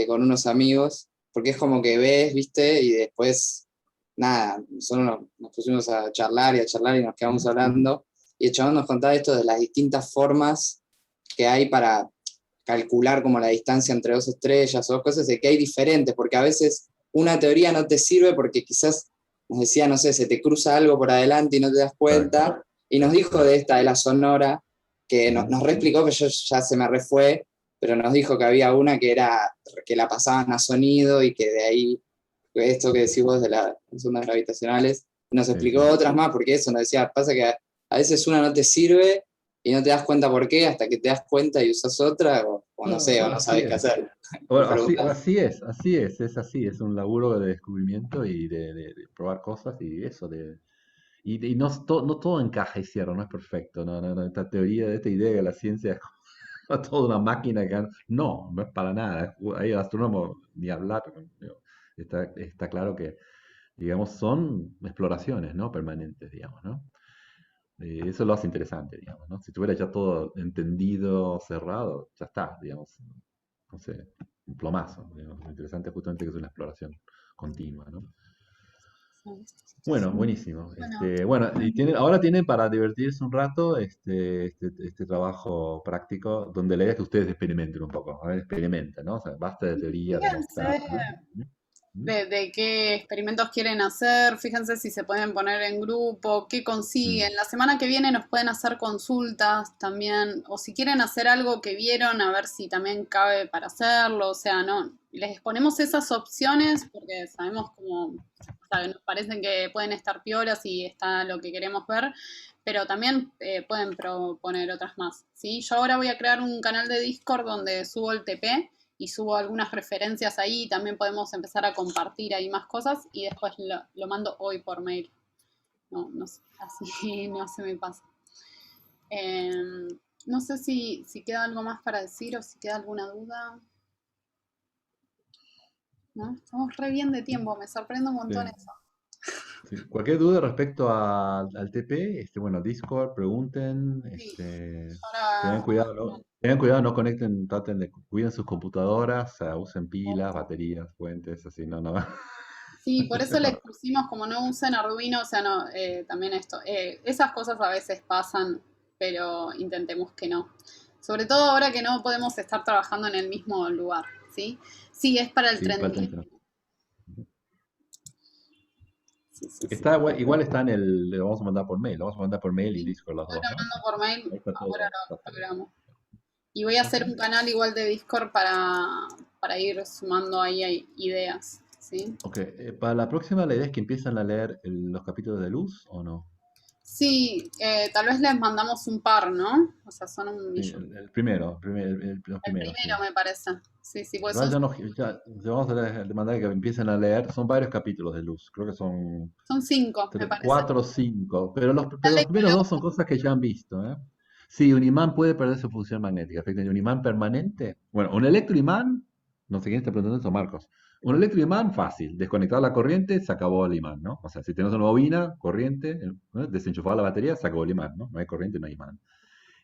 con unos amigos, porque es como que ves, viste, y después, nada, solo nos pusimos a charlar y nos quedamos hablando, y el chabón nos contaba esto de las distintas formas que hay para calcular como la distancia entre dos estrellas o dos cosas, de que hay diferentes, porque a veces una teoría no te sirve porque quizás nos decía, no sé, se te cruza algo por adelante y no te das cuenta, y nos dijo de esta, de la sonora, que nos reexplicó, que yo ya se me refue, pero nos dijo que había una que era, que la pasaban a sonido y que de ahí, esto que decís vos de las ondas gravitacionales, nos explicó otras más, porque eso nos decía, pasa que a veces una no te sirve y no te das cuenta por qué, hasta que te das cuenta y usas otra, o no sé, o no sabes qué hacer. Bueno, así es así, es un laburo de descubrimiento y de probar cosas y eso, y no, no todo encaja y cierra, no es perfecto, esta teoría, esta idea de la ciencia es como toda una máquina que no es para nada, ahí el astrónomo ni hablar, digo, está claro que, digamos, son exploraciones, ¿no? Permanentes, digamos, ¿no? Eso lo hace interesante, digamos, ¿no? Si tuviera ya todo entendido, cerrado, ya está, digamos, no sé, un plomazo, digamos. Lo interesante es justamente que es una exploración continua, ¿no? Bueno, buenísimo. Bueno, y ahora tienen para divertirse un rato este trabajo práctico donde la idea es que ustedes experimenten un poco, a ver, experimenten, ¿no? O sea, basta de teoría, demostrar, ¿no? De qué experimentos quieren hacer, fíjense si se pueden poner en grupo, qué consiguen. La semana que viene nos pueden hacer consultas también, o si quieren hacer algo que vieron, a ver si también cabe para hacerlo, o sea, no, les ponemos esas opciones porque sabemos como, o sea, nos parecen que pueden estar piolas y está lo que queremos ver, pero también pueden proponer otras más, ¿sí? Yo ahora voy a crear un canal de Discord donde subo el TP y subo algunas referencias ahí, también podemos empezar a compartir ahí más cosas y después lo mando hoy por mail. No sé, así no se me pasa. No sé si queda algo más para decir o si queda alguna duda. ¿No? Estamos re bien de tiempo, me sorprende un montón eso. Sí. Cualquier duda respecto al TP, bueno, Discord, pregunten, tengan cuidado, no conecten, cuiden sus computadoras, usen pilas, baterías, fuentes, así, no. Sí, por eso les pusimos como no usen Arduino, o sea, no, también esto, esas cosas a veces pasan, pero intentemos que no. Sobre todo ahora que no podemos estar trabajando en el mismo lugar, ¿sí? Sí, es para el Sí, para el tren. 30. Sí. Igual está lo vamos a mandar por mail, y Discord los Yo lo dos, ¿no? mando por mail, Ahí está todo, ahora está lo todo. programo. Y voy a hacer un canal igual de Discord para ir sumando ahí ideas, ¿sí? Ok, para la próxima la idea es que empiezan a leer los capítulos de Luz, ¿o no? Sí, tal vez les mandamos un par, ¿no? O sea, son un Sí, millón. el primero, los El primeros, sí. primero me parece. Sí, pues Igual ya vamos a demandar que empiecen a leer, son varios capítulos de Luz, creo que son son 5, me parece. 4 o 5, pero los primeros dos son cosas que ya han visto, ¿eh? Sí, un imán puede perder su función magnética, efectivamente, un imán permanente, bueno, un electroimán, no sé quién está preguntando eso, Marcos, un electroimán fácil, desconectar la corriente, se acabó el imán, ¿no? O sea, si tenemos una bobina, corriente, desenchufar la batería, se acabó el imán, ¿no? No hay corriente, no hay imán.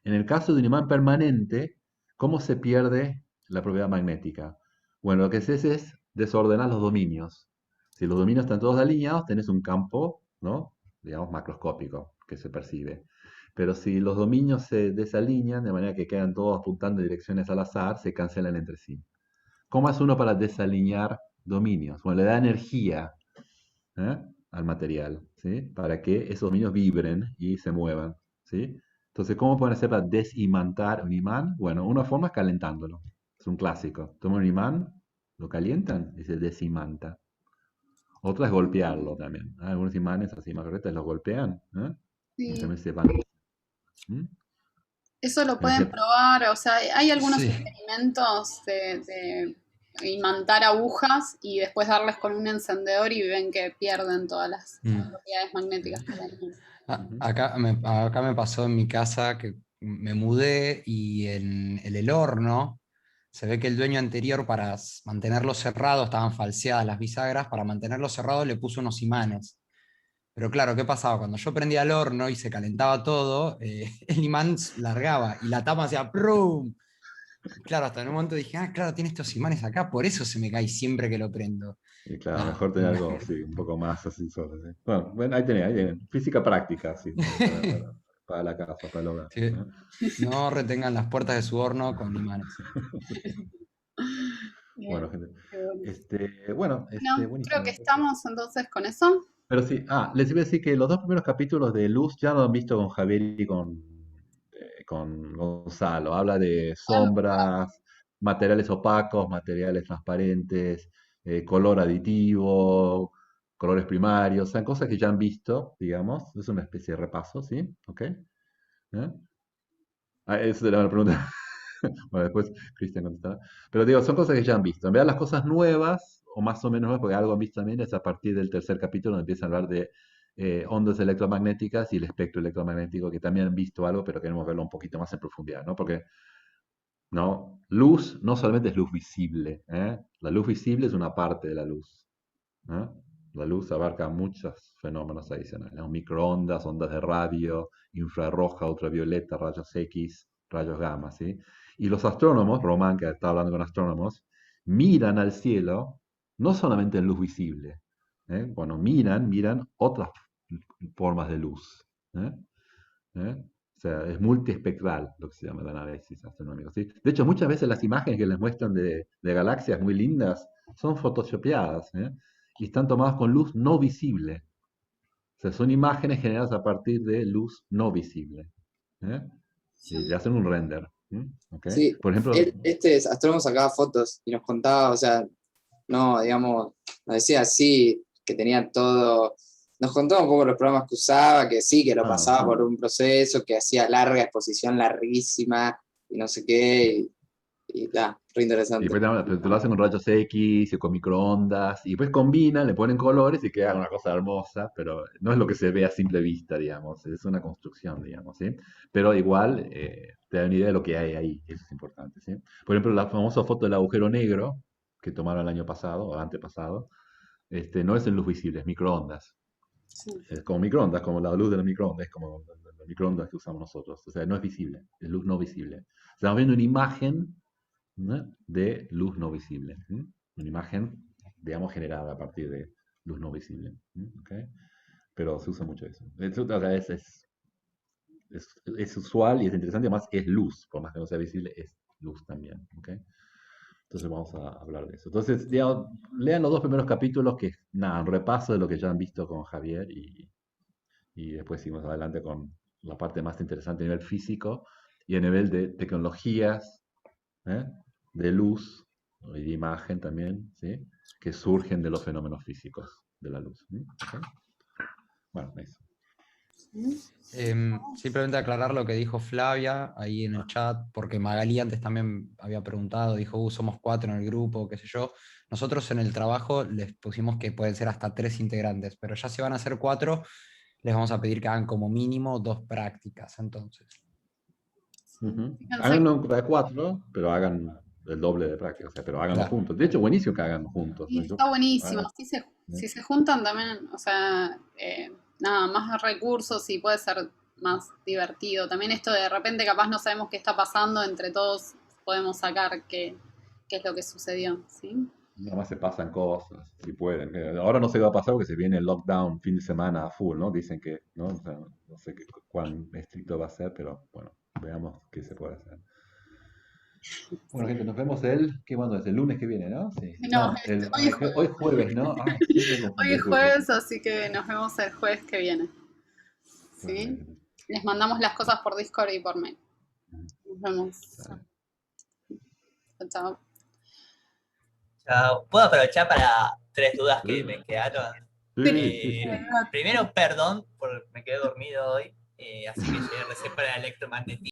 En el caso de un imán permanente, ¿cómo se pierde la propiedad magnética? Bueno, lo que se hace es desordenar los dominios. Si los dominios están todos alineados, tenés un campo, ¿no? Digamos, macroscópico que se percibe. Pero si los dominios se desalinean, de manera que quedan todos apuntando en direcciones al azar, se cancelan entre sí. ¿Cómo hace uno para desalinear dominios? Bueno, le da energía, ¿eh? Al material, ¿sí? Para que esos dominios vibren y se muevan, ¿sí? Entonces, ¿cómo pueden hacer para desimantar un imán? Bueno, una forma es calentándolo. Es un clásico. Toman un imán, lo calientan y se desimanta. Otra es golpearlo también. Algunos imanes así más correctos los golpean, ¿eh? Y Sí. también se van. ¿Mm? Eso lo pueden probar, o sea, hay algunos Sí. experimentos de imantar agujas y después darles con un encendedor y ven que pierden todas las propiedades magnéticas que tienen. Acá me pasó en mi casa que me mudé y en el horno se ve que el dueño anterior, para mantenerlo cerrado, estaban falseadas las bisagras, para mantenerlo cerrado le puso unos imanes. Pero claro, ¿qué pasaba? Cuando yo prendía el horno y se calentaba todo, el imán largaba y la tapa hacía ¡prum! Claro, hasta en un momento dije, claro, tiene estos imanes acá, por eso se me cae siempre que lo prendo. Y claro, Nada, mejor tener algo, sí, un poco más así solo, ¿sí? Bueno, ahí tenés. Física práctica, sí, para la casa, para el hogar. sí. No retengan las puertas de su horno con imanes. Bien, Bueno, gente. qué bueno. Bueno, Bueno, buenísimo. creo que estamos entonces con eso. Pero sí, les iba a decir que los dos primeros capítulos de Luz ya lo han visto con Javier y con Gonzalo. Habla de sombras, materiales opacos, materiales transparentes, color aditivo, colores primarios, son cosas que ya han visto, digamos. Es una especie de repaso, ¿sí? ¿Ok? ¿Eh? Esa era la pregunta. Bueno, después Cristian contestará. Pero digo, son cosas que ya han visto. En verdad, las cosas nuevas, o más o menos nuevas, porque algo han visto también, es a partir del tercer capítulo, donde empiezan a hablar de ondas electromagnéticas y el espectro electromagnético, que también han visto algo, pero queremos verlo un poquito más en profundidad, ¿no? Porque ¿no? Luz no solamente es luz visible, ¿eh? La luz visible es una parte de la luz, ¿eh? La luz abarca muchos fenómenos adicionales, ¿no? Microondas, ondas de radio, infrarroja, ultravioleta, rayos X, rayos gamma, ¿sí? Y los astrónomos, Román, que está hablando con astrónomos, miran al cielo no solamente en luz visible, ¿eh? Bueno, miran otras formas de luz, ¿eh? ¿Eh? O sea, es multiespectral lo que se llama el análisis astronómico, ¿sí? De hecho, muchas veces las imágenes que les muestran de galaxias muy lindas son photoshopeadas, ¿eh? Y están tomadas con luz no visible. O sea, son imágenes generadas a partir de luz no visible, ¿eh? Y le hacen un render. ¿Ok? Sí, Por ejemplo, este astrónomo sacaba fotos y nos contaba, o sea, no, digamos, nos decía así, que tenía todo, nos contaba un poco los programas que usaba, que sí, que lo pasaba por un proceso, que hacía larga exposición, larguísima, y no sé qué, y re y interesante. después te lo hacen con rayos X y con microondas, y después combinan, le ponen colores y queda una cosa hermosa, pero no es lo que se ve a simple vista, digamos, es una construcción, digamos, ¿sí? Pero igual te da una idea de lo que hay ahí, eso es importante, ¿sí? Por ejemplo, la famosa foto del agujero negro que tomaron el año pasado o antepasado, no es en luz visible, es microondas. Sí. Es como microondas, como la luz de la microondas, es como las microondas que usamos nosotros. O sea, no es visible, es luz no visible. Estamos viendo una imagen, ¿no? De luz no visible. Una imagen, digamos, generada a partir de luz no visible. ¿Ok? Pero se usa mucho eso. O sea, es usual y es interesante, además es luz, por más que no sea visible, es luz también. ¿Ok? Entonces vamos a hablar de eso. Entonces, digamos, lean los dos primeros capítulos, que nada, un repaso de lo que ya han visto con Javier y después seguimos adelante con la parte más interesante a nivel físico y a nivel de tecnologías, ¿eh? De luz y de imagen también, ¿sí? Que surgen de los fenómenos físicos de la luz. ¿Ok? Bueno, eso. Simplemente aclarar lo que dijo Flavia ahí en el chat, porque Magalí antes también había preguntado, dijo, somos 4 en el grupo, qué sé yo. Nosotros en el trabajo les pusimos que pueden ser hasta 3 integrantes, pero ya si van a ser 4, les vamos a pedir que hagan como mínimo 2 prácticas, entonces. Háganlo de 4, pero hagan el doble de práctica, o sea, pero háganlo Claro. juntos. De hecho, buenísimo que hagan juntos. Y Yo- está buenísimo. hagan- Si se juntan también, o sea, nada, más recursos y puede ser más divertido. También esto de repente capaz no sabemos qué está pasando, entre todos podemos sacar qué es lo que sucedió, ¿sí? Nada más se pasan cosas, si pueden. Ahora no sé qué va a pasar porque se viene el lockdown fin de semana a full, ¿no? Dicen que, ¿no? O sea, no sé cuán estricto va a ser, pero bueno, veamos qué se puede hacer. Bueno, gente, nos vemos ¿qué cuándo es? El lunes que viene, ¿no? Sí. No, Hoy es jueves, ¿no? Ay, siempre me confundo, hoy es disculpen. jueves, así que nos vemos el jueves que viene. ¿Sí? Les mandamos las cosas por Discord y por mail. Nos vemos. Chao. Chao. ¿Puedo aprovechar para 3 dudas que me quedaron? Sí. Primero, perdón, me quedé dormido hoy, así que llegué recién para el electromagnetismo.